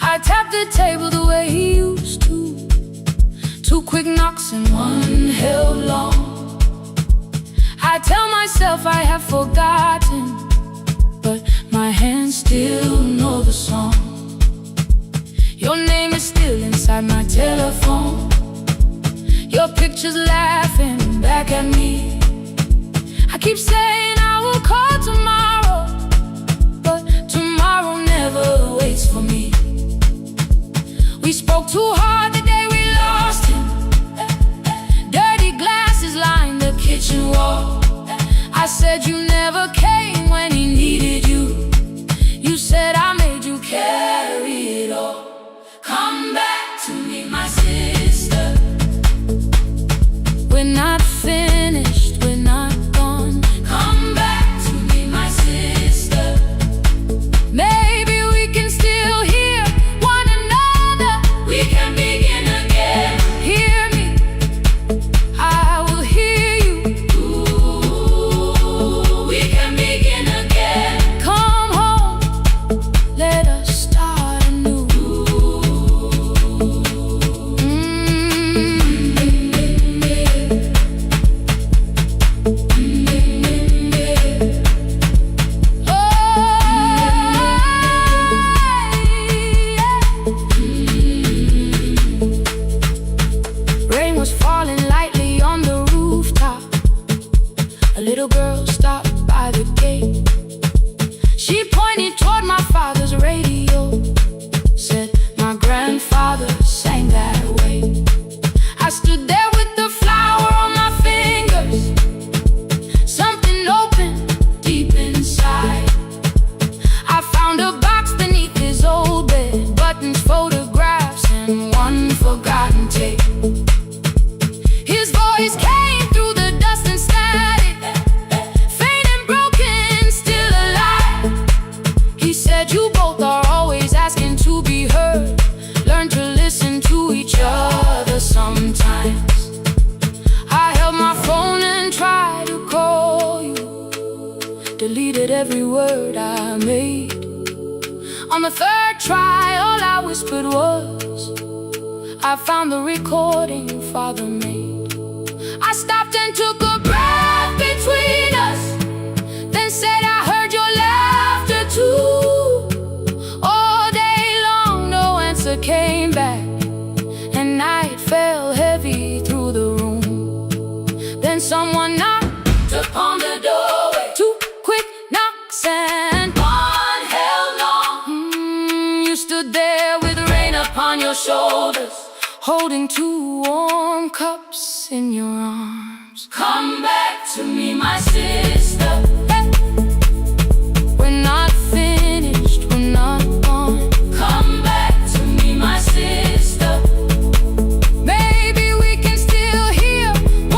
I tap the table the way he used to, 2 quick knocks and 1 held long. I tell myself I have forgotten, but my hands still know the song. Your name is still inside my telephone, your picture's laughing back at me. I keep saying I will call tomorrow, but tomorrow never waits for me. We spoke too hard the day we lost him. Dirty glasses lined the kitchen wall. I said you never came when he needed you. You said I made you carry it all. Come back to me, my sister. We're not finished, we're not gone. Come back to me, my sister. Maybe we can still hear one another. We can begin again. Hear me, I will hear you. Ooh, we can begin again. Come home, let us start anew. Rain was falling lightly on the rooftop. A little girl stopped by the gate. She pointed toward my father's radio, said my grandfather sang that way. I stood there with the flower on my fingers. Something opened deep inside. I found a box beneath his old bed, buttons, photographs, and 1 forgotten tape. His voice came through the dust and static, faint and broken, still alive. He said you both are always asking to be heard. Learn to listen to each other sometimes. I held my phone and tried to call you, deleted every word I made. On the 3rd try, all I whispered was, I found the recording Father made. I stopped and took a breath between us, then said I heard your laughter too. All day long no answer came back, and night fell heavy through the room. Then someone knocked upon the doorway, 2 quick knocks and 1 held long. You stood there with rain upon your shoulders, holding 2 warm cups in your arms. Come back to me, my sister. Hey. We're not finished, we're not gone. Come back to me, my sister. Maybe we can still hear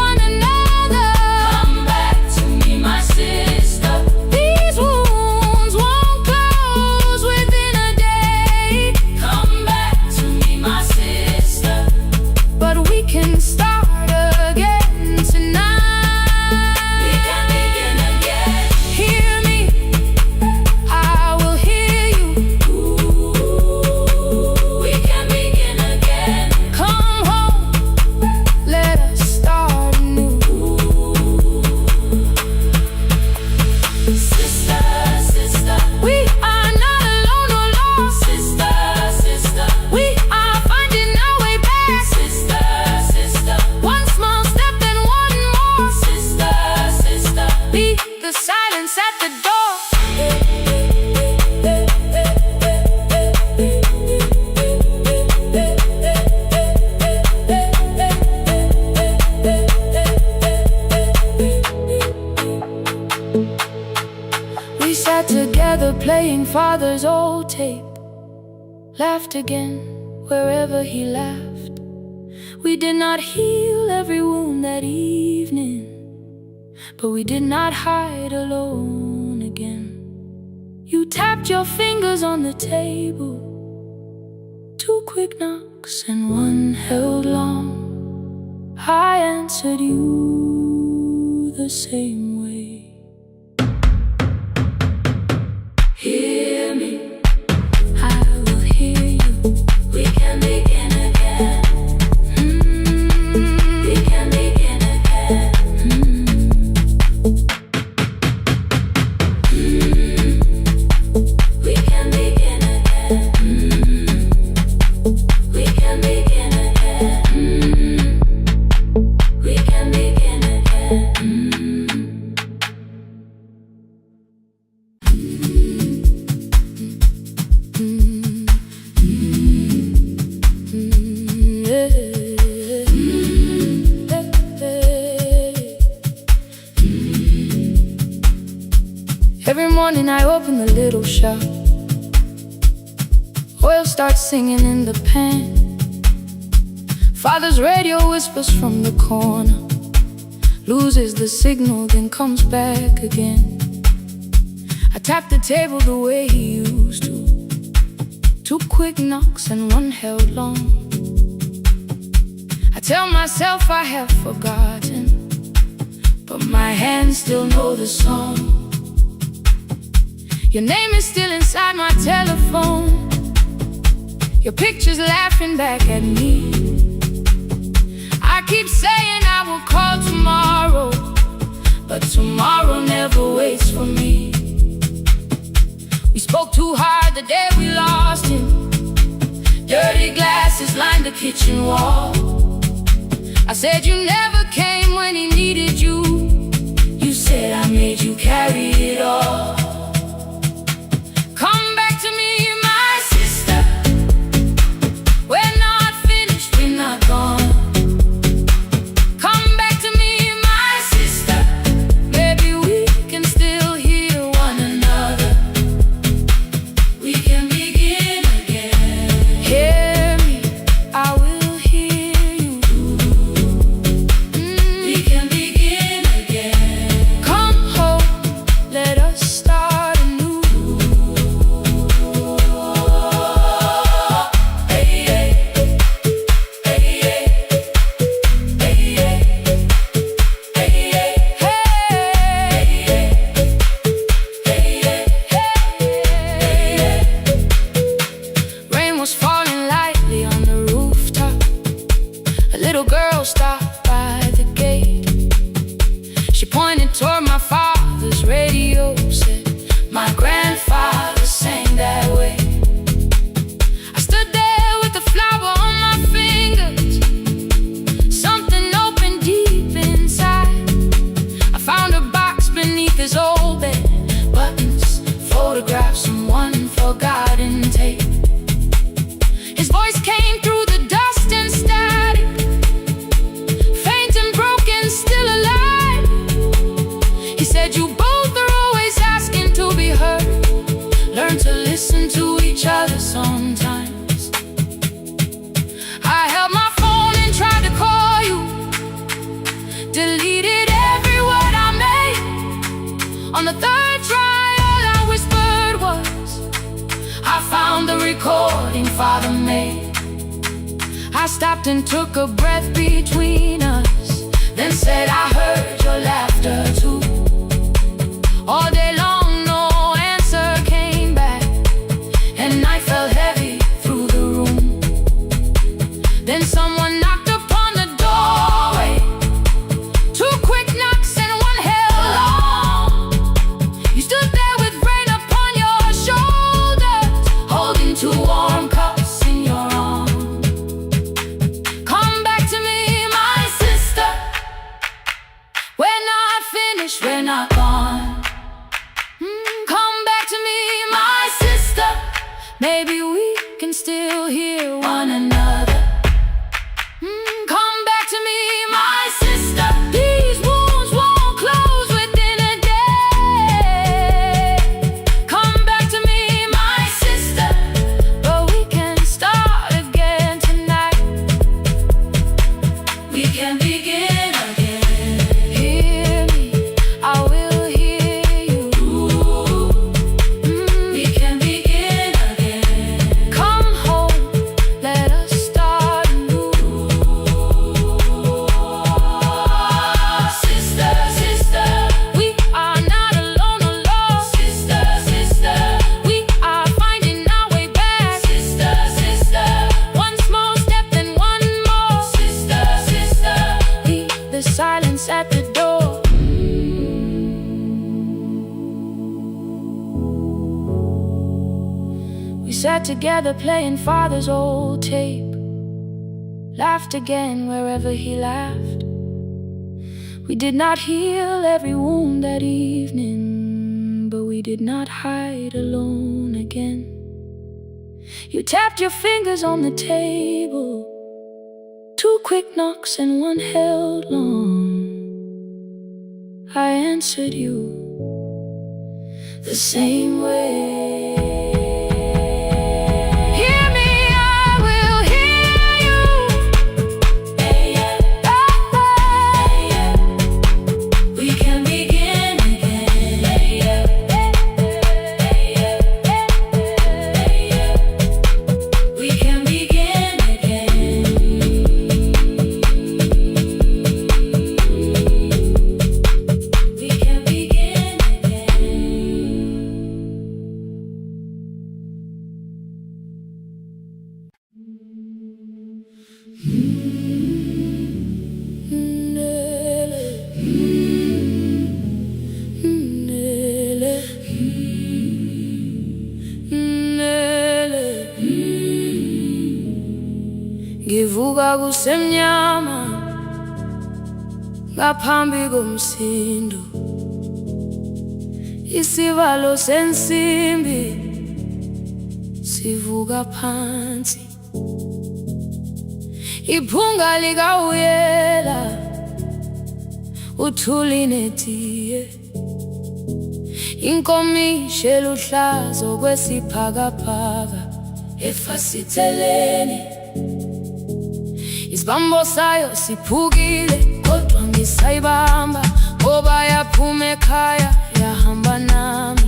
one another. Come back to me, my sister. These wounds won't close within a day. Come back to me, my sister. But we can start again tonight. We can begin again. Hear me, I will hear you. Ooh, we can begin again. Come home, let us start anew. Sister, sister, we are not alone or lost. Sister, sister, we are finding our way back. Sister, sister, 1 small step and 1 more. Sister, sister, beat the silence at the door. We sat together playing Father's old tape, laughed again wherever he laughed. We did not heal every wound that evening, but we did not hide alone again. You tapped your fingers on the table, 2 quick knocks and 1 held long. I answered you the same way. Hear me, I will hear you. We can begin again. We can begin again. We can begin again. We can begin again. We can begin again. Every morning I open the little shop. Oil starts singing in the pan. Father's radio whispers from the corner, loses the signal, then comes back again. I tap the table the way he used to. 2 quick knocks and 1 held long. I tell myself I have forgotten, but my hands still know the song. Your name is still inside my telephone. Your picture's laughing back at me. I keep saying I will call tomorrow, but tomorrow never waits for me. We spoke too hard the day we lost him. Dirty glasses lined the kitchen wall. I said you never came when he needed you. You said I made you carry it all. Come back to me, my sister. We're not finished, we're not gone. Come back to me, my sister. Maybe we can still hear one another. We can begin again. Hear me, I will hear you. We can begin again. Come home, let us start anew. Rain was falling lightly on the rooftop. A little girl stopped by the gate. She pointed toward my father's radio, said, my grandfather sang that way. I stood there with a flower on my fingers. Something opened deep inside. I found a box beneath his old bed. Buttons, photographs, and 1 forgotten tape. His voice came through the dust and static, faint and broken, still alive. He said, you both are always asking to be heard. Learn to listen to each other sometimes. I held my phone and tried to call you, deleted every word I made. On the 3rd try, all I whispered was, I found the recording Father made. I stopped and took a breath between us, then said I heard your laughter too. All day long no answer came back, and night fell heavy through the room. Then someone knocked upon the doorway. 2 quick knocks and 1 held long. You stood there with rain upon your shoulders, holding 2 warm cups in your arms. Come back to me, my sister. We're not finished, we're not gone. Come back to me, my sister. Maybe we can still hear one another. Come back to me, my sister. These wounds won't close within a day. Come back to me, my sister. But we can start again tonight. We can begin again. Hear me, I will hear you. We can begin again. Come home, let us start anew. Sister, sister. the silence at the door. We sat together playing father's old tape, laughed again wherever he laughed. We did not heal every wound that evening, but we did not hide alone again. You tapped your fingers on the table, 2 quick knocks and 1 held long. I answered you the same way. Ngivuka kusemnyama ngaphambi komsindo, isivalo sensimbi sivuka phansi, iphunga likawuyela uthuli netiye, inkomishi eluhlaza okwesiphakapaka efasiteleni. Isibambo sayo siphukile kodwa ngisayibamba, ngoba yaphuma ekhaya yahamba nami.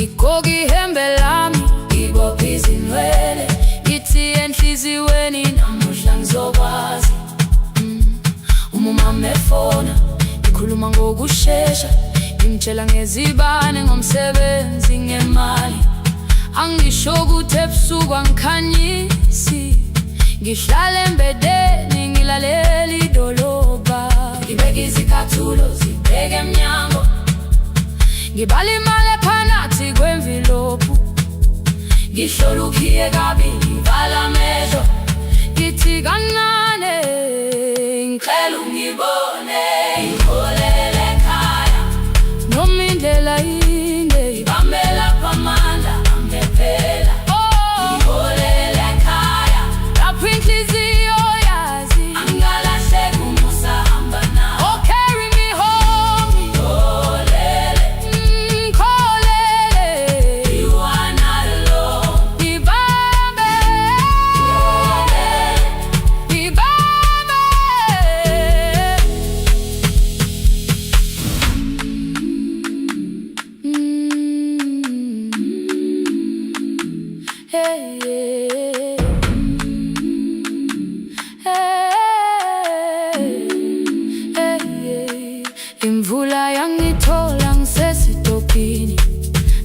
Igqoka ihembe lami, ibopha izinwele, ngithi enhliziyweni namuhla ngizokwazi. Umama efona, ikhuluma ngokushesha, imtshela ngezibane, ngomsebenzi, ngemali. Angisho ukuthi ebusuku angikhanyisi, ngihlala embedeni ngilalela idolobha. Ngibeka izicathulo zibheke emnyango, ngibala imali ephakathi kwemvilophu, ngihlola ukhiye kabili, ngivala amehlo, ngithi kancane ngicela ungibone, ngiholele ekhaya noma indlela inde, ngibambela phamandla angephela. Ngiholele ekhaya lapho inhliziyo yazi angalahleki umusa hamba nawe. Oh, carry me home, ngiholele, ngiholele, you are not alone. Ngibambe, ngiholele, ngibambe. Hey, hey, hey, hey. Imvula yangithola ngisesitopini,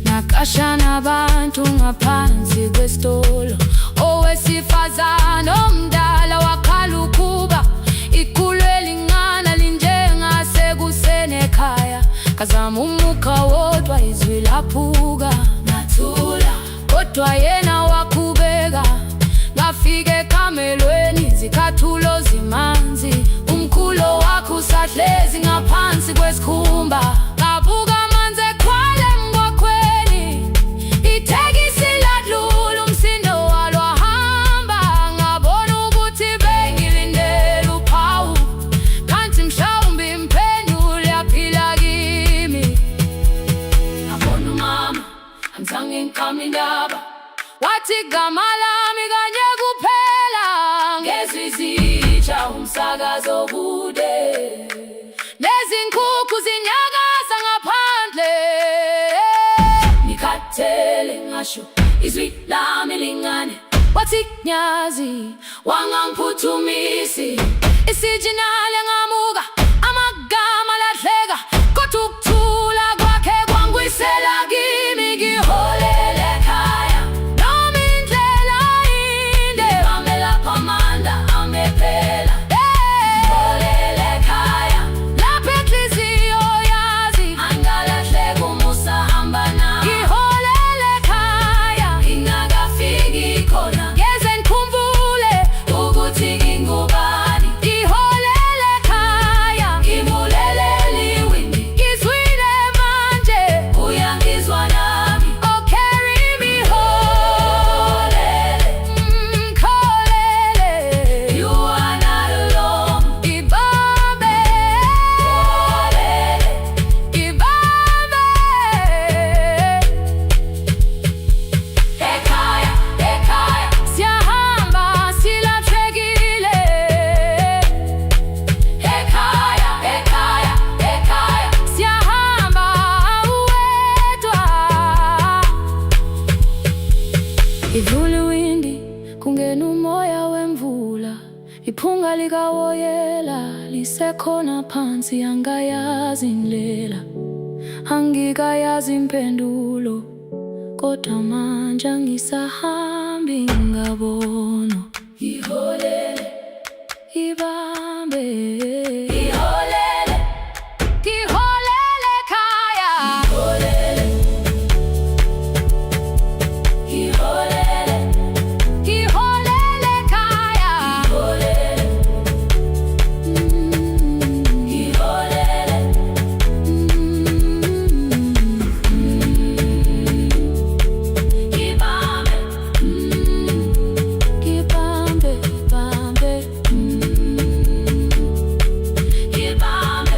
nakasha nabantu ngaphansi kwesitolo. Owesifazane omdala wakhala ukuba ikhulu elingana linjengasekuseni ekhaya. Kazama umukha wodwa izwi laphuka, ngathula kodwa yena wakhubeka. Ngafika ekamelweni, izicathulo zimanzi, umkhulo wakho usahlezi ngaphansi kwesikhumba. Ngabuka amanzi ekhwale emgwaqweni, itekisi ladlula, umsindo walo wahamba. Ngabona ukuthi bengilindele uphawu, kanti mhlawumbe imphendula yaphila kimi. Ngabona umama angizange ngiqame indaba, wathi igama lami kanye kuphela. Ngezwi izitsha umsakazo kude, nezinkukhu zinyakaza ngaphandle. Ngikhathele ngasho izwi lami lingane, wathi nyazi wangangiphuthumisi. Isijinali ngamuka, amagama lahleka, kodwa ukuthula kwakhe kwangwisela kimi. Ngiholele ekhaya noma indlela inde, ngibambela phamandla angephela. Ngiholele ekhaya lisekhona phansi angayazi indlela, angikayazi impendulo, kodwa manje angisahambi ngabona. Iholele, ibambe, iholele, iholele khaya. Iholele, iholele, iholele khaya. Iholele, iholele, ibambe, ibambe, ibambe, ibambe.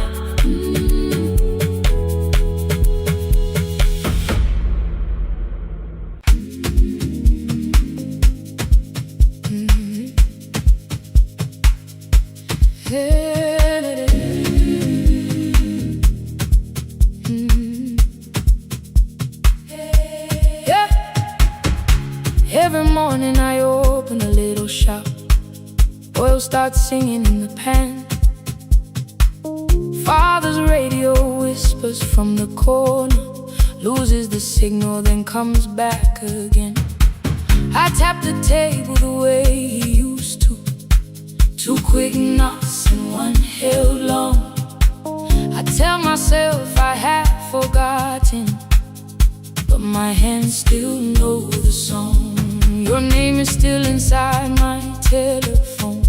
Yeah. Every morning I open a little shop. Oil starts singing in the pan. Father's radio whispers from the corner, loses the signal, then comes back again. I tap the table the way he used to. Two quick knocks and one held long. I tell myself I have forgotten, but my hands still know the song. Your name is still inside my telephone.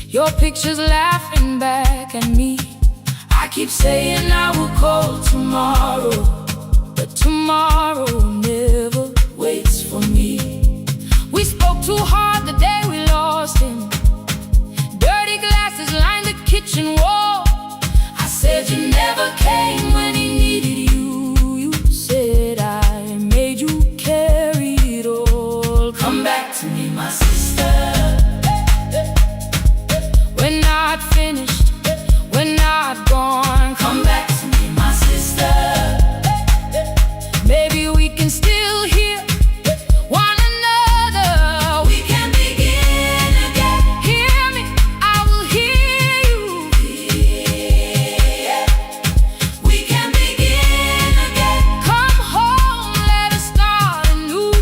Your picture's laughing back at me. I keep saying I will call tomorrow, but tomorrow never waits for me. We spoke too hard the day we lost him. Dirty glasses lined the kitchen wall. I said you never came when he needed you. You said I made you carry it all. Come back to me, my sister. We're not finished, we're not gone. Come back to me, my sister. Maybe we can still hear one another. We can begin again. Hear me, I will hear you. Yeah. We can begin again. Come home, let us start anew.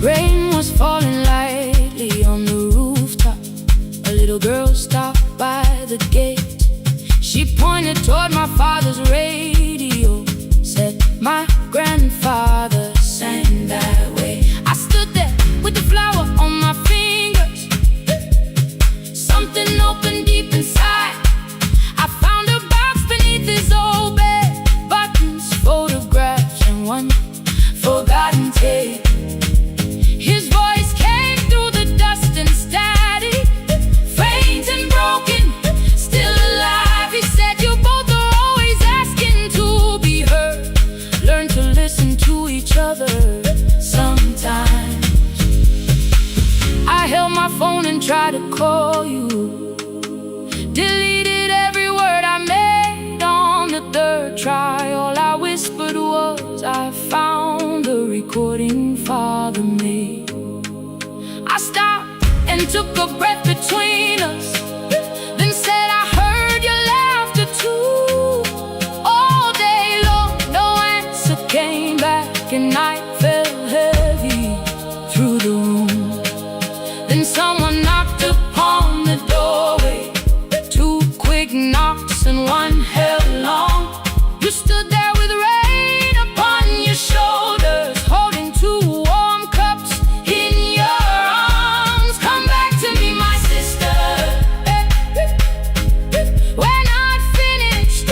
Rain was falling lightly on the rooftop. A little girl stopped by the gate. She pointed toward my father's radio, said my grandfather sang that way. I stood there with the flower on my fingers. Something opened deep inside. I found a box beneath his old bed, buttons, photographs, and one forgotten tape. His voice came through the dust and static, faint and broken, still alive. He said you both are always asking to be heard. Learn to listen to each other sometimes. I held my phone and tried to call you, deleted every word I made on the third try. All I whispered was I found the recording father made. I stopped and took a breath between us, then said I heard your laughter too. All day long, no answer came back, and night fell heavy through the room. Then someone knocked upon the doorway. Two quick knocks and one held long. You stood there with rain upon your shoulders, holding two warm cups in your arms. Come back to me, my sister. We're not finished,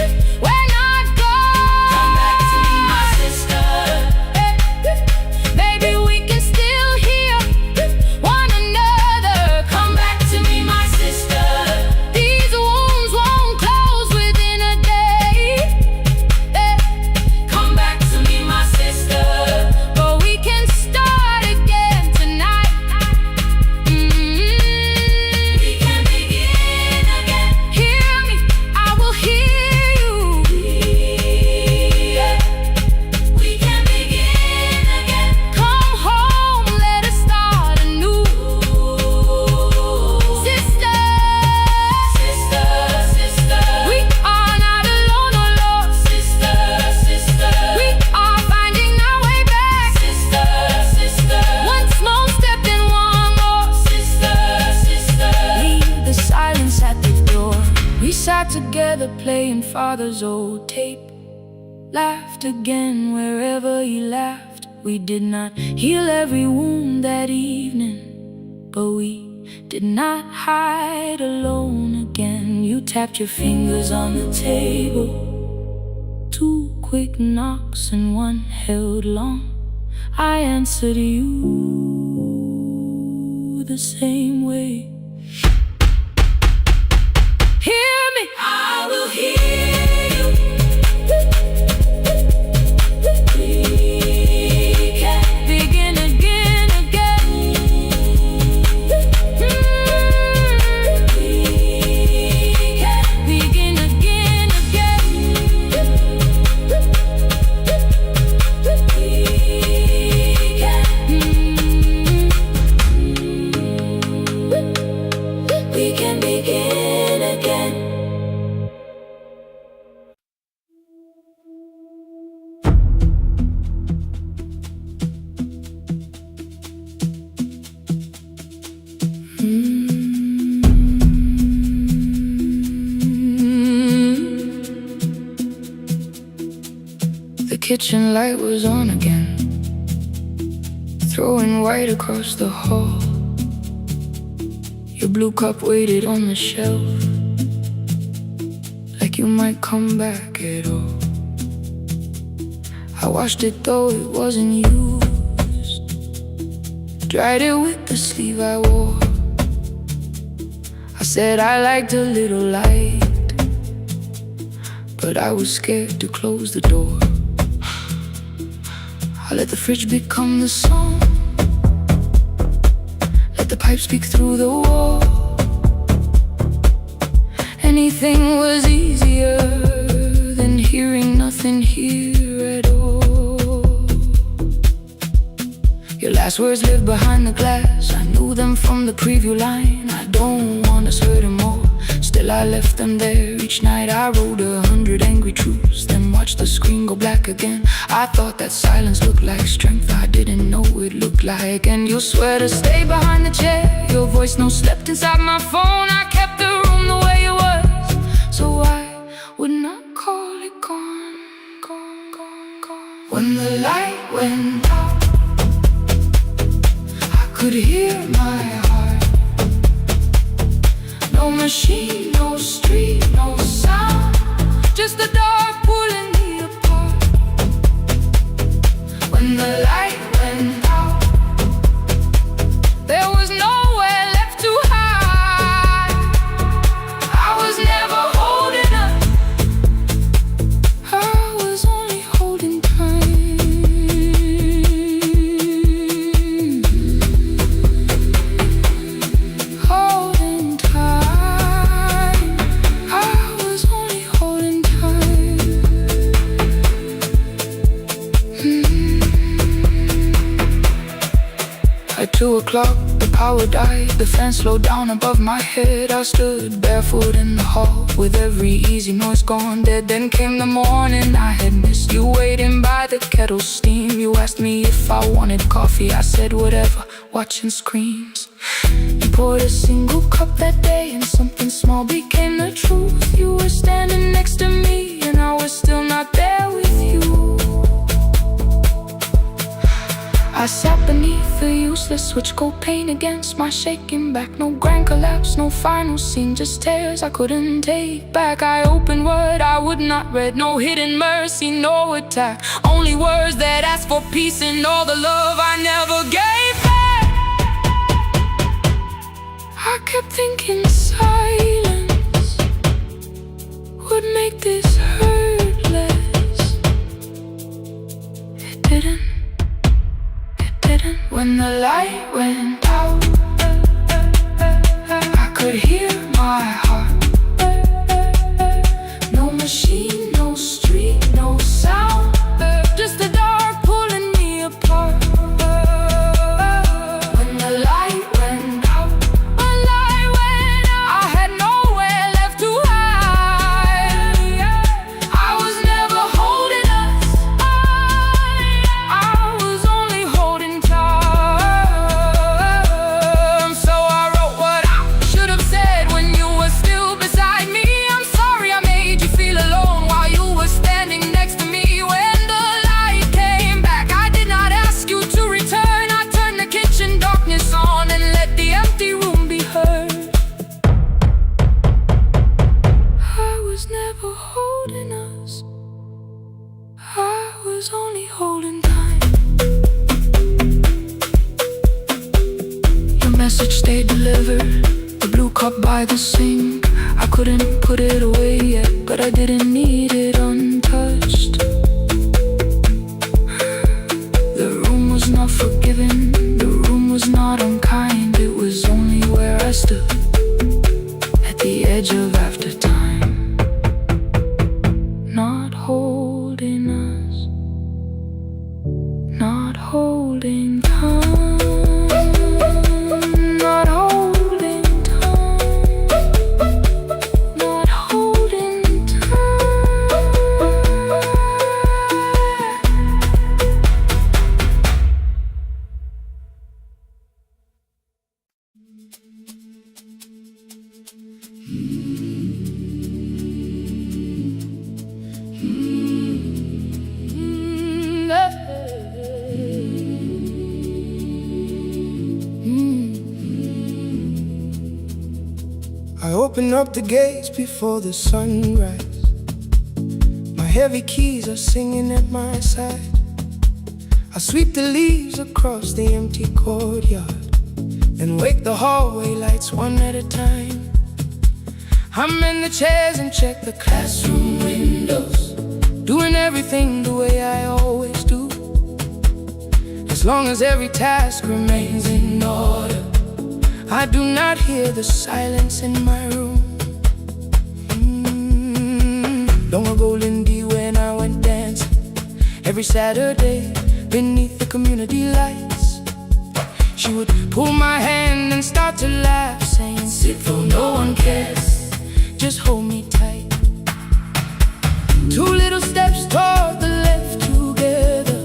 we're not gone. Come back to me, my sister. Maybe we can still hear one another. Come back to me, my sister. These wounds won't close within a day. sat together playing father's old tape. Laughed again wherever he laughed. We did not heal every wound that evening, but we did not hide alone again. You tapped your fingers on the table, 2 quick knocks and 1 held long. I answered you the same way. Hear me, I will hear you. We can begin again, again. We can begin again, again. We can begin again. The kitchen light was on again, throwing white across the hall. Your blue cup waited on the shelf, like you might come back at all. I washed it though it wasn't used, dried it with the sleeve I wore. I said I liked a little light, but I was scared to close the door. I let the fridge become the song, let the pipe speak through the wall. Anything was easier than hearing nothing here at all. Your last words lived behind the glass. I knew them from the preview line. I don't want us hurting more, still I left them there. Each night I wrote 100 angry truths, then watched the screen go black again. I thought that silence looked like strength, I didn't know it looked like. And you swear to stay behind the chair, your voice no slept inside my phone. I kept the room the way it was, so I would not call it gone, gone, gone, gone. When the light went out, I could hear my heart. No machine, no street, no sound, just the dark pulling me apart. When the light went out, there was nowhere left to hide. I was never holding up, I was only holding time. Holding time, I was only holding time. At 2 o'clock, the power died, the fan slowed down above my head. I stood barefoot in the hall, with every easy noise gone dead. Then came the morning, I had missed you waiting by the kettle steam. You asked me if I wanted coffee, I said whatever, watching screens. You poured a single cup that day, and something small became the truth. You were standing next to me, and I was still not there with you. I sat beneath the useless switch, cold pain against my shaking back. No grand collapse, no final scene, just tears I couldn't take back. I opened what I would not read, no hidden mercy, no attack. Only words that asked for peace and all the love I never gave back. I kept thinking silence would make this hurt less. It didn't. When the light went out, I could hear my heart. No machine, no street, no sound, just the dark pulling me apart. When the light went out, I had nowhere left to hide. I was never holding us, I was only holding tight. river, the blue cup by the sink. I couldn't put it away yet, but I didn't need it untouched. The room was not forgiving, the room was not unkind. It was only where I stood, at the edge of after time. Not holding us, not holding time. Not holding time, not holding time. I open up the gates before the sunrise. My heavy keys are singing at my side. I sweep the leaves across the empty courtyard, then wake the hallway lights one at a time. I'm in the chairs and check the classroom windows, doing everything the way I always do. As long as every task remains in order, I do not hear the silence in my room. Long ago, Lindy, when I went dancing every Saturday beneath the community lights, she would pull my hand and start to laugh, saying, "Sit though no one cares, just hold me tight." Two little steps toward the left together,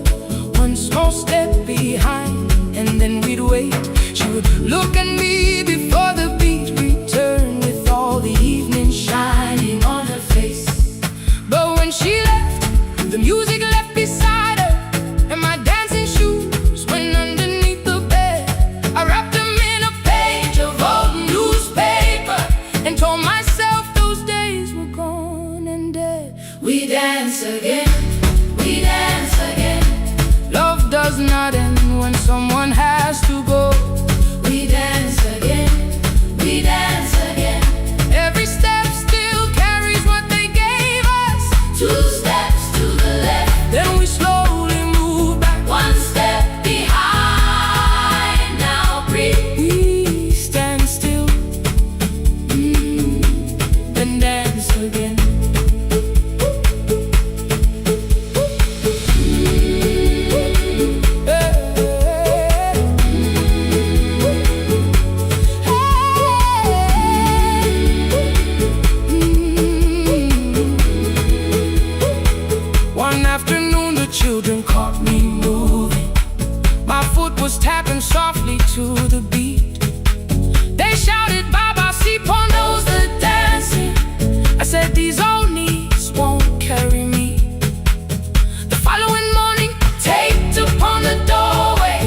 one small step behind, and then we'd wait. She would look at me before the beat returned, with all the evening shining on her face. But when she left, the music left beside her, and my dancing shoes went underneath the bed. I wrapped them in a page of old newspaper and told myself those days were gone and dead. We dance again, we dance again. Love does not end when someone has to go. We dance again, we dance again. Every step still carries what they gave us. Two steps to the left, then we slowly move back. One step behind, now breathe. We stand still, then dance again. Children caught me moving. My foot was tapping softly to the beat. They shouted, "Baba, see knows the dancing." I said, "These old knees won't carry me." The following morning, taped upon the doorway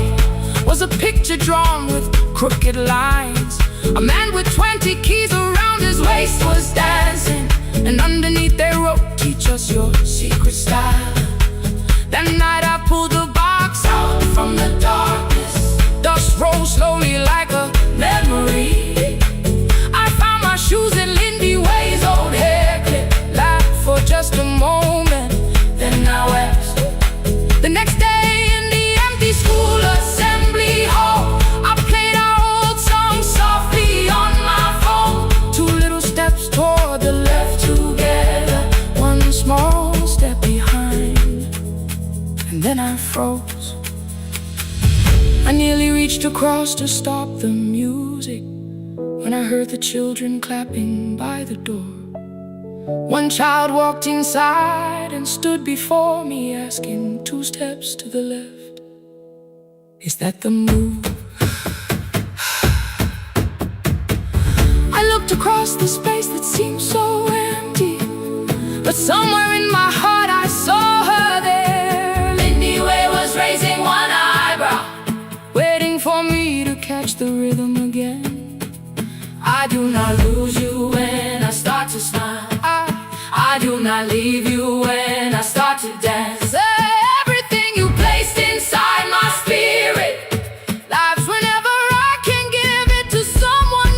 was a picture drawn with crooked lines. A man with 20 keys around his waist was dancing, and underneath they wrote, "Teach us your secret style." That night I pulled the box out from the darkness. Dust rolled slowly like a memory. I found my shoes in Lindy Way's old hair clip. Laughed for just a moment, then I wept. The next day in the empty school assembly hall, I played our old song softly on my phone. Two little steps toward the left together, one small step behind. And then I froze. I nearly reached across to stop the music when I heard the children clapping by the door. One child walked inside and stood before me, asking, "Two steps to the left, is that the move?" I looked across the space that seemed so empty, but somewhere in my heart I saw her there. Raising one eyebrow, waiting for me to catch the rhythm again. I do not lose you when I start to smile. I do not leave you when I start to dance. Everything you placed inside my spirit lives whenever I can give it to someone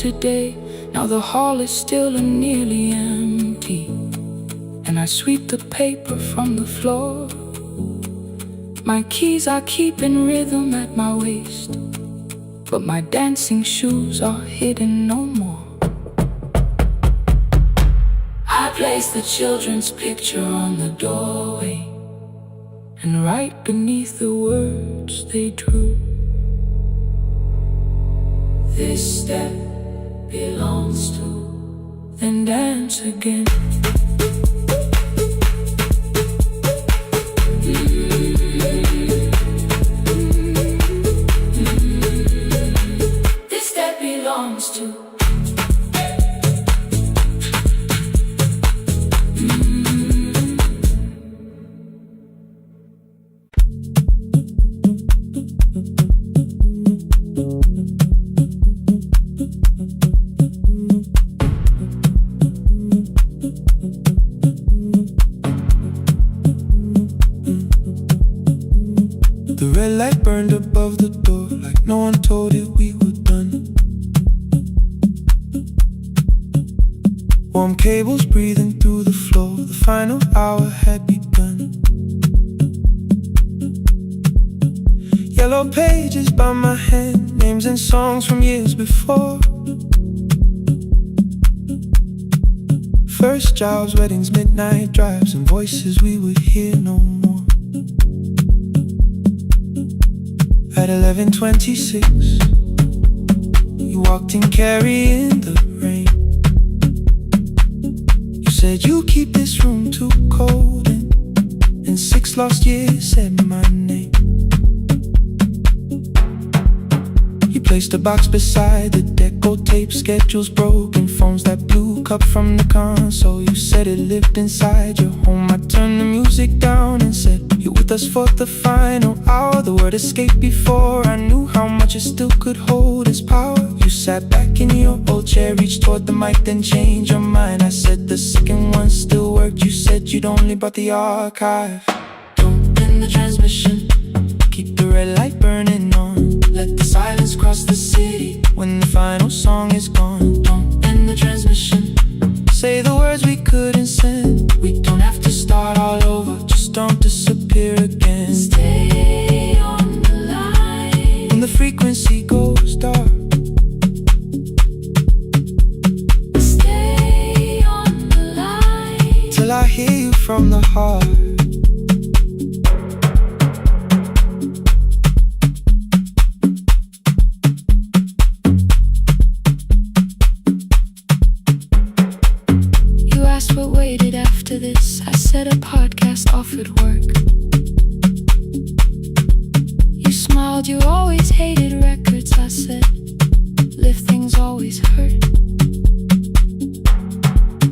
today. Now the hall is still and nearly empty, and I sweep the paper from the floor. My keys I keep in rhythm at my waist, but my dancing shoes are hidden no more. I place the children's picture on the doorway, and right beneath the words they drew, this step belongs to, then dance again. This step belongs to. The red light burned above the door, like no one told it we were done. Warm cables breathing through the floor, the final hour had begun. Yellow pages by my hand, names and songs from years before. First jobs, weddings, midnight drives, and voices we would hear no more. At 11:26, you walked in carrying the rain. You said you keep this room too cold, and in 6 lost years said my name. You placed a box beside the deco tape, schedules broken, phones that blew, cup from the console. You said it lived inside your home. I turned the music down and said, you're with us for the final hour. The word escaped before I knew how much it still could hold its power. You sat back in your old chair, reached toward the mic, then changed your mind. I said the second one still worked. You said you'd only brought the archive. Don't end the transmission, keep the red light burning on. Let the silence cross the city when the final song is gone. Don't end the transmission, say the words we couldn't send. We don't have to start all over, just don't disappear again. Stay on the line when the frequency goes dark. Stay on the line till I hear you from the heart. What waited after this? I said a podcast offered work. You smiled, you always hated records. I said, live things always hurt.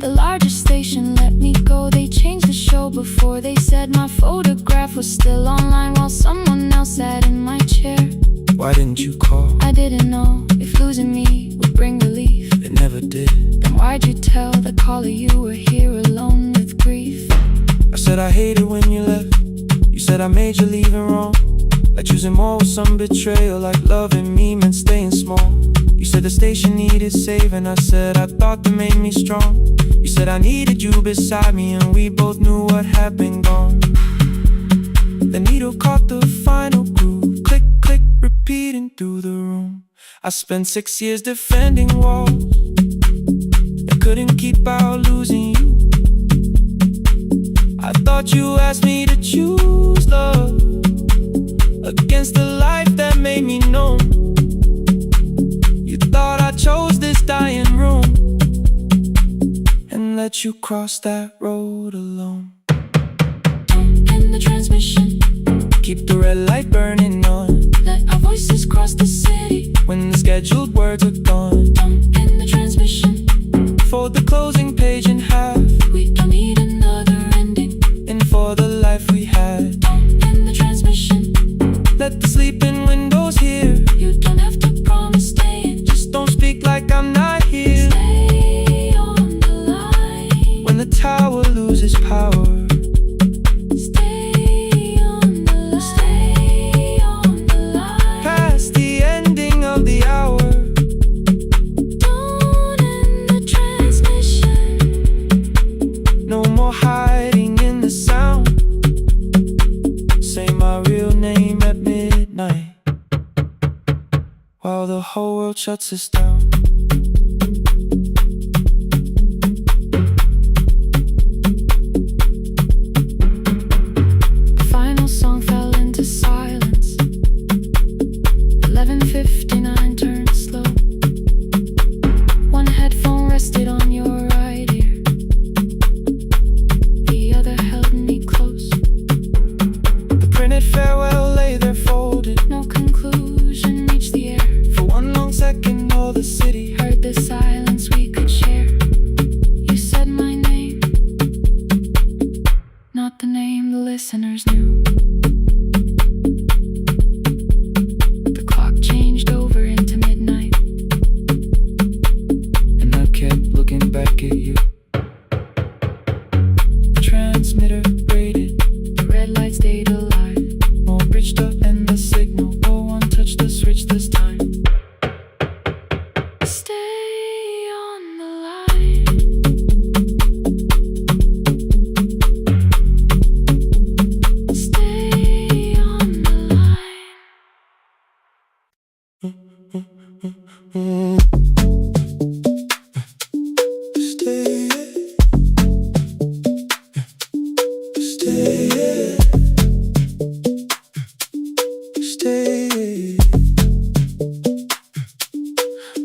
The largest station let me go. They changed the show before they said my photograph was still online while someone else sat in my chair. Why didn't you call? I didn't know if losing me would bring relief. It never did. Then why'd you tell the caller you were here alone with grief? I said I hated when you left. You said I made you leaving wrong, like choosing more with some betrayal, like loving me meant staying small. You said the station needed saving. I said I thought that made me strong. You said I needed you beside me, and we both knew what had been gone. The needle caught the final groove, click, click, repeating through the room. I spent 6 years defending walls that couldn't keep out losing you. I thought you asked me to choose love against the life that made me known. You thought I chose this dying room and let you cross that road alone. Don't end the transmission, keep the red light burning on. let our voices cross the city when the scheduled words are gone. Don't end the transmission, fold the closing page in half. we don't need another ending. And for the life we had, Don't end the transmission, let the sleeping windows hear. you don't have to promise staying. Just don't speak like I'm not here. Stay on the line When the tower loses power, stay on the line, stay on the line. past the ending of the hour. Don't the whole world shuts us down. The final song fell into silence. 11:59 turned slow. One headphone rested on your right ear. The other held me close. The printed farewell lay there folded. No conclusion reached the air. For one long second all the city Heard the silence we could share. You said my name, not the name the listeners knew. The clock changed over into midnight, and I kept looking back at you. The transmitter rated, the red light stayed alive. more bridged up and the signal. No one touched the switch this time. Stay on the line. Stay on the line. Stay, stay, stay.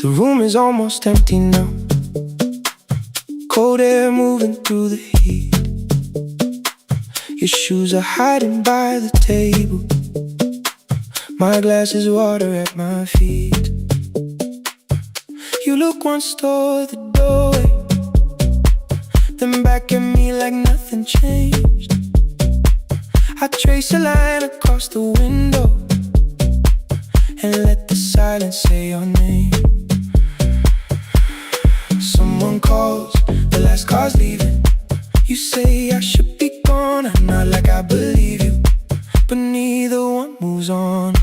The room is almost empty now. Cold air moving through the heat. Your shoes are hiding by the table. My glass is water at my feet. You look once toward the doorway, then back at me like nothing changed. I trace a line across the window and let the silence say your name. Someone calls, the last car's leaving. You say I should be gone, I nod like I believe you, but neither one moves on.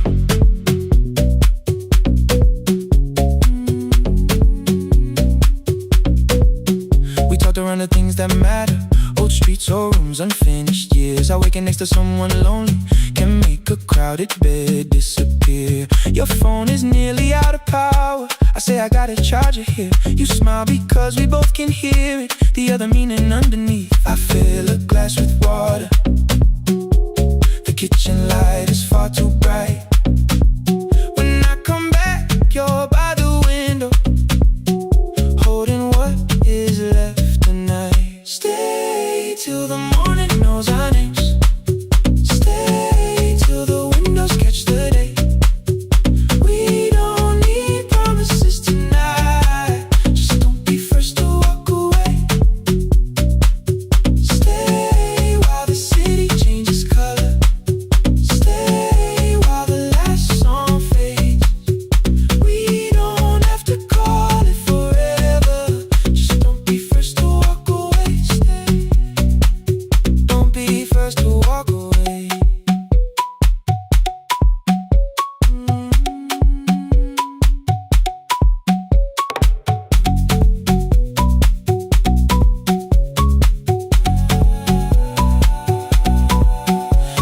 We talked around the things that matter. Old streets or rooms, unfinished years. I waking next to someone lonely can make a crowded bed disappear. Your phone is nearly out of power. I say I got a charger here. You smile because we both can hear it. The other meaning underneath. I fill a glass with water. The kitchen light is far too bright. When I come back, you're by the window, holding what is left tonight. Stay till the morning knows our names. Stay till the windows catch the day. We don't need promises tonight. Just don't be first to walk away. Stay while the city changes color. Stay while the last song fades. We don't have to call it forever. Just don't be first to walk away. Stay. Don't be first to walk away.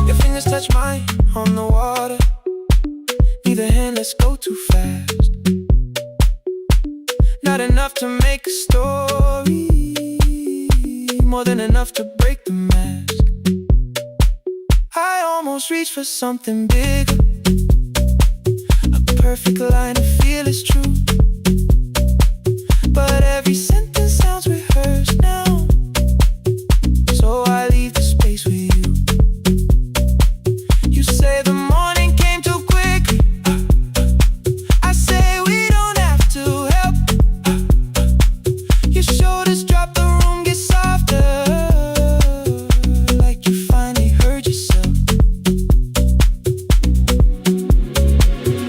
Your fingers touch mine on the water. Neither hand, let's go too fast. Not enough to make a story, more than enough to break the mask. I almost reach for something bigger, a perfect line to feel is true. But every sentence sounds rehearsed now, so I leave the space with you. You say the morning came too quickly. I say we don't have to help. Your shoulders drop, the room gets softer, like you finally heard yourself.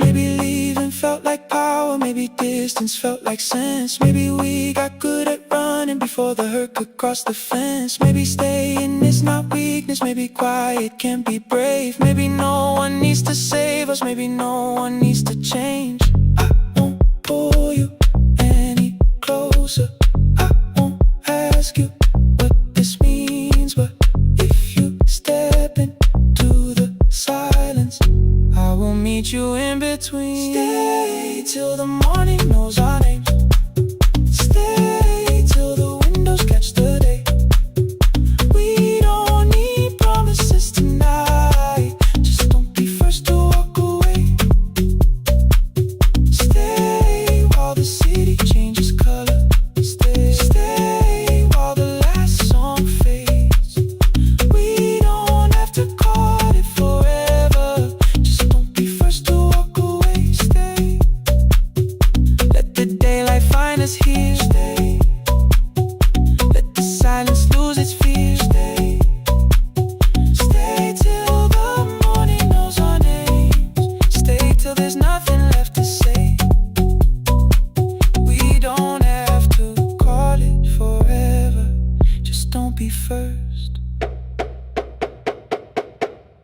Maybe leaving felt like power, maybe distance felt like sense. Maybe we got good at running before the hurt could cross the fence. Maybe staying is not weakness, maybe quiet can be brave. Maybe no one needs to save us, maybe no one needs to change. I won't pull you any closer. I won't ask you what this means, but if you step into the silence, I will meet you in between. Stay till the the morning knows our names. Stay till the windows catch the day. We don't need promises tonight. Just don't be first to walk away. Stay while the city changes color. Stay while the last song fades. We don't have to call it forever. Just don't be first to walk away. Stay. Let the daylight find us here. Stay. Let the silence lose its fear. Stay. Stay till the morning knows our names. Stay till there's nothing left to say. We don't have to call it forever. Just don't be first.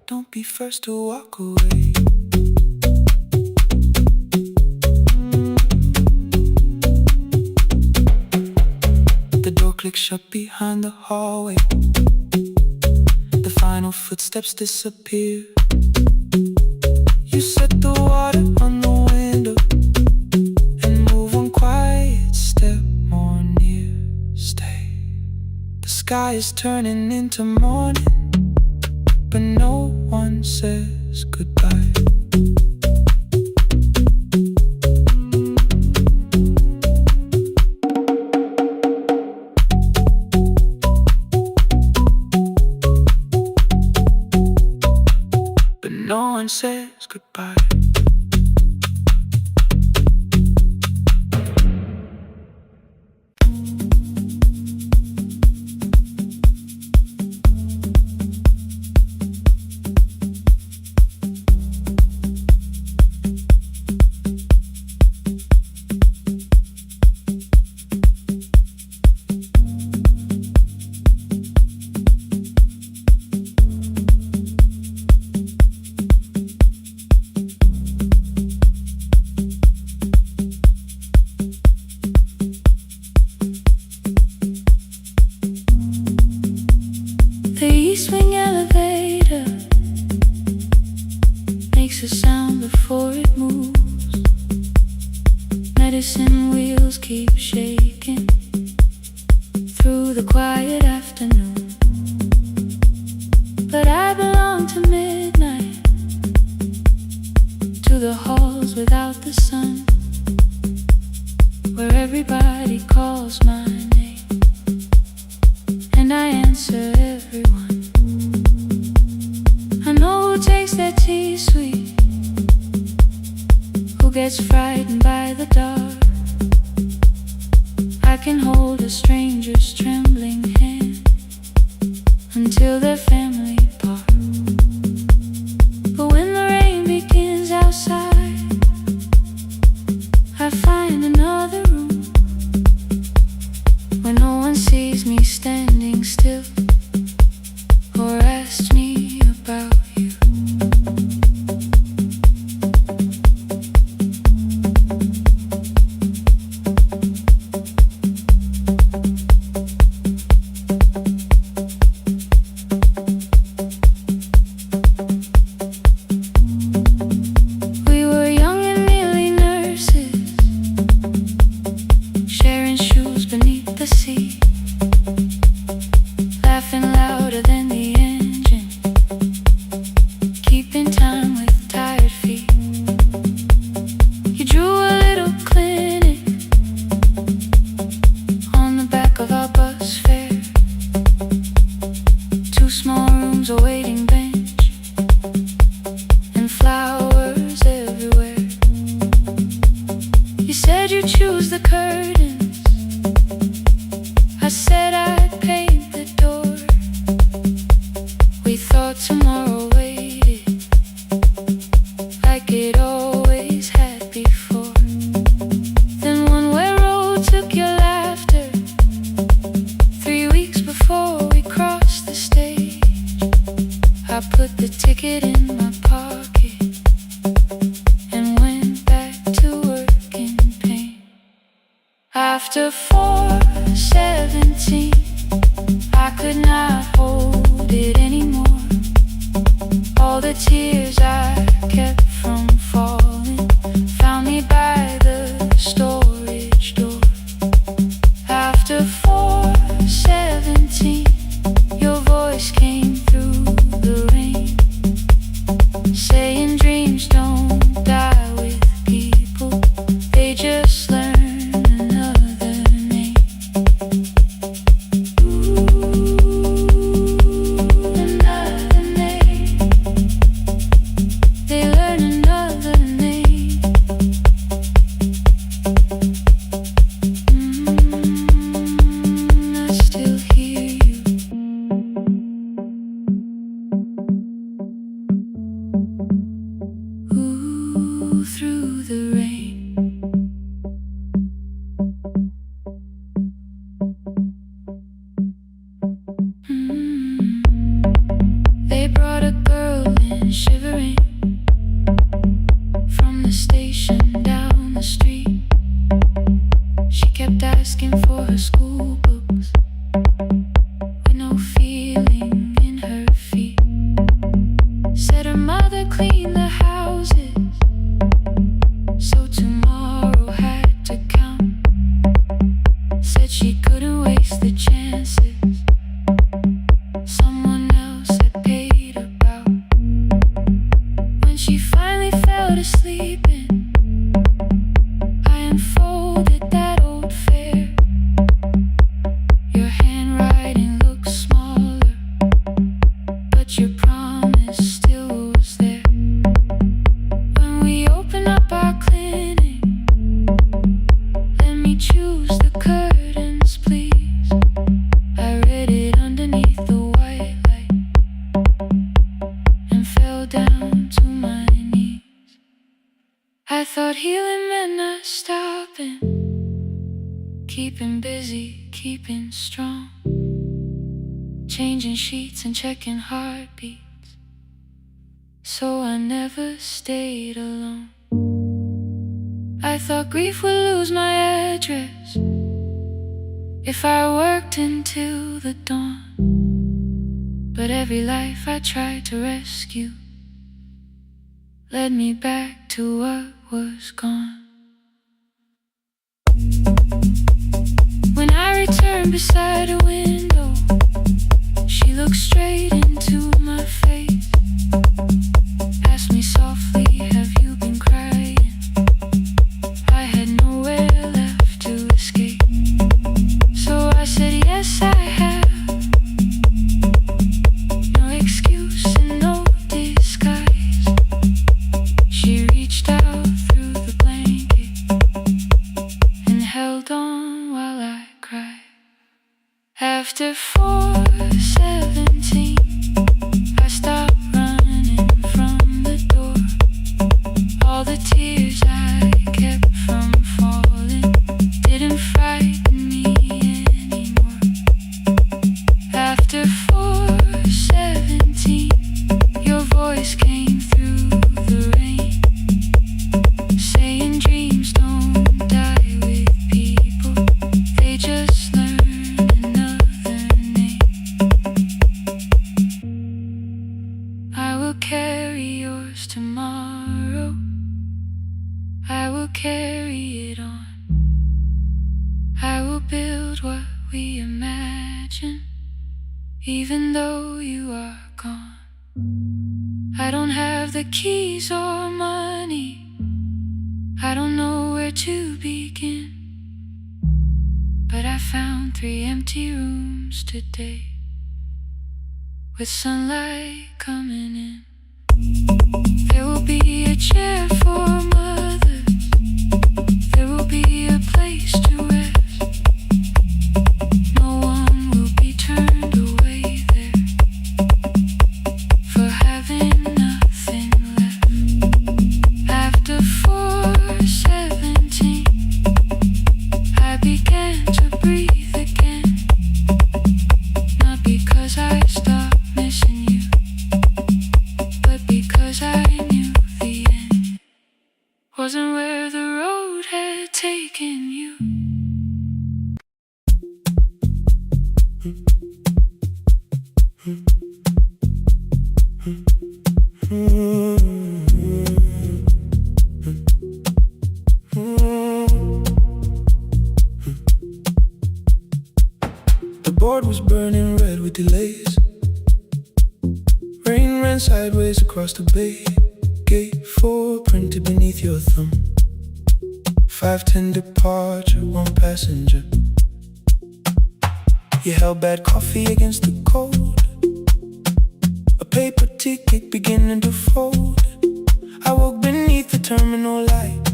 Don't be first to walk away. The door clicks shut behind the hallway. The final footsteps disappear. You set the water on the window and move one quiet step more near. Stay. The sky is turning into morning, but no one says goodbye. But no one says goodbye. The east wing elevator makes a sound before it moves. Medicine wheels keep shaking through the quiet afternoon. But I belong to midnight, to the halls without the sun, where everybody calls my name and I answer everyone. I know who takes their tea sweet, who gets frightened by the dark. I can hold a stranger's trembling hand until their family part. But when the rain begins outside, I find another room where no one sees me standing still or asks me about you. We were young and nearly nurses, sharing shoes beneath the sea, laughing louder than the engine, keeping time with tired feet. You drew a little clinic on the back of our bus fare, 2 small rooms, a waiting bench, and flowers everywhere. You said you'd choose the curtains, I said I'd paint the door. We thought tomorrow waited like it always had before. Then one-way road took your laughter 3 weeks before we crossed the stage. I put the ticket in my pocket and went back to work in pain. After 4:17, I could not hold it anymore. All the tears I kept from falling found me by the keeping busy, keeping strong, changing sheets and checking heartbeats, so I never stayed alone. I thought grief would lose my address if I worked until the dawn, but every life I tried to rescue led me back to what was gone. When I returned beside a window, she looked straight into my face, asked me softly, have you been crying? I had nowhere left to escape, so I said yes I have. No excuse and no disguise. She reached out through the blanket and held on while I cried. After 4:17, I stopped running from the door. All the tears I kept from falling didn't frighten me anymore. After 4:17, your voice came through the rain, saying dreams don't die with people, they just learn another name. I will carry yours tomorrow, I will carry it on. I will build what we imagine, even though you are gone. I don't have the keys or money, I don't know where to begin, but I found 3 empty rooms today, with sunlight coming in. There will be a chair for mothers, there will be a place to rest. No one will be turned away there for having nothing left. After 4:17, I began to breathe again, not because I stopped missing you, but because I knew the end wasn't where the road had taken you. The board was burning red with delays. Rain ran sideways across the bay. Gate 4 printed beneath your thumb. 5:10 departure, 1 passenger. You held bad coffee against the cold, a paper ticket beginning to fold. I woke beneath the terminal light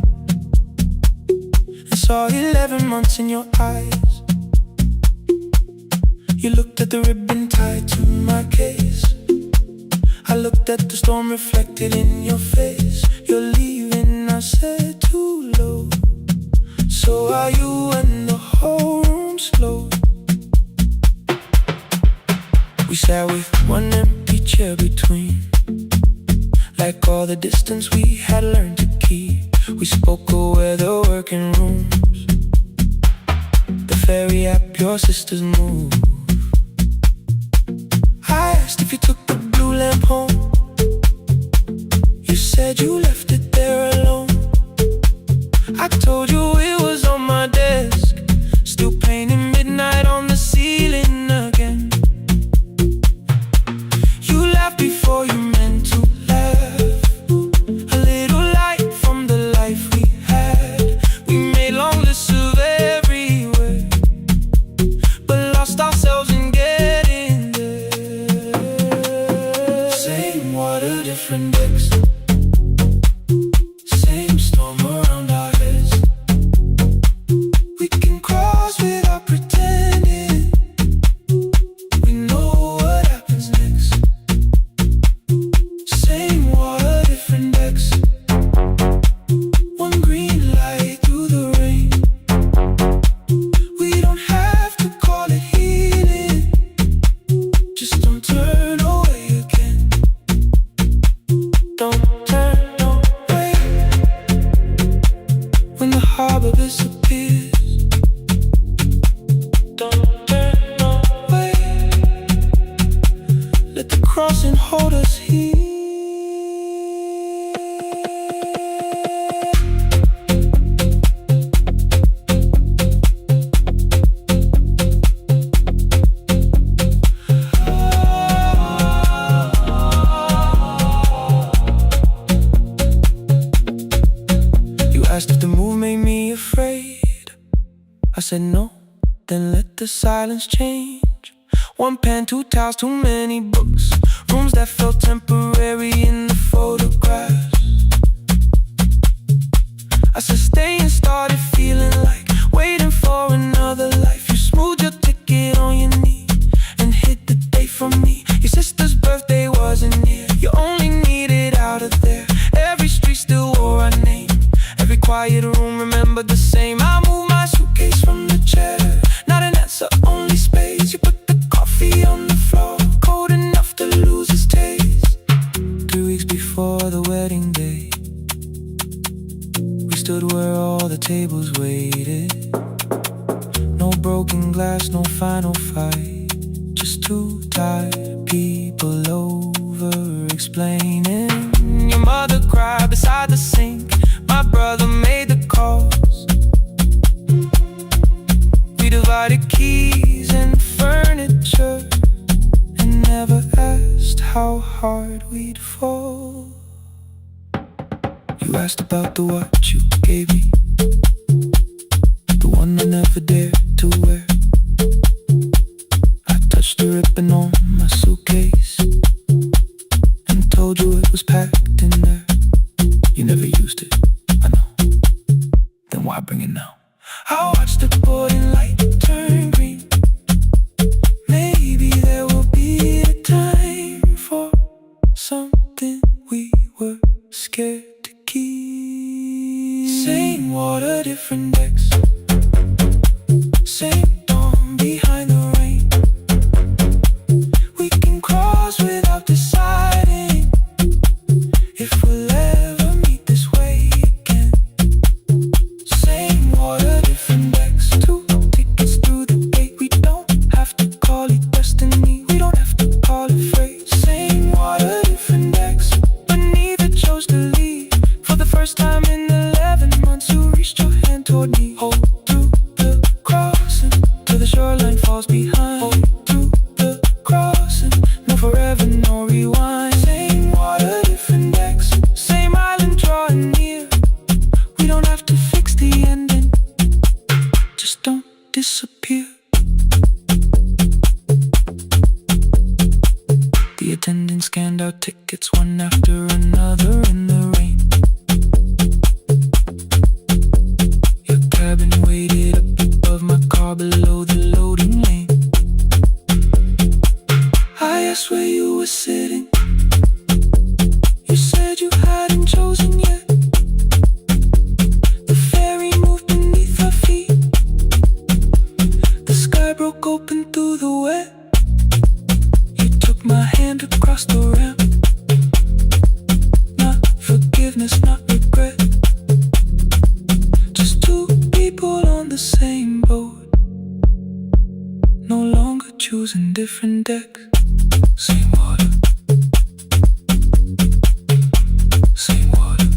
and saw 11 months in your eyes. You looked at the ribbon tied to my case, I looked at the storm reflected in your face. You're leaving, I said, too low. So are you, and the whole room slowed. We sat with 1 empty chair between, like all the distance we had learned to keep. We spoke of weather, working rooms, the ferry app, your sister's move. I asked if you took the blue lamp home, you said you left it there alone. I told you it was on my desk, still painting midnight on the ceiling again. You laughed before you meant to laugh, a little light from the life we had. We made long lists of everywhere, but lost ourselves in getting there. Same water, different decks, same storm around our heads. disappears. Don't turn away. Let the crossing hold us here. Asked if the move made me afraid. I said no, then let the silence change. One pen, two towels, too many books. Rooms that felt temporary in the photographs. I said stay and started feeling like waiting for another life. You smoothed your ticket on your knee and hid the date from me. Your sister's birthday wasn't near. You only needed out of there. Every street still wore our name. Every quiet room remembered the same. I moved my suitcase from the chair. Not an answer, only space. You put the coffee on the floor, cold enough to lose its taste. 3 weeks before the wedding day, we stood where all the tables waited. No broken glass, no final fight. Just two tired people over-explaining. Your mother cried beside the sink. My brother made the calls. We divided keys and furniture and never asked how hard we'd fall. You asked about the watch you gave me, the one I never dared to wear. I touched the ribbon on my suitcase and told you it was packed in there. You never used it, I know. Then why bring it now? I watched the boarding light turn green. Maybe there will be a time for something we were scared to keep. Same water, different decks. Same dawn behind the rain. We can cross without deciding if we'll ever meet this way again. Same water, different decks. 2 tickets through the gate. We don't have to call it destiny. We don't have to call it fate. Same water, different decks. But neither chose to leave. For the first time in 11 months, you reached your hand toward me. Hold through the crossing till the shoreline falls behind. Hold through the crossing. No forever, no rewind. Same water, different decks. Same island drawing near. We don't have to fix the ending. Just don't disappear. The attendant scanned our tickets one after another in the rain. Your cabin waited up above my car below the loading lane. I asked where you were sitting. You said you hadn't chosen yet. The ferry moved beneath our feet. The sky broke open through the wet. You took my hand across the ramp. Not forgiveness, not regret. Just two people on the same boat. No longer choosing different decks. Same water. Same water.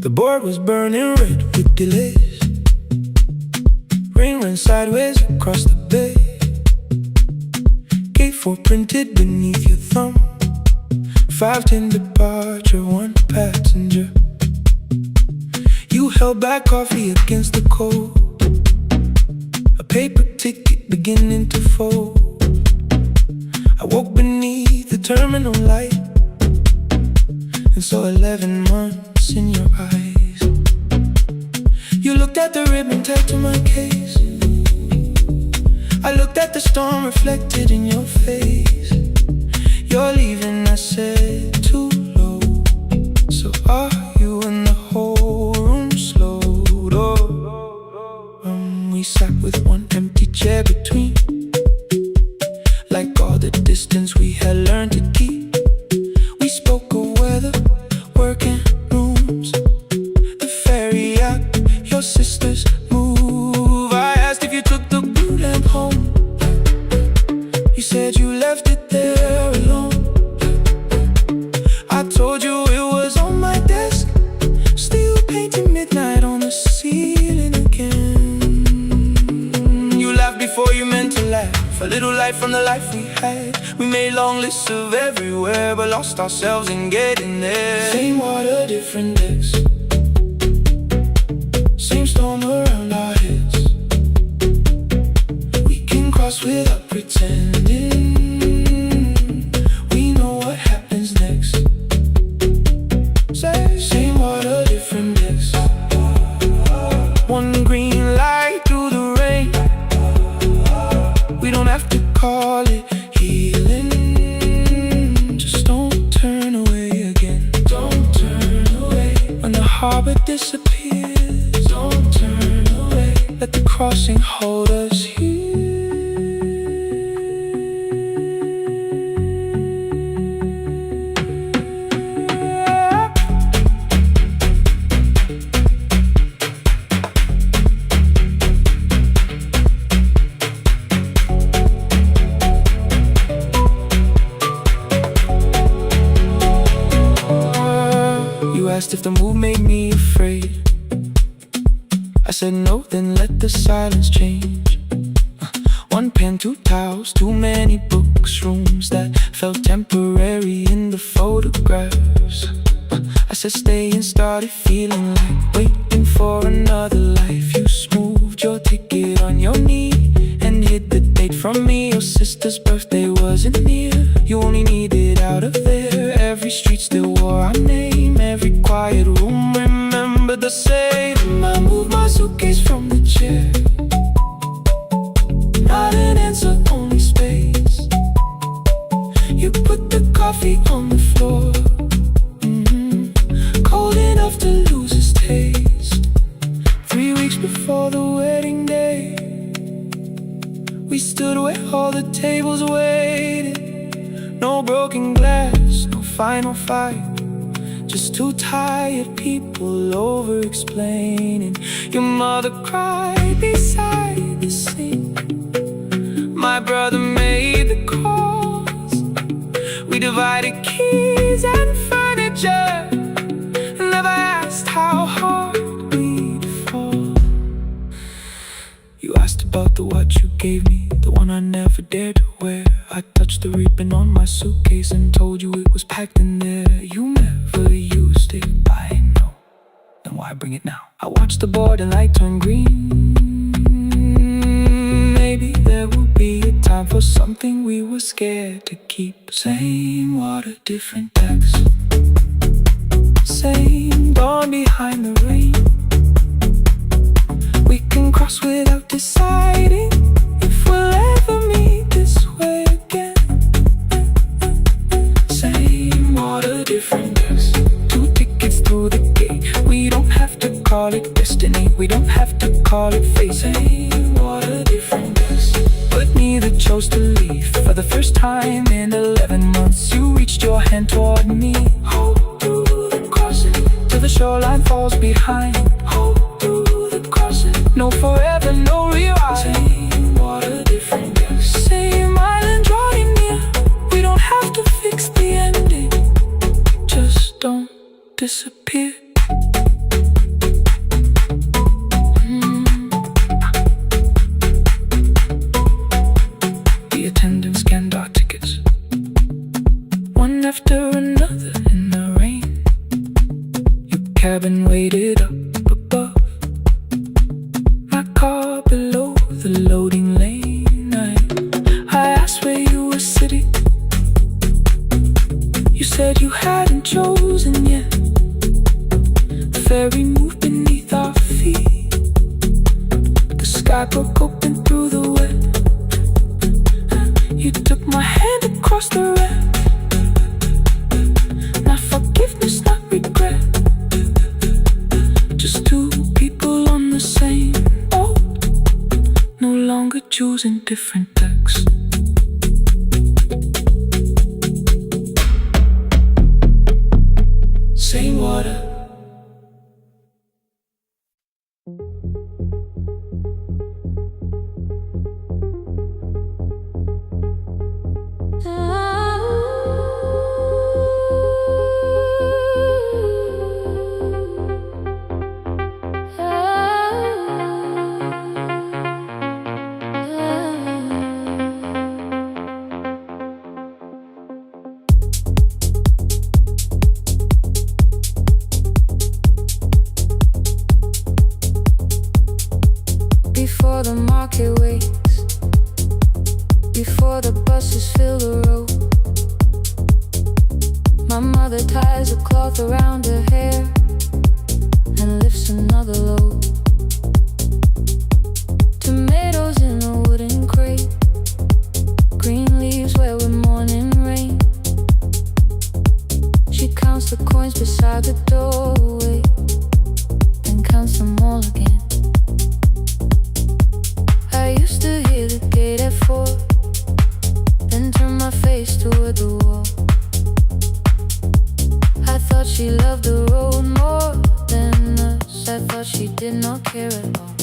The board was burning red with delays. Rain ran sideways across the bay. Gate 4 printed beneath your thumb. 5:10 departure, 1 passenger. You held back coffee against the cold. A paper ticket beginning to fold. I woke beneath the terminal light and saw 11 months in your eyes. You looked at the ribbon tagged to my case. I looked at the storm reflected in your face. You're leaving, I said, too low. So are you? And the whole room slowed up. We sat with one empty chair between, like all the distance we had learned to keep. We spoke of weather, work and rooms, the ferry act, your sister's move. I asked if you took the blue lamp home. You said you left it there alone. I told you it was on my desk, still painting midnight on the ceiling again. You laughed before you meant to laugh, a little light from the life we had. We made long lists of everywhere, but lost ourselves in getting there. Same water, different decks, same storm around our heads. We can cross without pretending. We know what happens next. Same water, different decks. One green light through the rain. We don't have to call it healing. Just don't turn away again. Don't turn away. When the harbor disappears, don't turn away. Let the crossing hold us here. You asked if the move made me afraid. I said no, then let the silence change. One pen, two towels, too many books, rooms that felt temporary in the photographs. I said stay and started feeling like waiting for another life. You smoothed your ticket on your knee and hid the date from me. Your sister's birthday wasn't near. You only needed out of there. Every street still wore our name. Every quiet room remembered the same. I moved my suitcase from the chair. Not an answer, only space. You put the coffee on the floor, cold enough to lose its taste. 3 weeks before the wedding day, we stood where all the tables waited. No broken glass, no final fight, just two tired people over-explaining. Your mother cried beside the sink. My brother made the calls. We divided keys and furniture, and never asked how hard we'd fall. You asked about the watch you gave me, the one I never dared to wear. I touched the ribbon on my suitcase and told you it was packed in there. You never used it, I know. Then why bring it now? I watched the border light turn green. Maybe there will be a time for something we were scared to keep. Same water, different decks. Same dawn behind the rain. We can cross without deciding if we'll ever meet this way again. Same water, different decks. 2 tickets through the gate. We don't have to call it destiny. We don't have to call it fate. Same water, different decks. But neither chose to leave. For the first time in 11 months, you reached your hand toward me. Hold through the crossing till the shoreline falls behind. Hold through the crossing. No forever, no rewrite. Same water, different decks. Same island drawing near. We don't have to fix the ending. Just don't disappear. The attendant scanned our tickets, one after another in the rain. Your cabin waited up above, my car below. said you hadn't chosen yet. Ferry moved beneath our feet. The sky broke open through the wet. You took my hand across the red. Not forgiveness, not regret. Just two people on the same boat, no longer choosing different decks. Same water. Before the market wakes, before the buses fill the road, my mother ties a cloth around her hair and lifts another load. Tomatoes in a wooden crate, green leaves where we're mourning rain. She counts the coins beside the doorway, then counts them all again. I used to hear the gate at 4, then turn my face toward the wall. I thought she loved the road more than us. I thought she did not care at all.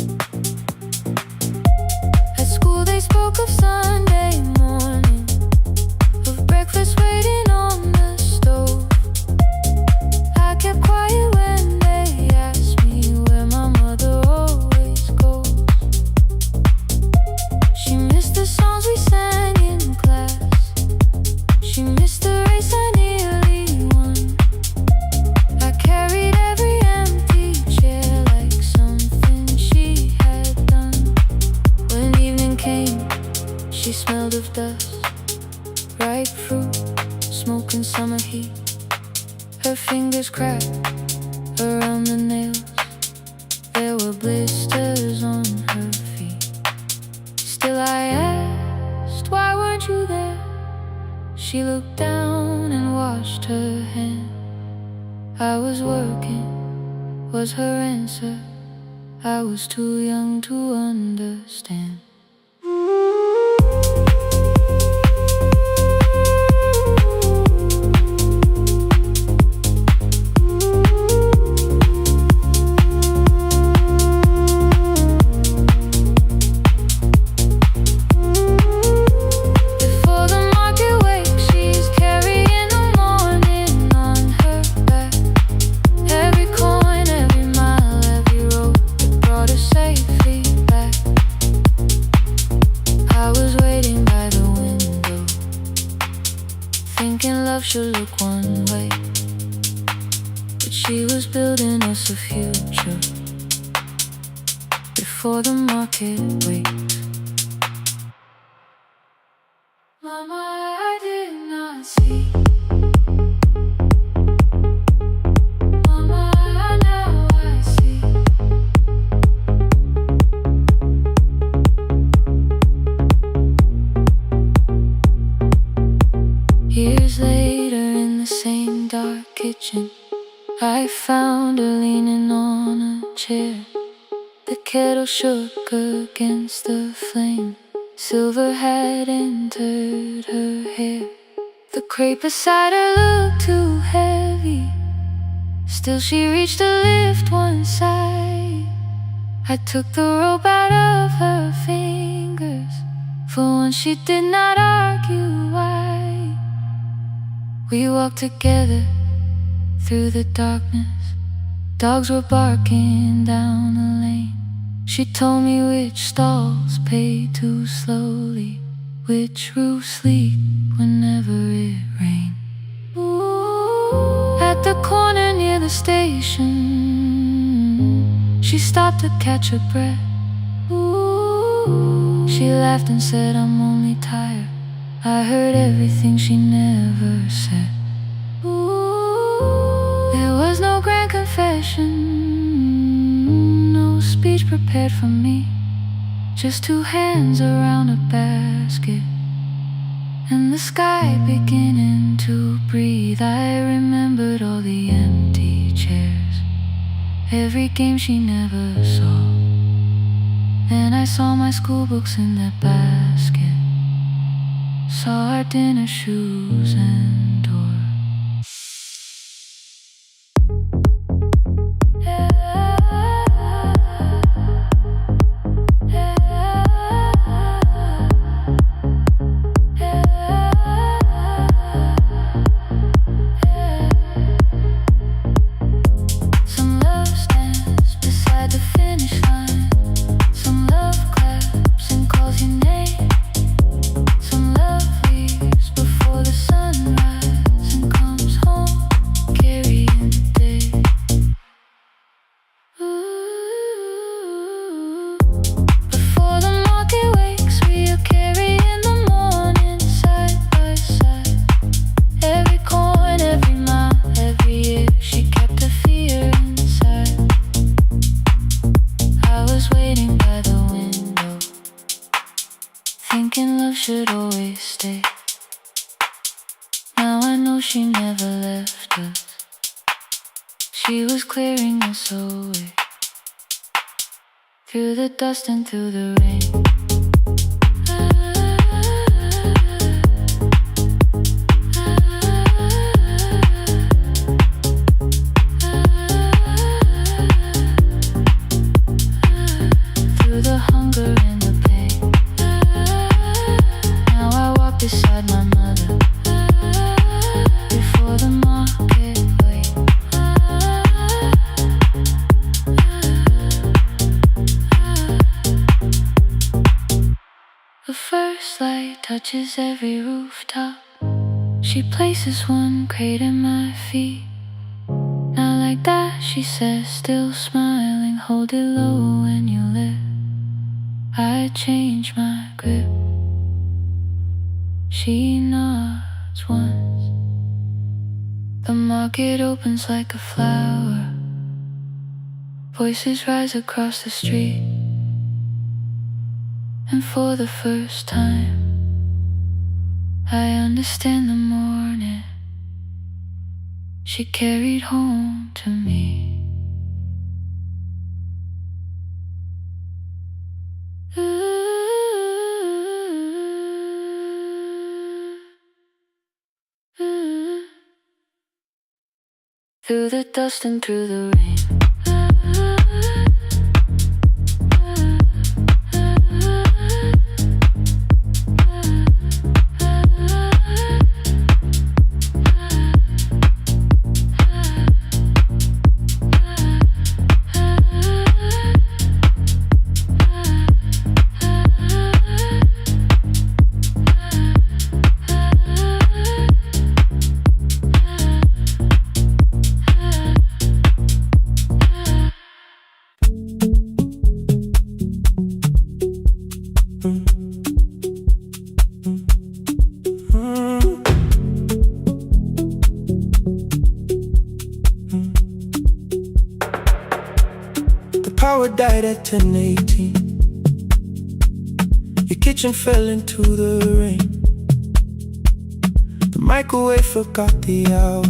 At school they spoke of Sunday morning, of breakfast waiting on the stove. I kept quiet when they asked me where my mother always goes. She missed the songs we sang in class. She missed the race I nearly won. I carried every empty chair like something she had done. When evening came, she smelled of dust, ripe fruit, smoke and summer heat. Her fingers cracked around the nails. There were blisters on her feet. Still I asked, why weren't you there? She looked down and washed her hand. I was working, was her answer. I was too young to understand. Should look one way, but she was building us a future before the market waits. Mama, I did not see. Mama, now I see. Years later in the same dark kitchen, I found her leaning on a chair. The kettle shook against the flame. Silver had entered her hair. The crepe beside her looked too heavy. Still she reached to lift one side. I took the rope out of her fingers. For once she did not argue why. We walked together through the darkness. Dogs were barking down the lane. She told me which stalls pay too slowly, which roofs leak whenever it rained. At the corner near the station, she stopped to catch her breath. She laughed and said, I'm only tired. I heard everything she never said. confession, no speech prepared for me. Just two hands around a basket, and the sky beginning to breathe. I remembered all the empty chairs, every game she never saw. Then I saw my school books in that basket, saw our dinner shoes and door. Thinking love should always stay. Now I know she never left us. She was clearing us away, through the dust and through the rain. Through the hunger and the pain. Now I walk beside my mother, before the market wait. The first light touches every rooftop. She places one crate at my feet. Now like that she says, still smiling, hold it low when you live. I change my grip. She nods once. The market opens like a flower. Voices rise across the street. And for the first time, I understand the morning she carried home to me. Through the dust and through the rain. Power died at 10:18. Your kitchen fell into the rain. The microwave forgot the hour,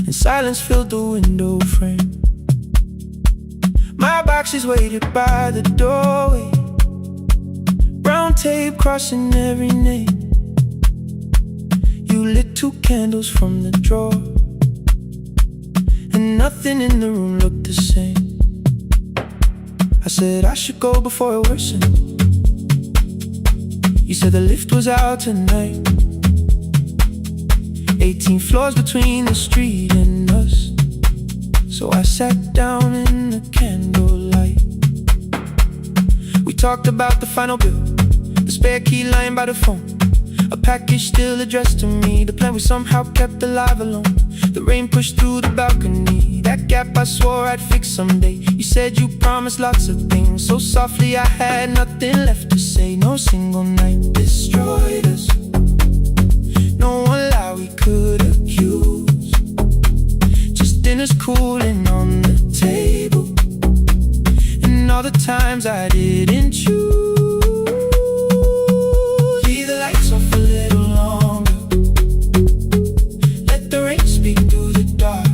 and silence filled the window frame. My boxes waited by the doorway, brown tape crossing every name. You lit two candles from the drawer, and nothing in the room looked the same. I said I should go before it worsened. You said the lift was out tonight. 18 floors between the street and us. So I sat down in the candlelight. We talked about the final bill, the spare key lying by the phone, a package still addressed to me, the plan we somehow kept alive alone. The rain pushed through the balcony, that gap I swore I'd fix someday. You said you promised lots of things, so softly I had nothing left to say. No single night destroyed us, no one lie we could accuse. Just didn't cooling on the table, and all the times I didn't choose. Leave the lights off a little longer, let the rain speak through the dark.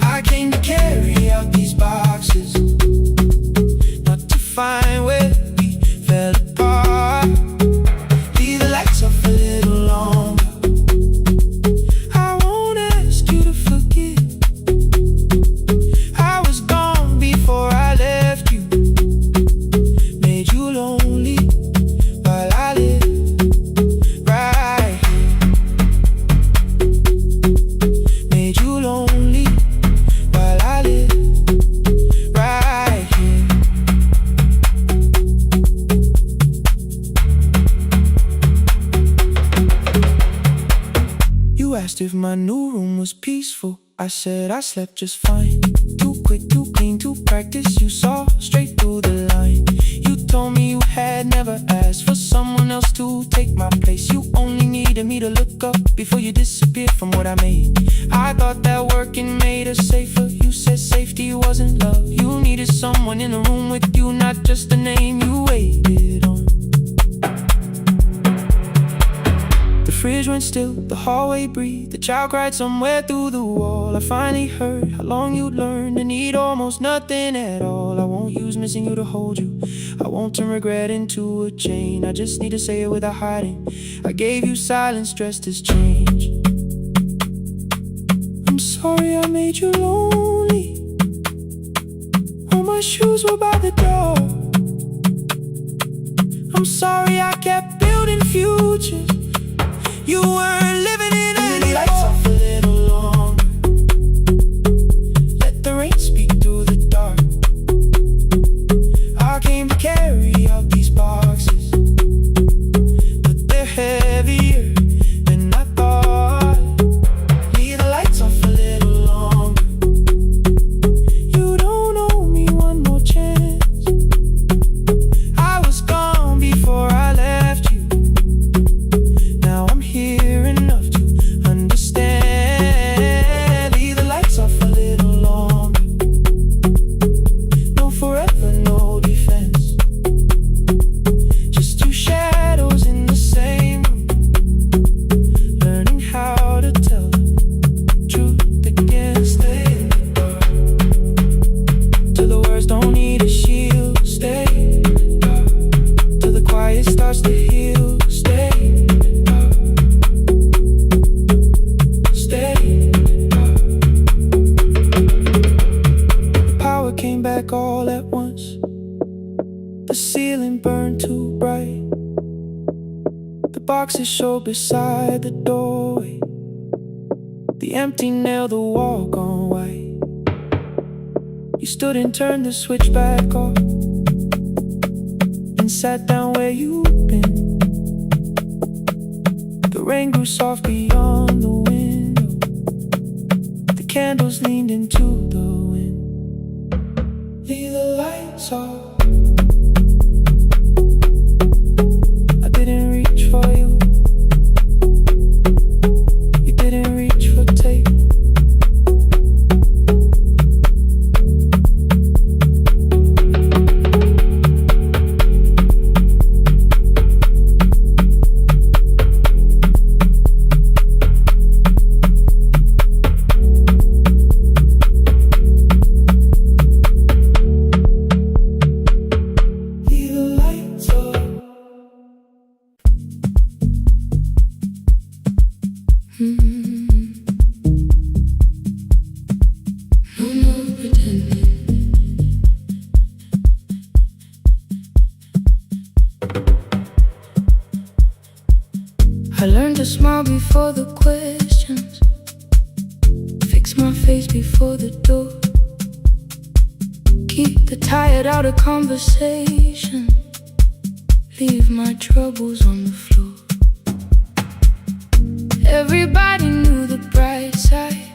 I came to carry out these boxes, not to find where we fell apart. Leave the lights off a little longer, I won't ask you to forget. I was gone before I left you, made you lonely while I live right here. Made you lonely while I live right here. You asked if my new room was peaceful. I said I slept just fine. Too quick, too clean, too practiced. You saw straight through the line. You told me you had never asked for someone else to take my place. You only needed me to look up before you disappeared from what I made. I thought that working made us safer. You said safety wasn't love. You needed someone in the room with you, not just a name you waited on. The fridge went still, the hallway breathed. The child cried somewhere through the wall. I finally heard how long you'd learned to need almost nothing at all. I won't use missing you to hold you, I won't turn regret into a chain. I just need to say it without hiding. I gave you silence dressed as change. I'm sorry I made you lonely. All my shoes were by the door. I'm sorry I kept building futures you weren't living in anymore. Lights off a little longer, let the rain speak through the dark. I came to carry out these boxes, but they're heavier than I thought. Leave the lights off a little longer, you don't owe me one more chance. I was gone before I left you, now I'm here enough to understand. Leave the lights off a little longer, no forever, no defense. Just two shadows in the same room, learning how to tell the truth again. Stay in the dark, till the words don't need a shield. Stay in the dark, till the quiet starts to heal. Stay in the dark, stay in the dark. The power came back all at once, the ceiling burned too bright. The boxes showed beside the doorway, the empty nail, the wall gone white. You stood and turned the switch back off, and sat down where you'd been. The rain grew soft beyond the window, the candles leaned into the wind. Leave the lights off, I didn't reach for you, you didn't reach for tape. Leave the lights off. No more pretending. I learned to smile before the questions, fix my face before the door, keep the tired out of conversation, leave my troubles on the floor. Everybody knew the bright side,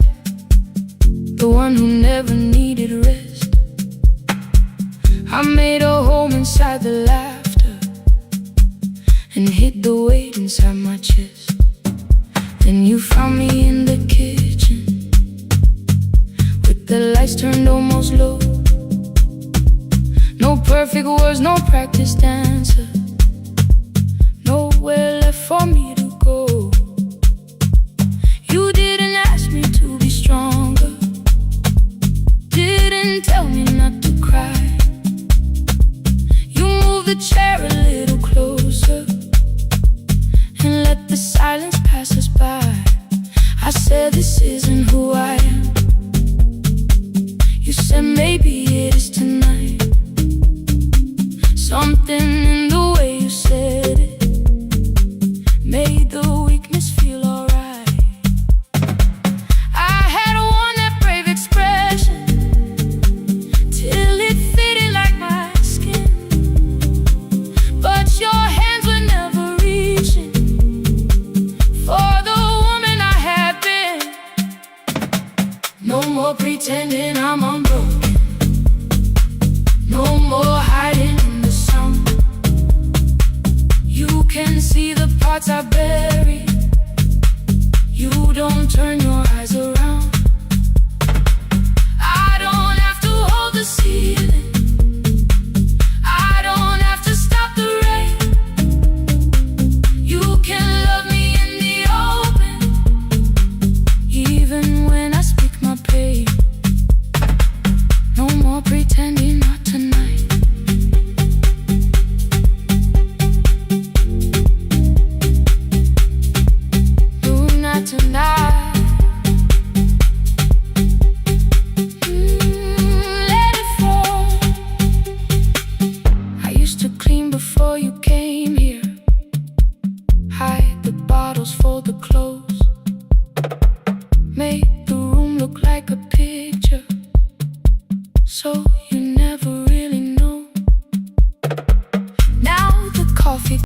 the one who never needed rest. I made a home inside the laughter and hid the weight inside my chest. Then you found me in the kitchen, The lights turned almost low. No perfect words, no practice dancer. Nowhere left for me to go. You didn't ask me to be stronger. Didn't tell me not to cry. You moved the chair a little closer and let the silence pass us by. I said, this isn't who I am. You said, maybe it is tonight. Something in the way you said it made the weakness feel alright. I had worn that brave expression till it fitted like my skin, but your hands were never reaching for the woman I had been. No more pretending I'm unbroken. No more hiding in the sun. You can see the parts I bury. You don't turn your eyes around. I don't have to hold the ceiling. I don't have to stop the rain. You can love me in the open, even when I speak my pain. No more pretending, not tonight. No, not tonight. Let it fall. I used to clean before you came here. Hide the bottles, fold the clothes.